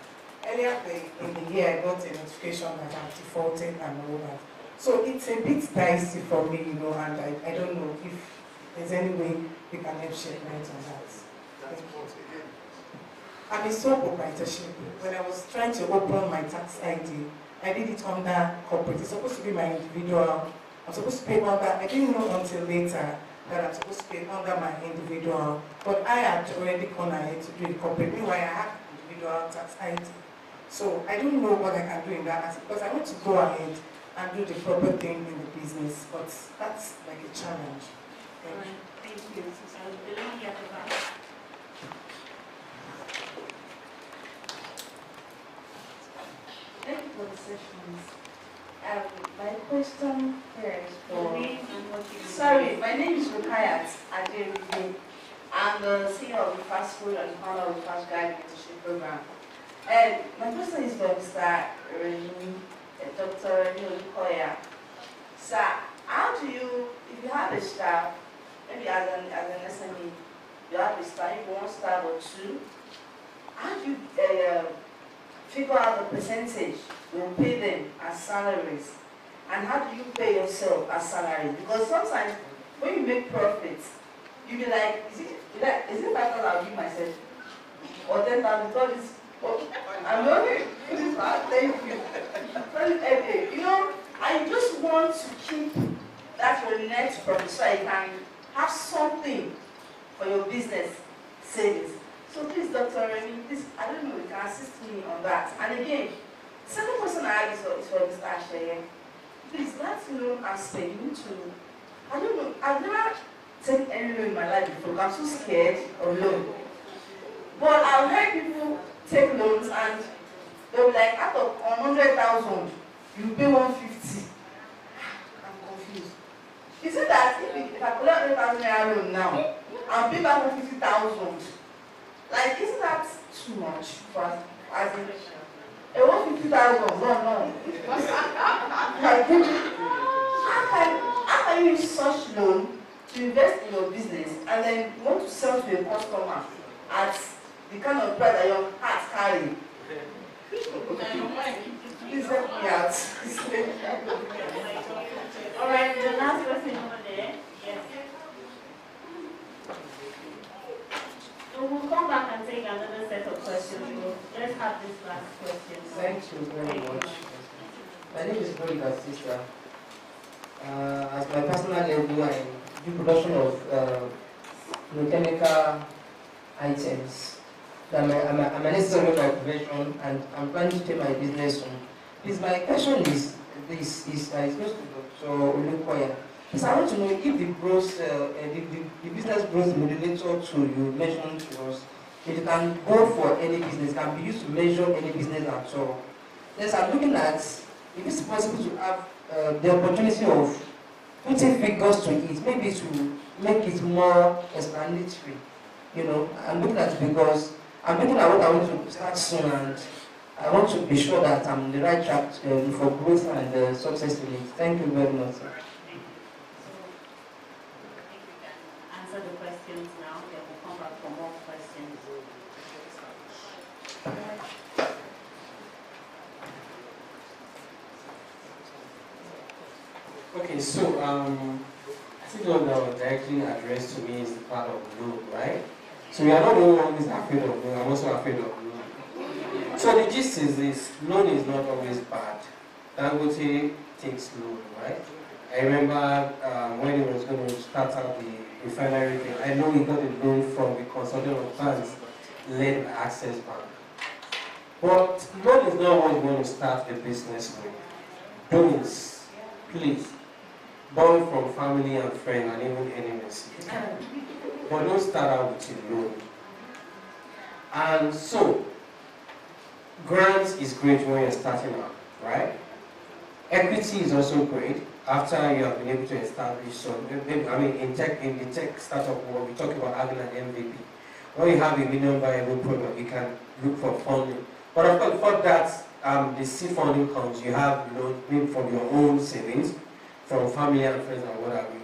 Earlier in the year, I got a notification that I'm defaulted and all that. So it's a bit dicey for me, you know, and I don't know if there's any way we can help shed light on that. I'm a sole proprietorship. When I was trying to open my tax ID, I did it under corporate. It's supposed to be my individual. I'm supposed to pay under, I didn't know until later that I'm supposed to pay under my individual, but I had already gone ahead to do it corporate. Meanwhile, I have individual tax ID. So I don't know what I can do in that aspect, because I want to go ahead and do the proper thing in the business, but that's like a challenge. Thank you. The lady at the back. Thank you for the sessions. My question here is for... Sorry, my name is Rukayat Aderubi. I'm the CEO of the Fast Food and founder of the Fast Guide Mentorship Program. And my question is for Mr. Dr. Olukoya. Sir, how do you, if you have a staff, maybe as an SME, you have a staff, maybe 1 staff or 2, how do you figure out the percentage you pay them as salaries? And how do you pay yourself as salaries? Because sometimes when you make profits, you be like, is it 5,000 I'll give myself? Or 10,000 because I'm only, thank you. You know, I just want to keep that your net profit so I can have something for your business savings. So please, Dr. Remy, please, I don't know, you can assist me on that. And again, second question I have is for Mr. Asheye. Please, that aspect, you need to, I don't know, I've never taken any loan in my life before. I'm so scared of loan. But I've heard people take loans and they'll be like, out of 100,000, you pay 150. I'm confused. Is it that if I collect 100,000 naira loan now, I'll pay back 150,000? Like, isn't that too much for us? As in, 150,000, no. Like, now use such loan to invest in your business and then you want to sell to a customer at the kind of price that your heart carry. Please help me out. All right, the last question over there. Yes. So we'll come back and take another set of questions. So let's have this last question. Thank you very much. My name is Boyd Sister. As my personal level, I do production of chemical items. I'm an necessary by profession, and I'm planning to take my business on. Please, my question is this: is supposed to Dr. Olukoya. Please, I want to know if the gross, the business growth modulator tool you mentioned to us, if it can go for any business, can be used to measure any business at all. Yes, I'm looking at if it's possible to have the opportunity of putting figures to it, maybe to make it more explanatory. You know, I'm looking at it because I'm looking at what I want to start soon, and I want to be sure that I'm on the right track for growth and success in it. Thank you very much, sir. Answer the questions now. Then we'll come back for more questions. Okay, so I think the one that was directly addressed to me is the part of loan, right? So we are not the only one who is afraid of loan. I'm also afraid of loan. So the gist is this: loan is not always bad. Dangote takes loan, right? I remember when he was going to start out the refinery thing, I know he got a loan from the consortium of banks led by Access Bank. But loan is not what you want to start a business with. Don't, please, borrow from family and friends and even enemies. But don't start out with a loan. And so, grants is great when you're starting out, right? Equity is also great after you have been able to establish some. I mean, in the tech startup world, we talk about having an MVP. When you have a minimum viable product, you can look for funding. But of course, for that, the seed funding comes. You have loans maybe from your own savings, from family and friends and what have you.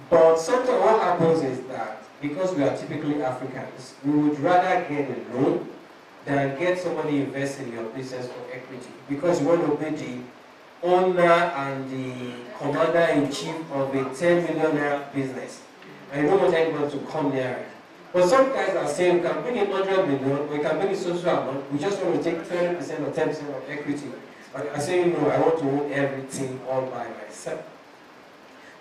But sometimes what happens is that because we are typically Africans, we would rather get a loan than get somebody invest in your business for equity, because you want to be the owner and the commander-in-chief of a 10 million naira business, and you don't want anyone to come near it. But some guys are saying, we can bring in 100 million, we can bring in social amount, we just want to take 20% or 10% of equity. But I say, no, I want to own everything all by myself.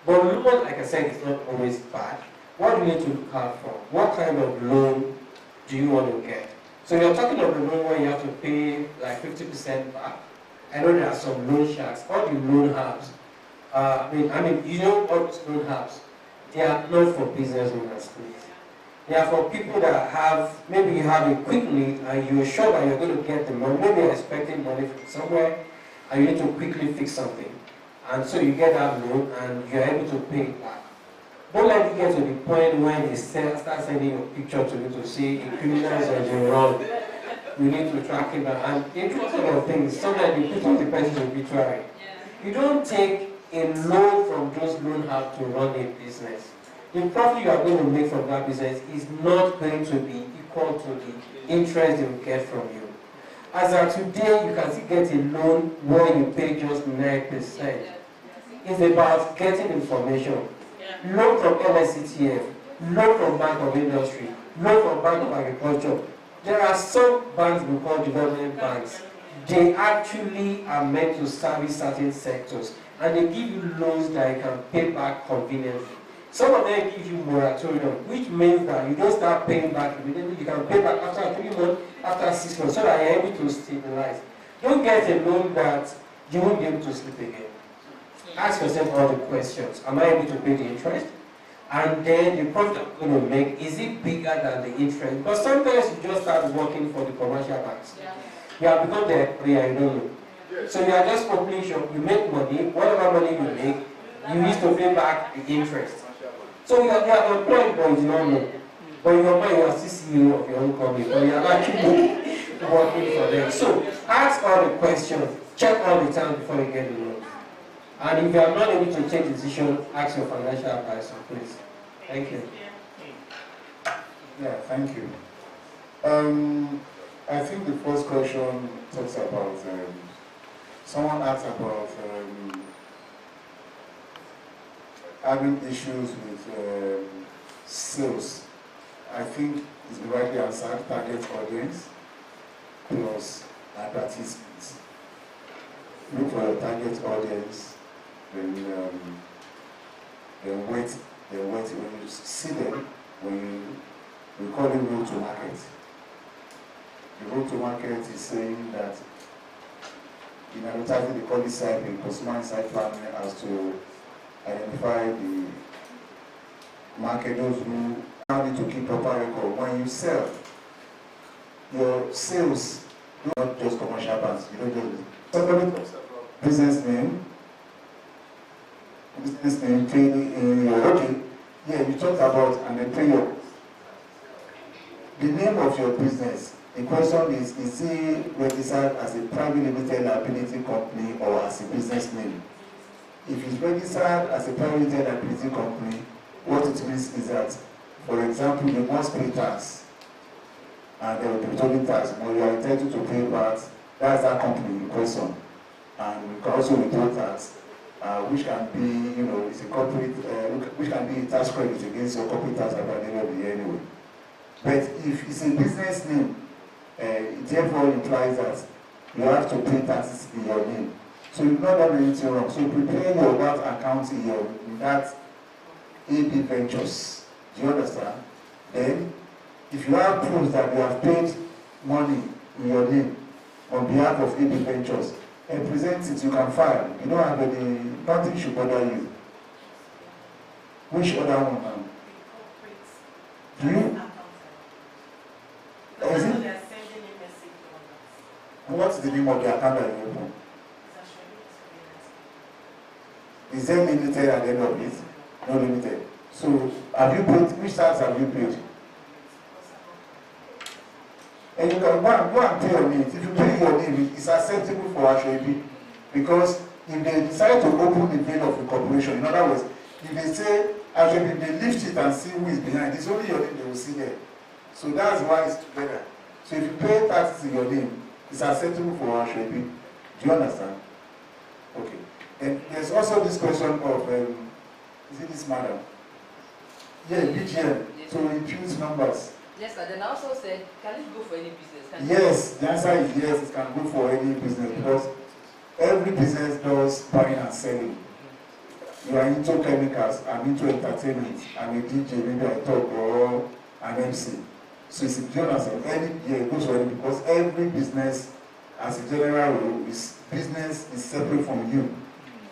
But loan, like I said, is not always bad. What do you need to look out for? What kind of loan do you want to get? So you're talking of a loan where you have to pay like 50% back. I know there are some loan sharks. All the loan hubs, I mean, you know what loan hubs? They are not for business owners, please. They are for people that have, maybe you have a quick need and you're sure that you're going to get the money. Maybe you're expecting money from somewhere and you need to quickly fix something. And so you get that loan and you're able to pay it back. Don't let it get to the point when they start sending a picture to you to see a criminal is on the run. You need to track him down. And they do sort of things. Sometimes you put on the person's obituary. You don't take a loan from those loan hubs to run a business. The profit you are going to make from that business is not going to be equal to the interest they will get from you. As of today, you can still get a loan where you pay just 9%. It's about getting information. Loan from LSCTF, loan from Bank of Industry, loan from Bank of Agriculture. There are some banks we call development banks. They actually are meant to service certain sectors, and they give you loans that you can pay back conveniently. Some of them give you moratorium, which means that you don't start paying back immediately. You can pay back after 3 months, after 6 months, so that you're able to stabilize. Don't get a loan that you won't be able to sleep again. Ask yourself all the questions. Am I able to pay the interest? And then the profit I'm going to make, is it bigger than the interest? Because sometimes you just start working for the commercial banks. You have become the employer, you don't know. So you are just completion, you make money, whatever money you make, you need to pay back the interest. So you are employed, but you do not know. But in your mind, you are still CEO of your own company, but you are actually working for them. So ask all the questions, check all the time before you get the loan. And if you are not able to take decision, ask your financial advisor, please. Thank you. Yeah, thank you. I think the first question talks about, someone asked about having issues with sales. I think it's rightly answered, target audience plus advertisements. Look for your target audience, then wait, when you see them, we call it route to market. The route to market is saying that in advertising they call it CIP, consumer insight planning, as to identify the market, those who now need to keep proper record. When you sell, your sales do not just commercial banks, you don't just somebody talks about business name, okay, yeah, you talked about and then pay your the name of your business. The question is it registered as a private limited liability company or as a business name? If it's registered as a private limited liability company, what it means is that, for example, you must pay tax, and there will be withholding tax, but you are entitled to pay back. That's that company in question, and you can also withhold tax, which can be, it's a corporate, which can be a tax credit against your corporate tax at the end of the year anyway. But if it's a business name, it therefore implies that you have to pay taxes in your name. So you've not done anything wrong. So prepare your VAT account in that AB Ventures. Do you understand? Then, if you have proof that you have paid money in your name on behalf of AB Ventures, and present it, you can file. You don't have any, nothing should bother you. Which other one now? Do you? Is it? What's the name of the account that you open? Is there limited at the end of it? No limited. So, have you paid? Which tax have you paid? And you can go and pay your name. If you pay your name, it's acceptable for HOAB, because if they decide to open the veil of the corporation, in other words, if they say HOAB, they lift it and see who is behind, it's only your name they will see there. So that's why it's together. So if you pay taxes in your name, it's acceptable for HOAB. Do you understand? Okay. And there's also this question of, is it this madam? Yeah, BGM, to impute numbers. Yes, sir. Then I also said, can it go for any business? Yes, the answer is yes, it can go for any business, because every business does buying and selling. You are into chemicals, I'm into entertainment, I'm a DJ, maybe I talk, or an MC. So it's a general, it goes for any, because every business, as a general rule, business is separate from you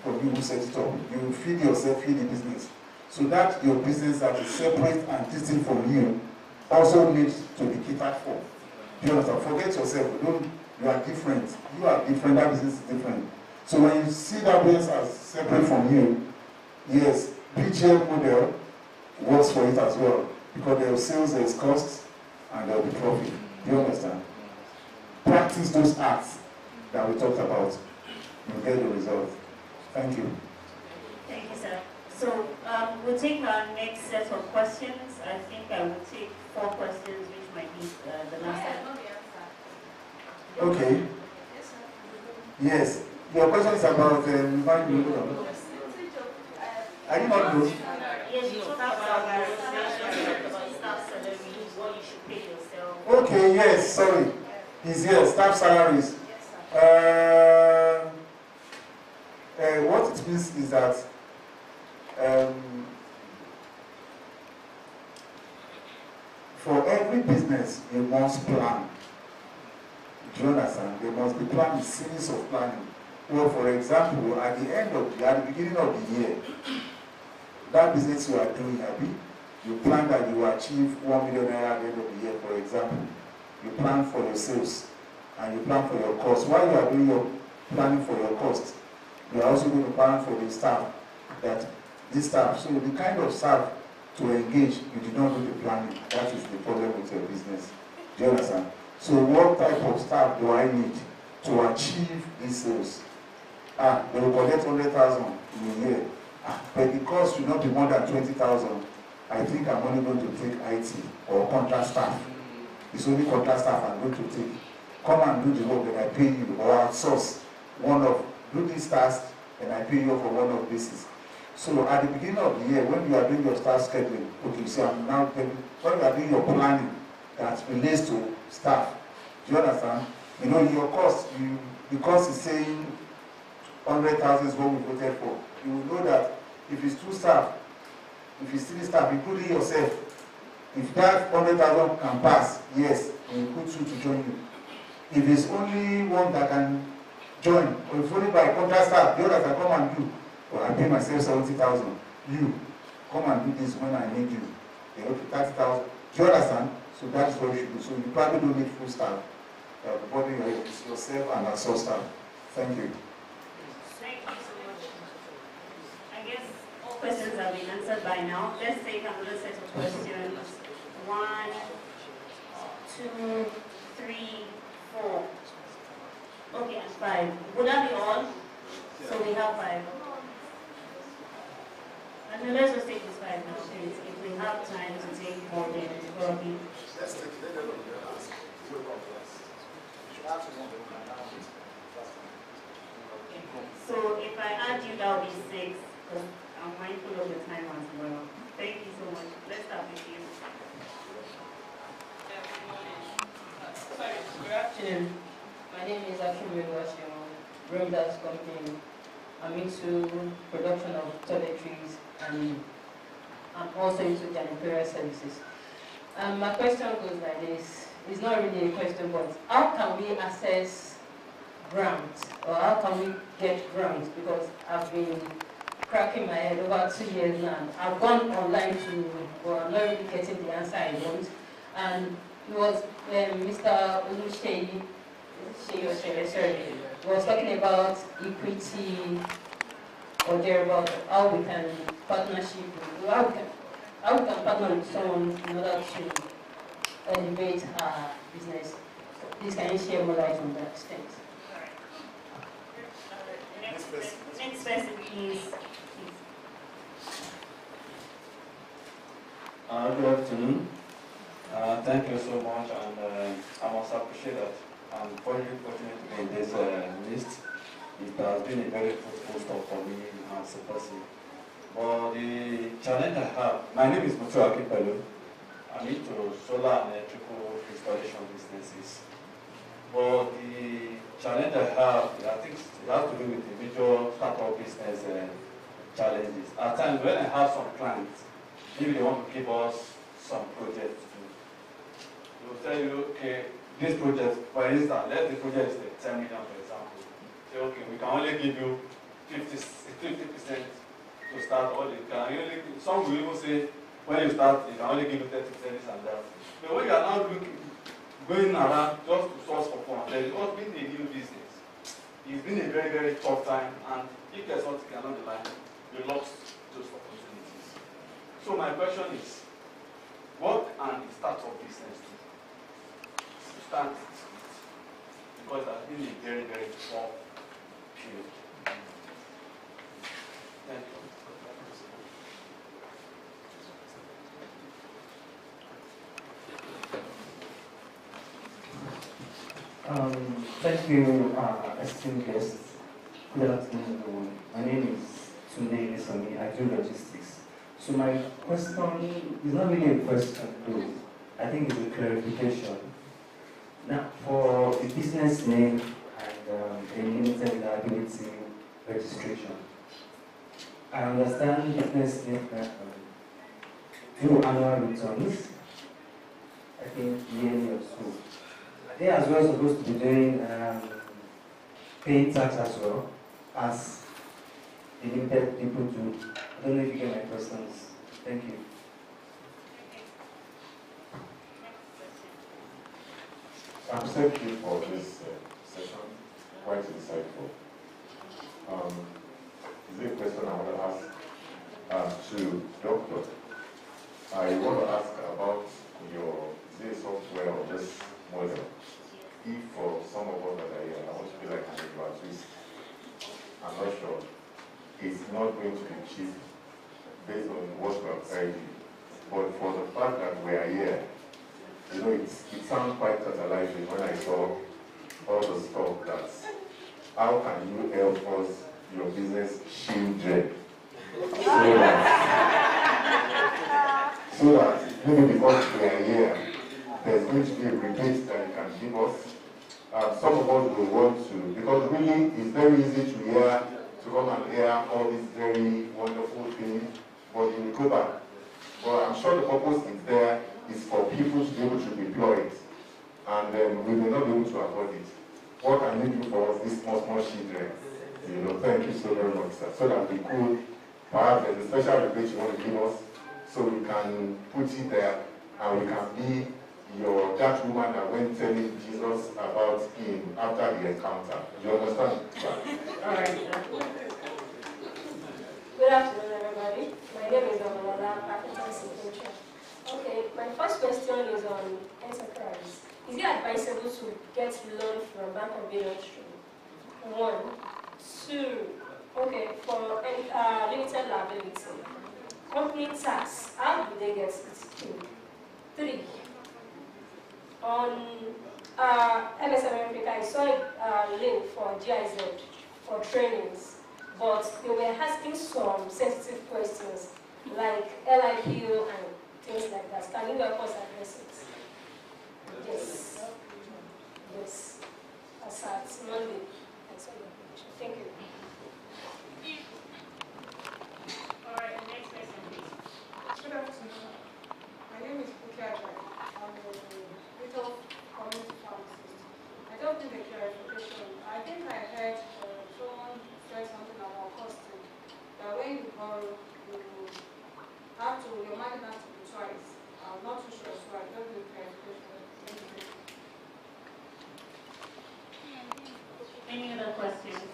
who set it up. You feed yourself, feed the business. So that your business that is separate and distinct from you also needs to be catered for. Do you understand? Forget yourself. You are different. You are different. That business is different. So when you see that business as separate from you, yes, BGM model works for it as well, because there are sales, there is cost, and there will be profit. Do you understand? Practice those acts that we talked about. You get the result. Thank you. Thank you, sir. So we'll take our next set of questions. I think I will take 4 questions, which might be the last time. Okay. Yes. Your question is about are you not those? Yes, you talked about staff salaries, what you should pay yourself. Okay, yes, sorry. Yes, staff salaries. What it means is that for every business, you must plan. Do you understand? There must be planning, a series of planning. Well, for example, at the beginning of the year, that business you are doing, you plan that you will achieve 1 million naira at the end of the year, for example. You plan for your sales and you plan for your costs. While you are doing your planning for your costs, you are also going to plan for the staff. So the kind of staff to engage, you did not do the planning. That is the problem with your business. Do you understand? So what type of staff do I need to achieve these sales? they will collect 100,000 in a year. But the cost should not be more than 20,000. I think I'm only going to take IT or contract staff. It's only contract staff I'm going to take. Come and do the work and I pay you, or outsource do these tasks and I pay you for one-off basis. So at the beginning of the year, when you are doing your staff scheduling, okay, so I'm now when you are doing your planning that relates to staff, do you understand? You know, your cost, the cost is saying 100,000 is what we voted for. You will know that if it's 2 staff, if it's 3 staff, including yourself, if that 100,000 can pass, yes, we will put you to join you. If it's only one that can join, or if only by contract staff, the others can come and do, well, I pay myself 70,000. You come and do this when I need you. They go to 30,000. Do you understand? So that's what you should do. So you probably don't need full staff. The body is yourself and a source staff. Thank you. Thank you so much. I guess all questions have been answered by now. Let's take another set of questions. 1, 2, 3, 4. Okay, and 5. Would that be all? So we have 5. And then let's just take this 5 now. If we have time to take more, then probably. Let's take it. So if I add you, that will be 6. Because I'm mindful of the time as well. Thank you so much. Let's start with you. Good afternoon. My name is Akim Washimo, Reuters Company. I'm into production of toiletries and I'm also into janitorial services. My question goes like this. It's not really a question, but how can we access grants, or how can we get grants? Because I've been cracking my head over 2 years now. I've gone online but I'm not really getting the answer I want. And it was Mr. Oluseyi, was talking about equity or thereabout, how we can how we can partner with someone in order to elevate our business. Please can you share more light on that? Thanks. Next person, please. Good afternoon. Thank you so much, and I must appreciate that I'm very fortunate to be in this list. It has been a very fruitful stop for me as a person. But the challenge I have, my name is Mutu Akipelu. I'm into solar and electrical installation businesses. But the challenge I have, I think it has to do with the major startup business challenges. At times when I have some clients, maybe they want to give us some projects to do. They will tell you, okay, this project, for instance, let the project is like 10 million, for example. Say, okay, we can only give you 50% to start all the some will even say, when you start, you can only give you 30% this and that. But when you are now going around just to source for funds, there has been a new business. It's been a very, very tough time, and if there's something along the line, you lost those opportunities. So my question is, what can the startup business do to start it? Because that's been a very, very tough period. Thank you. Thank you, esteemed guests. Good afternoon, everyone. My name is Tunde Nisami. I do logistics. So my question is not really a question, though. I think it's a clarification. Now, for the business name and a limited liability registration, I understand business name do annual returns. I think yearly or so. They as well supposed to be doing paying tax as well as the limited people do. I don't know if you get my questions. Thank you. Thank you for this session. Quite insightful. Is there a question I want to ask to Dr. I want to ask about your software or this model. If for some of us that are here, I want to be like an evangelist and is not going to be cheap based on what we have heard. But for the fact that we are here, you know, it sounds quite tantalizing when I saw all the stuff that, how can you help us, your business, children? So that maybe because we are here, there's going to be a rebate that you can give us. Some of us will want to, because really it's very easy to come and hear all these very wonderful things, but you will go back. But I'm sure the purpose is there is for people to be able to deploy it, and we may not be able to afford it. What can you do for us, these small children? You know, thank you so very much, sir. So that we could, perhaps there's a special rebate you want to give us, so we can put it there, and we can be that woman that went telling Jesus about him after the encounter. Do you understand? All right. Good afternoon, everybody. My name is Omola Pakitan. Okay, my first question is on enterprise. Is it advisable to get loan from Bank of Industry? 1. 2. Okay, for limited liability. Company tax, how do they get it? 3. On MSM Africa, I saw a link for GIZ for trainings, but they were asking some sensitive questions like LIPO and things like that. Can you help us address it? Yes. Yes. As at Monday. I saw your picture. Thank you. All right, next question, please. Good afternoon. My name is Bukia Ajay. I'm a retail community pharmacist. I don't need a clarification. I think I heard someone say something about costing. That when you borrow, your money has to be twice. I'm not too sure, so I don't need clarification. Any other questions?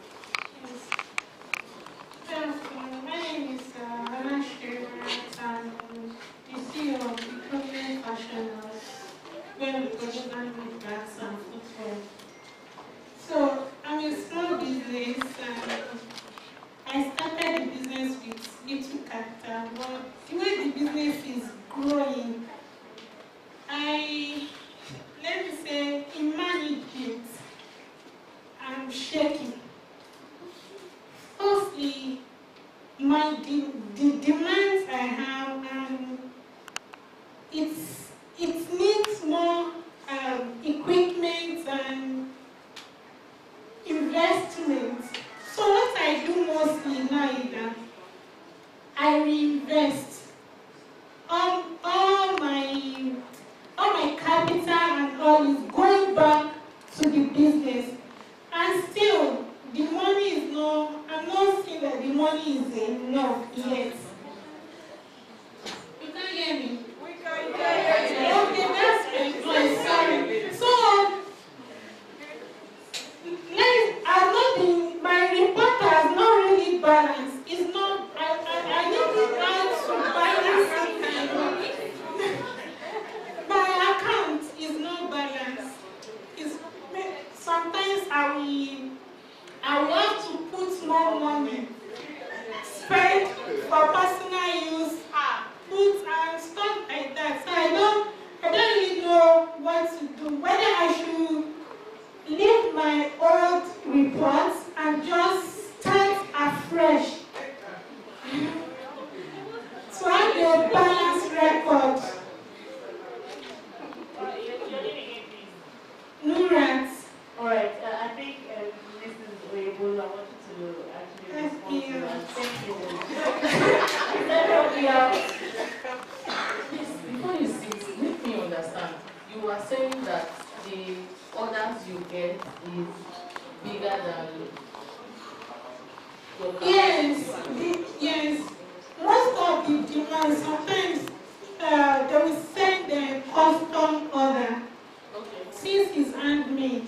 My name is Hannah Stewart, and the CEO of the Company Fashion House, where we produce handmade bags and footwear. So I'm a small business, and I started the business with little capital, but the way the business is growing, let me say, in management, I'm shaking. Firstly, the demands I have, it needs more equipment and investment. So what I do mostly now is that I reinvest all my capital and all is going back to the business, and still the money is no. I'm not saying that the money is enough yet. You can't hear me? We can hear you. Okay, that's good. Sorry. So, my report has not really balanced. It's not, I need it out to balance it. My account is not balanced. Sometimes I will have to put more money, spend for personal use, put and stuff like that. So I don't really know what to do. Whether I should leave my old reports and just start afresh to have a balanced record. Nurat. All right, I think Mrs. Oyebolu, I want you to actually respond to that. Thank you. Please, before you sit, make me understand. You were saying that the orders you get is bigger than your capacity. Yes. Most of the demands, sometimes they will send a custom order. Since it's handmade,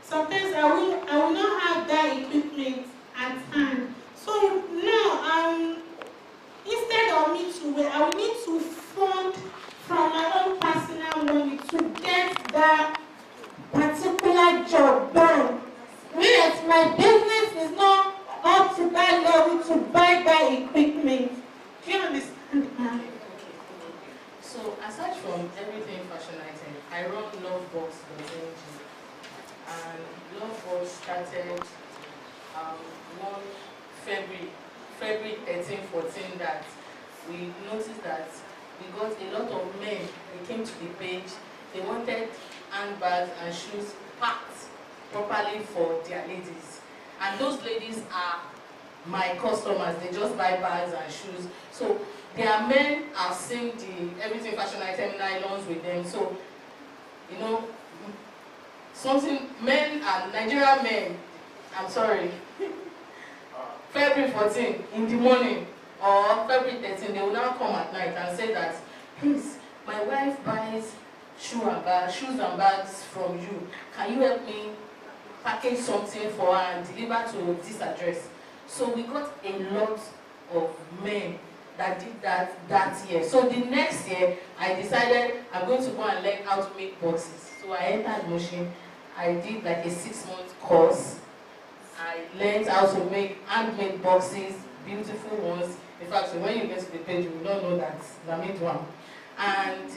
sometimes I will not have that equipment at hand. So now, instead of me to wait, I will need to fund from my own personal money to get that particular job done. Yes, my business is not up to that level to buy equipment. Do you understand, ma'am? So aside from everything fashion item, I run Lovebox.ng, and Lovebox started one February 13, 14 that we noticed that we got a lot of men. They came to the page. They wanted handbags and shoes packed properly for their ladies, and those ladies are my customers. They just buy bags and shoes. So their men are seeing the everything fashion item nylons with them. So you know, something men and Nigerian men. I'm sorry. February 14 in the morning or February 13, they will now come at night and say that, please, my wife buys shoes and bags from you. Can you help me package something for her and deliver to this address? So we got a lot of men that did that year. So the next year, I decided I'm going to go and learn how to make boxes. So I entered Motion. I did like a 6-month course. I learned how to make handmade boxes, beautiful ones. In fact, so when you get to the page, you will not know that I made one. And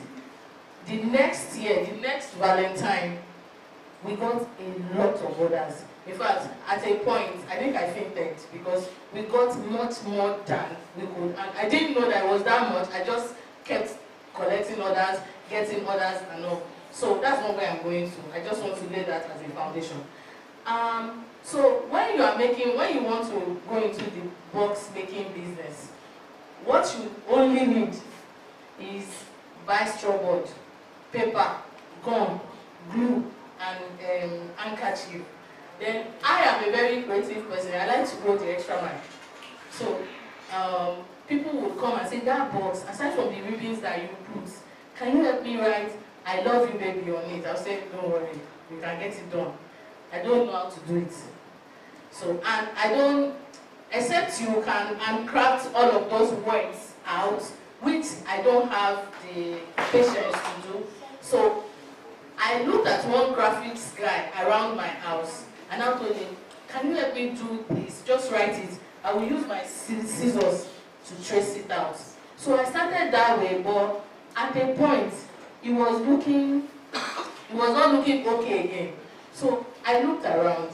the next year, the next Valentine, we got a lot of orders. In fact, at a point, I think I fainted because we got much more than we could. And I didn't know that it was that much. I just kept collecting orders, getting orders and all. So that's not where I'm going to. I just want to lay that as a foundation. So when you want to go into the box making business, what you only need is buy straw board, paper, gum, glue, and handkerchief. Then I am a very creative person. I like to go the extra mile. So people will come and say, that box, aside from the ribbons that you put, can you help me write "I love you, baby" on it? I'll say, don't worry, we can get it done. I don't know how to do it. So, and I don't, except you can handcraft all of those words out, which I don't have the patience to do. So I looked at one graphics guy around my house and I told him, can you help me do this? Just write it. I will use my scissors to trace it out. So I started that way, but at a point, it was not looking okay again. So I looked around.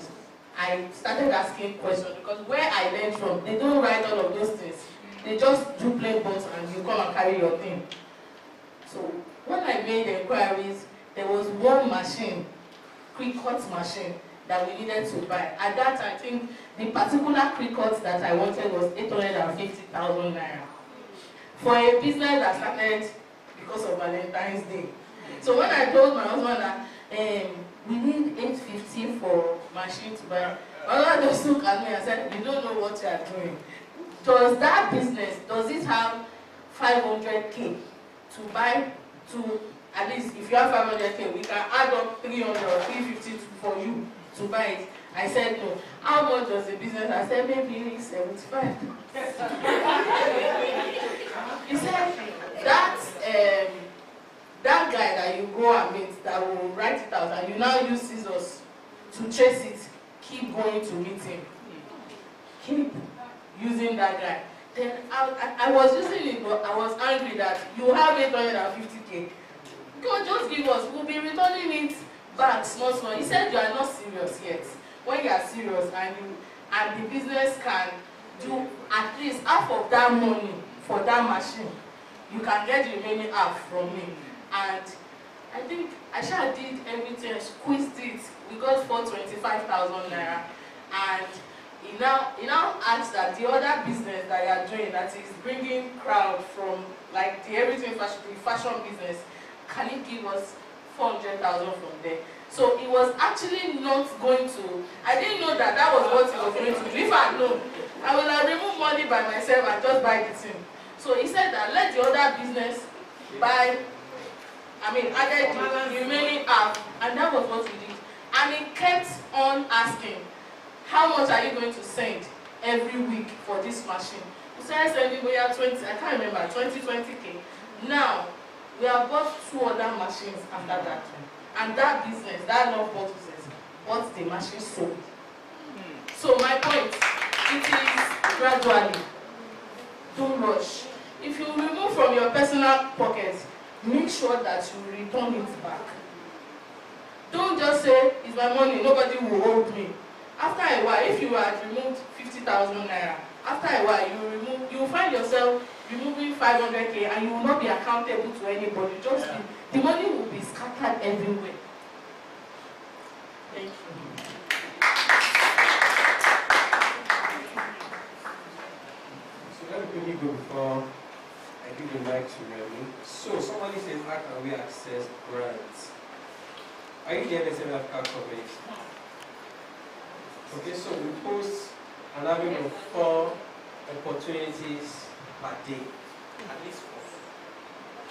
I started asking questions because where I learned from, they don't write all of those things. They just do plain box and you come and carry your thing. So when I made inquiries, there was one machine, quick cut machine, that we needed to buy. At that time, I think the particular quick cut that I wanted was 850,000 naira. For a business that started because of Valentine's Day. So when I told my husband that we need 850 for machine to buy, my husband just looked at me and said, you don't know what you are doing. Does that business, does it have 500K to buy, to at least if you have 500K, we can add up 300 or 350 for you to buy it. I said no. How much does the business? I said maybe 75. He said that guy that you go and meet that will write it out and you now use scissors to trace it, keep going to meet him. Keep using that guy. Then I was using it, but I was angry that you have 850K. God, just give us, we'll be returning it back small. He said you are not serious yet. When you are serious and the business can do at least half of that money for that machine, you can get the remaining half from me. And I think I did everything, I squeezed it. We got for 25,000 naira. And he now asked that the other business that you are doing, that is bringing crowd from like the everything fashion business, can you give us 400,000 from there? So it was actually not going to, I didn't know that that was what he was going to do. If I had known, I would have removed money by myself and just buy the thing. So he said that let the other business buy, added the remaining half, and that was what we did. And he kept on asking, how much are you going to send every week for this machine? We started sending 20, I can't remember, 20K. Now, we have bought 2 other machines after that time. And that business, that Lovebox business, bought the machine sold. So my point, it is gradually. don't rush. If you remove from your personal pocket, make sure that you return it back. Don't just say, it's my money, nobody will hold me. After a while, if you had removed 50,000 naira, after a while, you will find yourself removing 500k and you will not be accountable to anybody. Just the money will be scattered everywhere. Thank you. So let me quickly go before I give the mic to Remy. So somebody says, how can we access grants? Are you the NSM Africa coverage? Okay, so we post an average of 4 opportunities per day, at least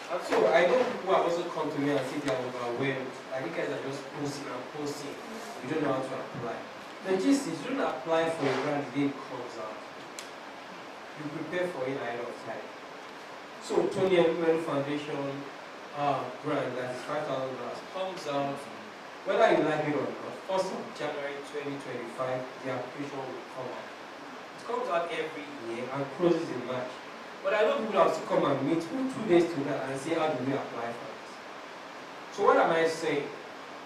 4. And so I know people have also come to me and say they are overwhelmed. Like you guys are just posting and posting. You don't know how to apply. The gist is you don't apply for a grant the day it comes out. You prepare for it ahead of time. So Tony Emmanuel Foundation grant that is $5,000 comes out, whether you like it or not. 1st of January 2025, the application will come out. It comes out every year and closes in March. But I know people have to come and meet 2 days to that and say, how do we apply for this? So what am I saying?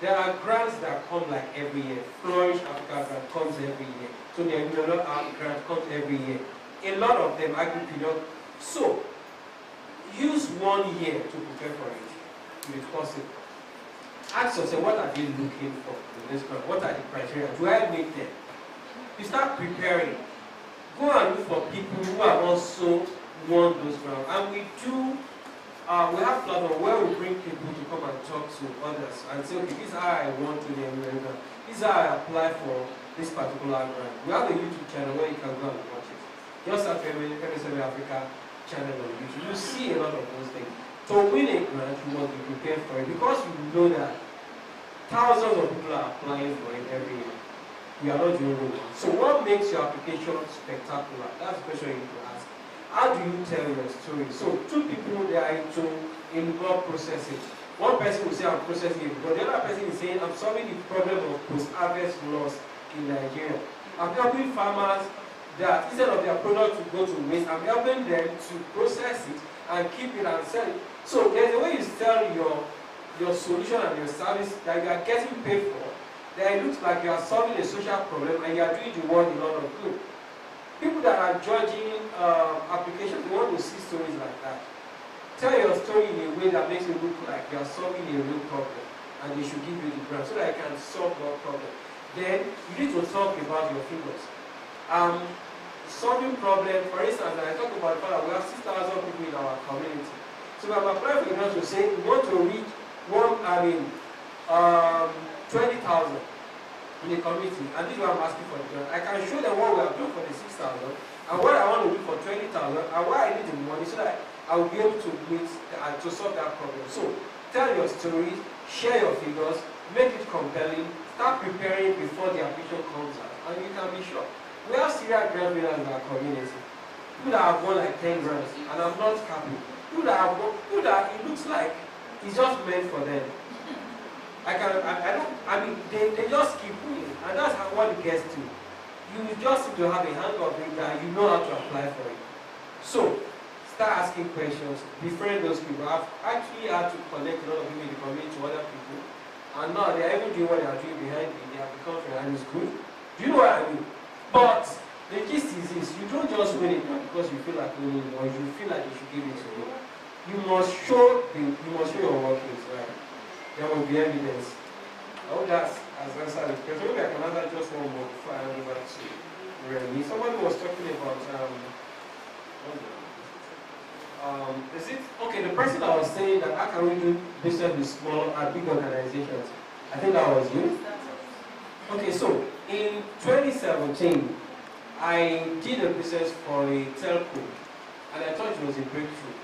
There are grants that come like every year. Flourish Africa grant comes every year. So the Emmanuel grant comes every year. A lot of them agri-period. So use 1 year to prepare for it, if it's possible. Ask yourself, what are they looking for in this grant? What are the criteria? Do I meet them? You start preparing. Go and look for people who have also won those grants. And we do, we have platform where we bring people to come and talk to others and say, okay, this is how I want to the American. This is how I apply for this particular grant. We have a YouTube channel where you can go and watch it. Just at NSM Africa channel on YouTube. You see a lot of those things. To win a grant, you must be prepared for it because you know that thousands of people are applying for it every year. You are not the only one. So what makes your application spectacular? That's the question you need to ask. How do you tell your story? So 2 people, they are into in-crop processing. One person will say, I'm processing it, but the other person is saying, I'm solving the problem of post-harvest loss in Nigeria. I'm helping farmers that instead of their product to go to waste, I'm helping them to process it and keep it and sell it. So there's a way you sell your solution and your service that you are getting paid for, that it looks like you are solving a social problem and you are doing the world a lot of good. People that are judging applications, they want to see stories like that. Tell your story in a way that makes it look like you are solving a real problem and they should give you the grant so that you can solve your problem. Then you need to talk about your figures. Solving problems, for instance, and I talk about the fact that we have 6,000 people in our community. So we have applied for the grant to say we want to reach 20,000 in the community, and this is what I'm asking for the grant. I can show them what we have done for the 6,000 and what I want to do for 20,000 and why I need the money so that I will be able to meet and to solve that problem. So tell your stories, share your figures, make it compelling, start preparing before the application comes out, and you can be sure. We have serial grant winners in our community. People that have won like 10 grants, and I'm not happy. People that it looks like it's just meant for them. They just keep winning, and that's what it gets to. You just need to have a hang of it that you know how to apply for it. So, start asking questions, befriend those people. I've actually had to connect a lot of people in the community to other people, and now they are even doing what they are doing behind me. They have become friends, and it's good. Do you know what I mean? But the gist is this: you don't just win it because you feel like winning, or you feel like you should give it to you. You must show your workings, right? There will be evidence. I hope that's answered the question. Maybe I can answer just one more before I hand over to Remy. Somebody was talking about is it okay? The person that was saying that how can we do business with small and big organizations? I think that was you. Okay, so in 2017, I did a business for a telco, and I thought it was a breakthrough.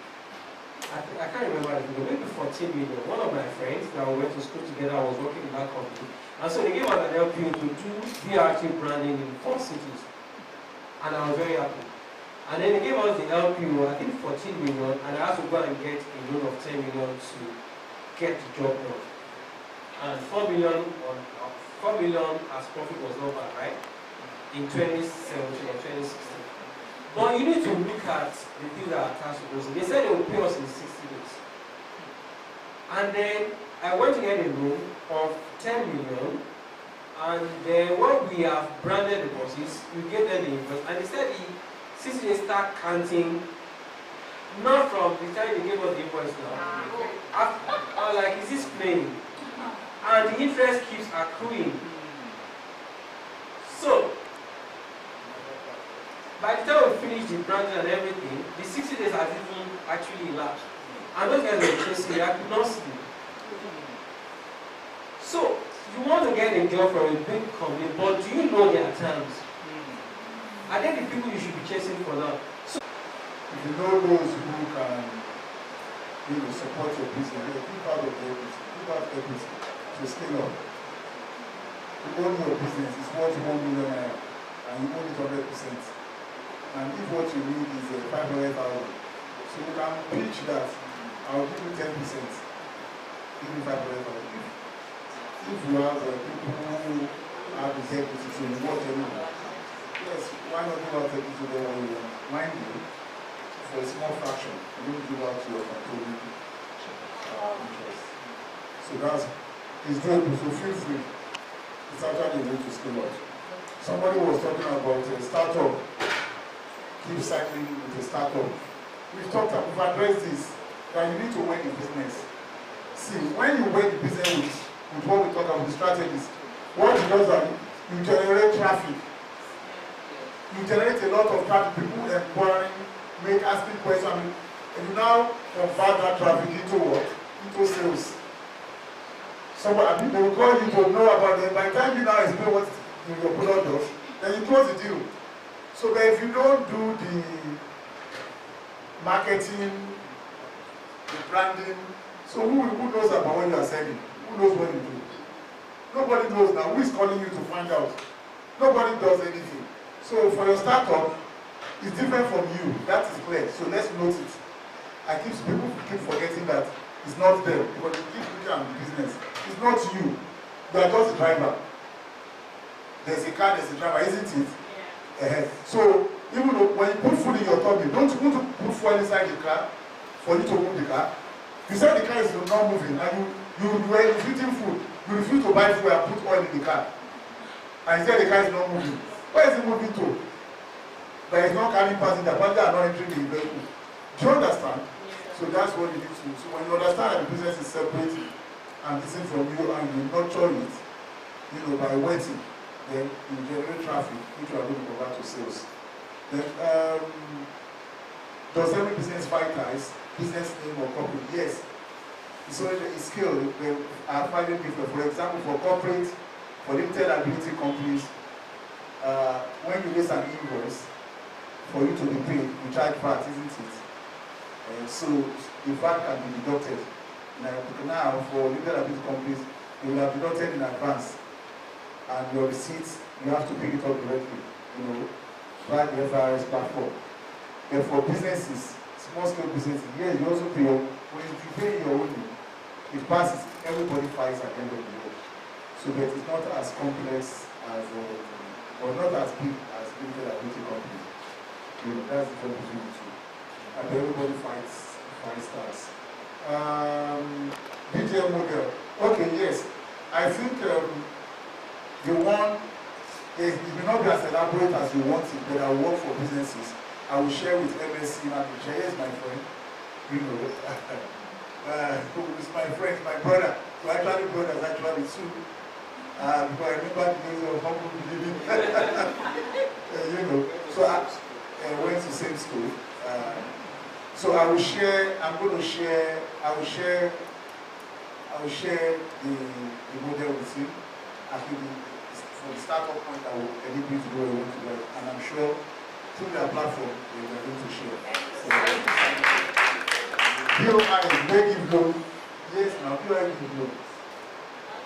I can't remember it, but maybe 14 million. One of my friends that we went to school together was working in that company. And so they gave us an LPO to do BRT branding in 4 cities. And I was very happy. And then they gave us the LPO, I think 14 million, and I had to go and get a loan of 10 million to get the job done. And 4 million as profit was not bad, right? In 2017 or 2016. But you need to look at the things that are attached to those. They said they will pay us in 60 days. And then I went to get a loan of 10 million. And then when we have branded the buses, we gave them the invoice. And they said the 60 days start counting, not from the time they gave us the invoice now. I was like, is this playing? And the interest keeps accruing. So, by the time we finish the branding and everything, the 60 days has even actually elapsed. And those guys were chasing, I could not sleep. So, you want to get a job from a big company, but do you know their terms? Are they the people you should be chasing for now? So, if you know those who can, support your business, keep out of everything to scale up. You own your business, it's worth 1 million naira, and you own it 100%. And if what you need is 500,000, so you can pitch that, I'll give you 10%, give me 500,000. If you have people who have the equity to reward anyone, yes, why not give out equity to them when you want? Mind you, for a small fraction, you don't give out your controlling interest. So it's doable, so feel free. It's actually a way to scale up. Somebody was talking about a startup. Keep cycling with a startup. We've addressed this, that you need to work in business. See, when you work in business with what we talk about, the strategies, what it does is you generate traffic. You generate a lot of traffic, people inquiring, asking questions, and you now convert that traffic into what? Into sales. Somebody, they will call you to know about it. By the time you now explain what your product does, then you close the deal. So that if you don't do the marketing, the branding, so who knows about what you are selling? Who knows what you do? Nobody knows now. Who is calling you to find out? Nobody does anything. So for your startup, it's different from you. That is clear. So let's note it. People keep forgetting that it's not them because they keep looking at the business. It's not you. You are just a driver. There's a car, there's a driver, isn't it? Yeah. So even when you put food in your tummy, don't you want to put food inside the car for you to move the car? You said the car is not moving and you were eating food. You refuse to buy food and put oil in the car. And you said the car is not moving. Where is it moving to? But it's not carrying passenger. Passengers are not entering the vehicle. Do you understand? So that's what you need to do. So when you understand that the business is separate and distinct from you and you nurture it, by waiting, then you generate traffic, which you are going to convert to sales. Then, does every business fight ties, business name or company? Yes. So the skill, they are finding different. For example, for corporate, for limited ability companies, when you raise an invoice, for you to be paid, you charge VAT, isn't it? So the VAT can be deducted. Now for limited ability companies, they will have deducted in advance. And your receipts, you have to pick it up directly, via the FRS platform. And for businesses, small scale businesses, yes, you also pay when you pay your own, it passes, everybody fights at the end of the day. So that it's not as complex as, or not as big as limited ability companies. That's the difference between the two. And everybody fights stars. BTM model. Okay, yes. I think the one, it may not be as elaborate as you want it, but I will work for businesses. I will share with MSC manager. Yes, my friend. It's my friend, my brother. So actually brothers actually too. Because I remember the days of humble beginning. So I went to same school. So I will share, I will share the model with you. I think from the startup point I will edit you to go where I want to go. And I'm sure through their platform they are going to share. BOI, they give loan. Yes, now BOI give loan.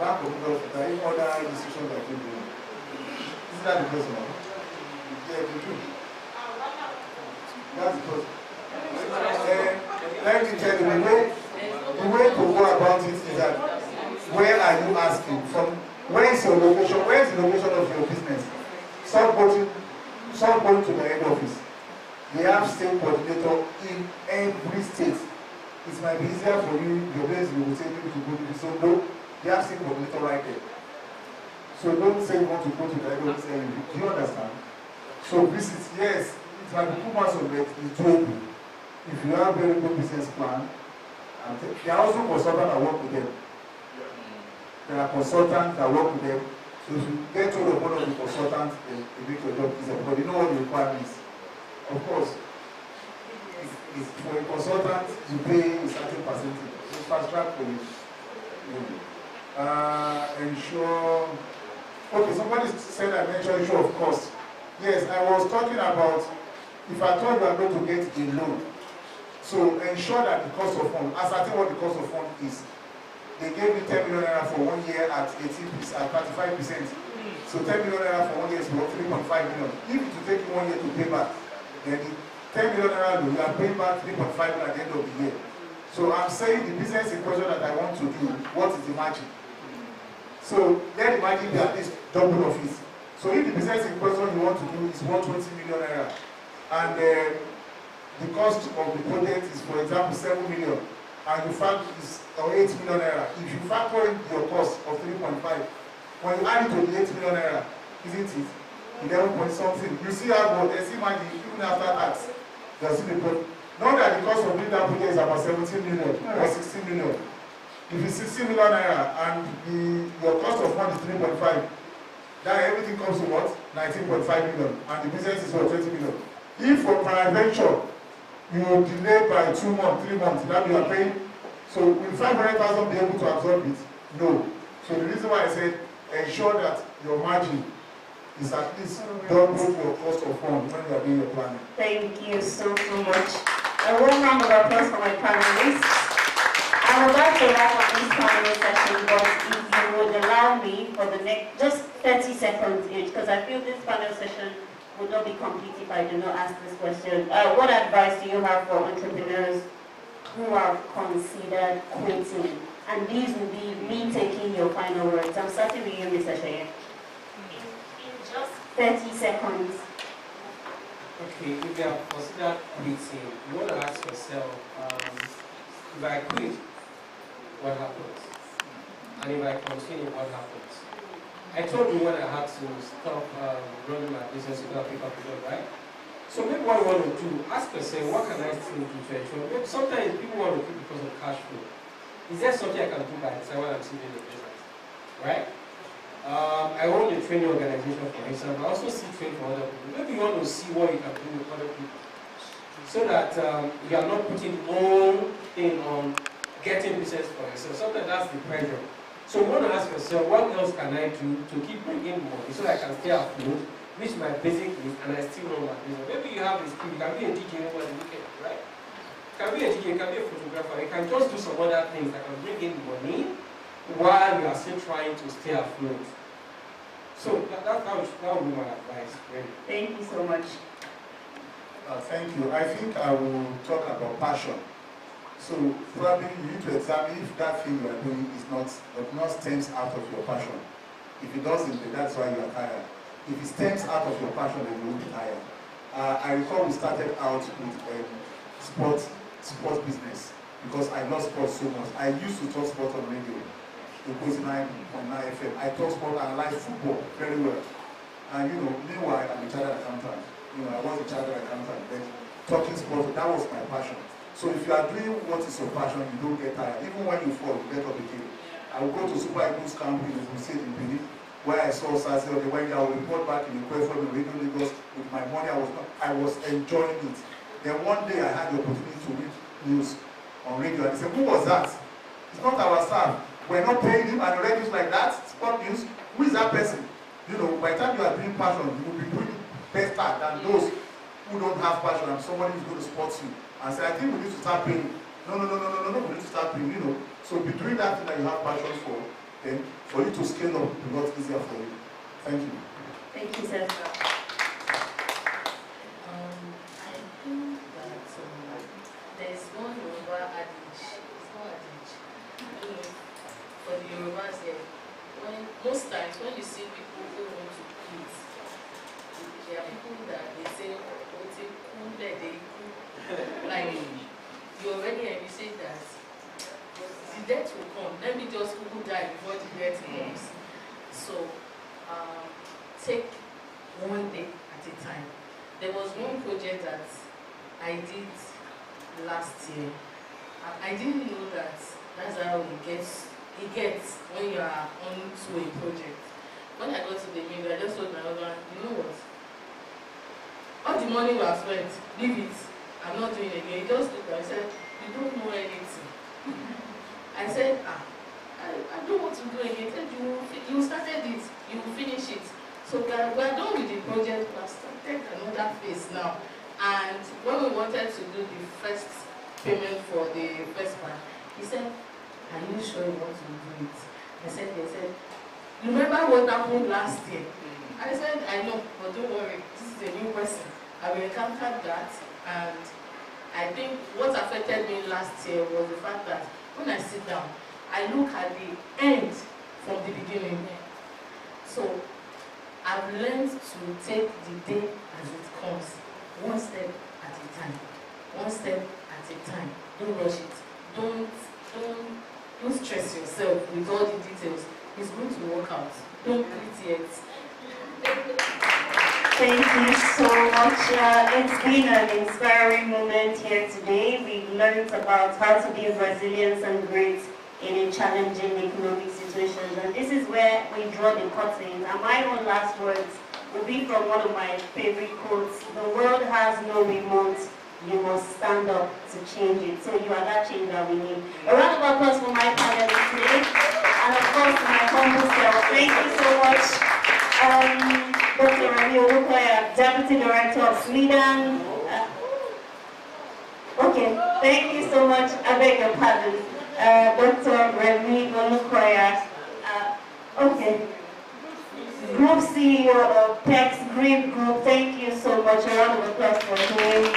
Bank of England, there are even other institutions that give loan. Isn't that the person? Yeah, they do. That's because let me tell you, the way to go about it is that where are you asking from? Where is your location? Where is the location of your business? Stop going to the head office. They have state coordinator in every state. It might be easier for you, your place, you will say maybe to go to the so no, they have state coordinator right there. So don't say you want to go to the Lagos area. Do you understand? So visit, yes, it might be 2 months of it, it's doable. If you have a very good business plan, and there are also consultants that work with them. There are consultants that work with them. So if you get hold of one of the consultants, they make your job easier because they know what the requirement is. Of course, if for a consultant, you pay a certain percentage. It's fast track for you. Ensure. Okay, somebody said I mentioned issue of cost. Yes, I was talking about if I thought you are going to get a loan. So ensure that the cost of fund, ascertain what the cost of fund is. They gave me 10 million naira for 1 year at 18%, at 35%. So 10 million naira for 1 year is about 3.5 million. If it will take you 1 year to pay back, then the 10 million naira loan, you are paying back 3.5 million at the end of the year. So I'm saying the business equation that I want to do, what is the margin? So let the margin be at least double of it. So if the business equation you want to do is 120 million naira, and the cost of the project is, for example, 7 million, and you factor is 8 million naira. If you factor in your cost of 3.5, when you add it to the 8 million naira, isn't it 11 point something? You see how good, they see money even after tax. There's still the profit. Not that the cost of doing that project is about 17 million or 16 million. If it's 16 million naira and your cost of fund is 3.5, then everything comes to what? 19.5 million, and the business is what, 20 million. If for peradventure you delay by 2 months, 3 months, that you are paying. So will 500,000 be able to absorb it? No. So the reason why I said ensure that your margin is at least double your cost of fund when you are doing your planning. Thank you so much. A warm round of applause for my panelists. I would like to wrap up this panel session, but if you would allow me for the next, just 30 seconds each, because I feel this panel session would not be complete if I do not ask this question. What advice do you have for entrepreneurs who have considered quitting? And these will be me taking your final words. I'm starting with you, Mr. Sheye. In just 30 seconds. Okay, if you have considered quitting, you want to ask yourself, if I quit, what happens? And if I continue, what happens? I told you when I had to stop running my business without pick up the job, right? So maybe what you want to do, ask yourself, what can I still do to ensure? Maybe sometimes people want to quit because of cash flow. Is there something I can do by deciding when I'm still in the business? Right? I own a training organization, for instance, but I also see training for other people. Maybe you want to see what you can do with other people so that you are not putting all in on getting business for yourself. Sometimes that's the pressure. So you want to ask yourself, what else can I do to keep bringing money so that I can stay afloat, reach my basic needs, and I still run my business? Maybe you have a skill, you can be a DJ over the weekend, right? You can be a DJ, you can be a photographer, you can just do some other things that can bring in money while you are still trying to stay afloat. So that would be my advice, really. Thank you so much. Thank you. I think I will talk about passion. So probably you need to examine if that thing you are doing is not stems out of your passion. If it doesn't, then that's why you are tired. If it stems out of your passion, then you will be tired. I recall we started out with sports business because I love sports so much. I used to talk sport on radio. It was 9 FM. I talk sport and like football very well. And meanwhile, I'm a chartered accountant. I was a chartered accountant. Then talking sport, that was my passion. So if you are doing what is your passion, you don't get tired. Even when you fall, you get up again. I will go to Super Eagles camp in Crusade in Benin, where I saw Sassy on the way. I will report back in the Quay from the Radio Lagos with my money. I was enjoying it. Then one day I had the opportunity to read news on radio, and they said, "Who was that? It's not our staff. We're not paying him," and the radio is like that. Sport news. Who is that person? By the time you are doing passion, you will be doing better than those who don't have passion and somebody is going to support you and say, "I think we need to start paying." No, we need to start paying, So be doing that thing that you have passion for, then for you to scale up, it will be a lot easier for you. Thank you. Thank you, sir. I think that there's one Yoruba adage, it's not adage, for the Yorubas here. Most times when you see people who want to quit, there are people that they say, they planning, you already envisage that the death will come. Let me just who die before the death comes. So take one day at a time. There was one project that I did last year. I didn't know that that's how it gets when you are onto a project. When I got to the middle, I just told my husband, you know what? All the money we have spent, leave it. I'm not doing it again. He just looked at me and said, you don't know anything. I said, I don't want to do it again. He said, you started it, you will finish it. So we are done with the project, we have started another phase now. And when we wanted to do the first payment for the first one, he said, are you sure you want to do it? I said, yes. He said, remember what happened last year? I said, I know, but don't worry, this is a new person. I will encounter that, and I think what affected me last year was the fact that when I sit down, I look at the end from the beginning. So I've learned to take the day as it comes, one step at a time. One step at a time. Don't rush it. Don't stress yourself with all the details. It's going to work out. Don't quit yet. Thank you so much. It's been an inspiring moment here today. We've learned about how to be resilient and great in a challenging economic situation. And this is where we draw the curtain. And my own last words will be from one of my favorite quotes. The world has no remote. You must stand up to change it. So you are that change that we need. A round of applause for my panelists today. And of course, my humble self. Thank you so much. Dr. Remy Olukoya, Deputy Director of Sweden. Okay, thank you so much. I beg your pardon. Dr. Remy Olukoya. Okay. Group CEO of PEX Green Group. Thank you so much. A round of applause for him.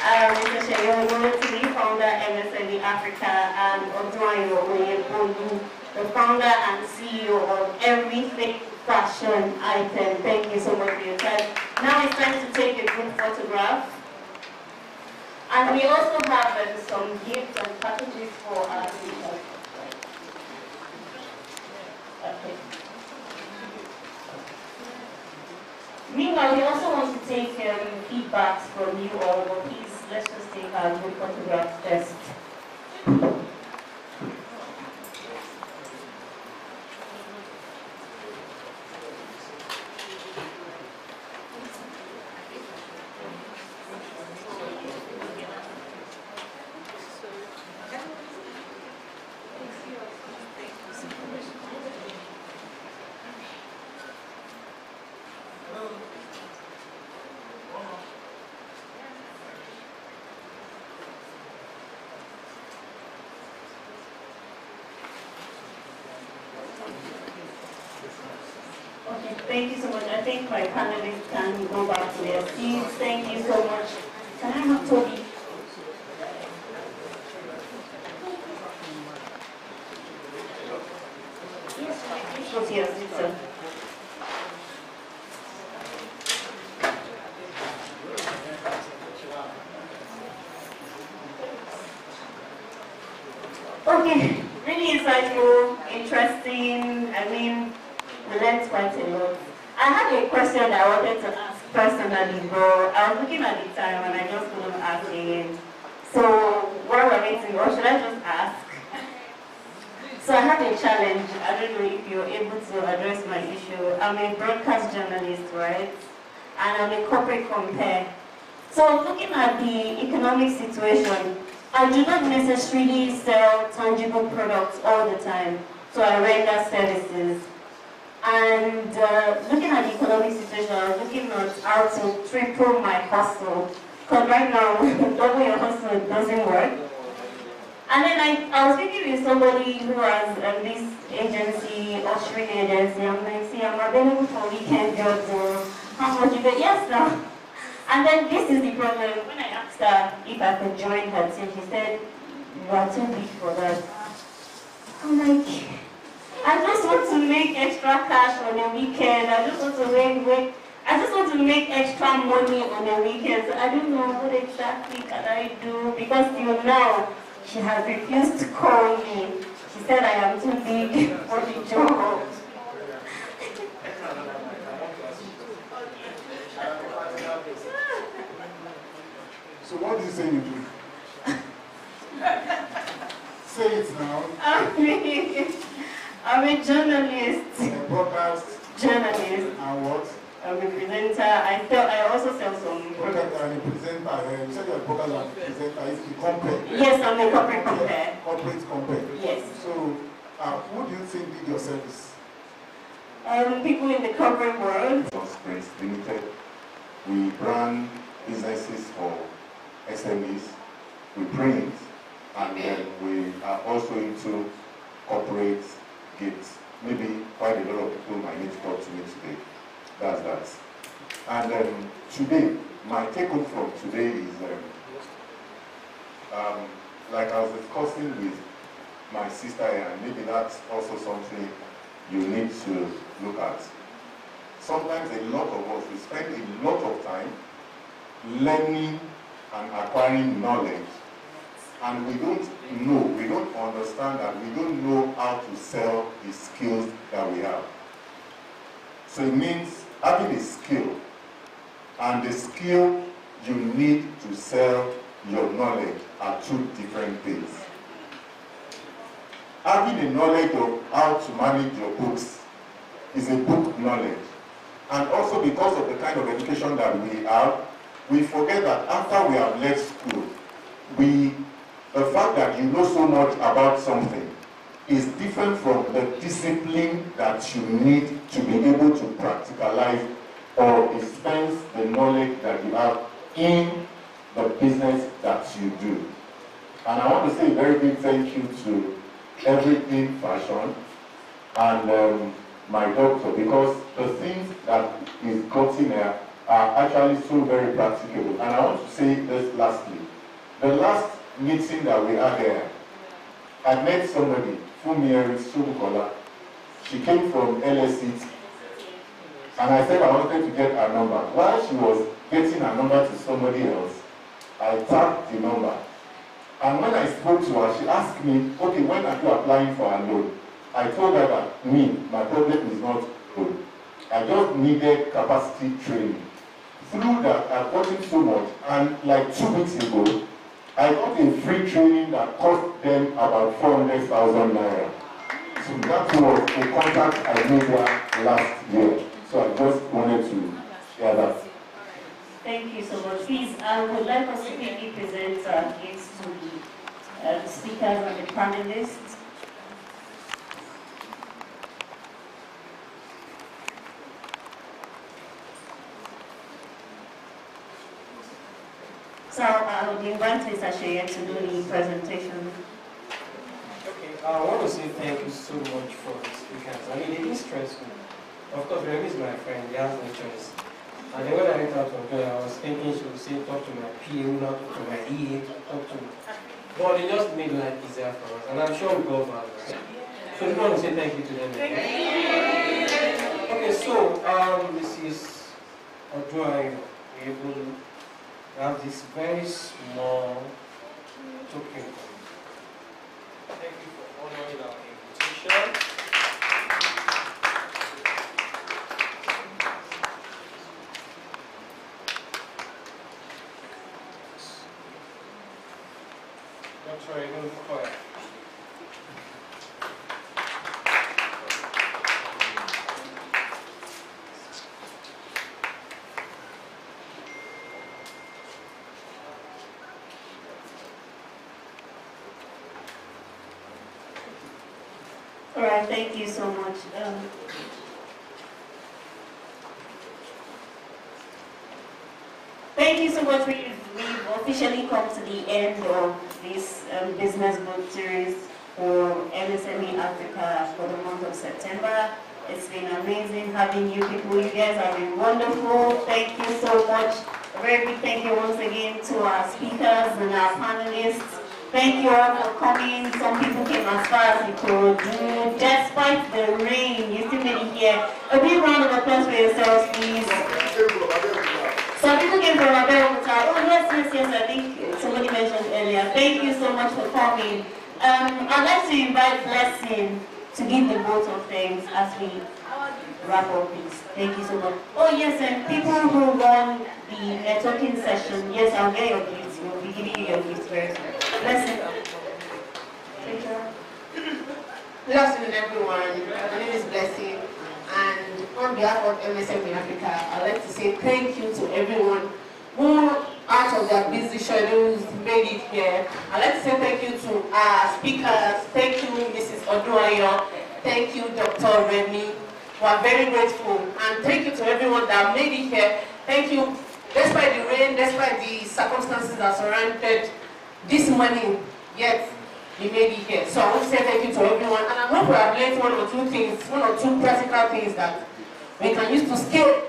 Mr. Sheyo Olotimi, founder MSME Africa, and Odunayo Oyebolu, the founder and CEO of Everything Fashion Item. Thank you so much for your time. Now it's time to take a group photograph. And we also have some gifts and packages for our speakers. Okay. Meanwhile, we also want to take feedbacks from you all, but please, let's just take our group photograph first. Thank you so much. I think my panelists can go back to their seats. Thank you so much. Can I have Toby? Yes, please go to your seat, sir. Okay, really insightful, interesting. I mean, we learned quite a lot. I had a question that I wanted to ask personally, but I was looking at the time and I just couldn't ask again. So while we're waiting, or should I just ask? So I have a challenge. I don't know if you're able to address my issue. I'm a broadcast journalist, right? And I'm a corporate compare. So looking at the economic situation, I do not necessarily sell tangible products all the time. So I render services. And looking at the economic situation, I was looking at how to triple my hustle. Because right now, double your hustle doesn't work. And then I was speaking with somebody who has this agency, ushering agency. I'm like, see, I'm available for weekend jobs or how much you get? Yes, sir. And then this is the problem. When I asked her if I could join her team, she said, you are too big for that. I'm like, I just want to make extra cash on the weekend. I just want to make I just want to make extra money on the weekends. I don't know what exactly can I do because till now she has refused to call me. She said I am too big for the job. So what do you say you do? Say it now. I'm a journalist. A broadcast. Journalist. And what? I'm a presenter. I also sell some. Broadcast and a presenter. You said you're a broadcast and a presenter. It's the compare. Yes, I'm a corporate compare. Corporate compare. Yes. So, who do you think did your service? People in the corporate world. Springs Limited. We run businesses for SMEs. We print, and then we are also into corporate gigs. Maybe quite a lot of people might need to talk to me today. That's that. And today, my take-home from today is, like I was discussing with my sister here, and maybe that's also something you need to look at. Sometimes a lot of us, we spend a lot of time learning and acquiring knowledge, and we don't understand that we don't know how to sell the skills that we have. So it means having a skill, and the skill you need to sell your knowledge are two different things. Having a knowledge of how to manage your books is a book knowledge. And also because of the kind of education that we have, we forget that after we have left school, the fact that you know so much about something is different from the discipline that you need to be able to practicalize or dispense the knowledge that you have in the business that you do. And I want to say a very big thank you to Everything Fashion and my doctor, because the things that is gotten here are actually so very practicable. And I want to say this lastly. The last meeting that we had here, I met somebody, Fumieri Subukola. She came from LSE, and I said I wanted to get her number. While she was getting her number to somebody else, I tapped the number. And when I spoke to her, she asked me, okay, when are you applying for a loan? I told her that my problem is not loan. I just needed capacity training. Through that, I've gotten so much, and like 2 weeks ago, I got a free training that cost them about 400,000 naira. So that was a contact I made her last year. So I just wanted to share that. Thank you so much. Please, I would like us to quickly present our gifts to the speakers and the panelists. So I would invite Mr. Sheye to do the presentation. Okay, I want to say thank you so much for the speakers. I mean, it is stressful. Of course, Remy is my friend, he has no choice. And then when I went out from there, I was thinking she would say, talk to my PA, not talk to my EA, talk to me. But it just made life easier for us. And I'm sure we go for us. So I just want to say thank you to them. Thank you. Okay, so this is Oduayo. We have this very small token. Thank you for honoring our invitation. Dr. Egon Koya. All right, thank you so much. Thank you so much. We've officially come to the end of this business book series for MSME Africa for the month of September. It's been amazing having you people. You guys have been wonderful. Thank you so much. A very big thank you once again to our speakers and our panelists. Thank you all for coming. Some people came as far as they could. Despite the rain, you still made it here. A big round of applause for yourselves, please. Some people came from Abeokuta. Oh, yes, I think somebody mentioned earlier. Thank you so much for coming. I'd like to invite Blessing to give the vote of thanks as we wrap up, please. Thank you so much. Oh, yes, and people who run the networking session, yes, I'll get your gifts. We'll be giving you your gifts very soon. Blessing. Thank you. Good afternoon, everyone. My name is Blessing, and on behalf of MSM in Africa, I'd like to say thank you to everyone who, out of their busy schedules, made it here. I'd like to say thank you to our speakers. Thank you, Mrs. Oduayo. Thank you, Dr. Remy. We are very grateful, and thank you to everyone that made it here. Thank you, despite the rain, despite the circumstances that surrounded this morning, yet you made it here. So I want to say thank you to everyone, and I hope we have learned one or two practical things that we can use to scale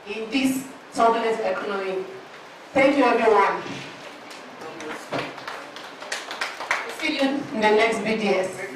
in this turbulent economy. Thank you, everyone. See you in the next BDS.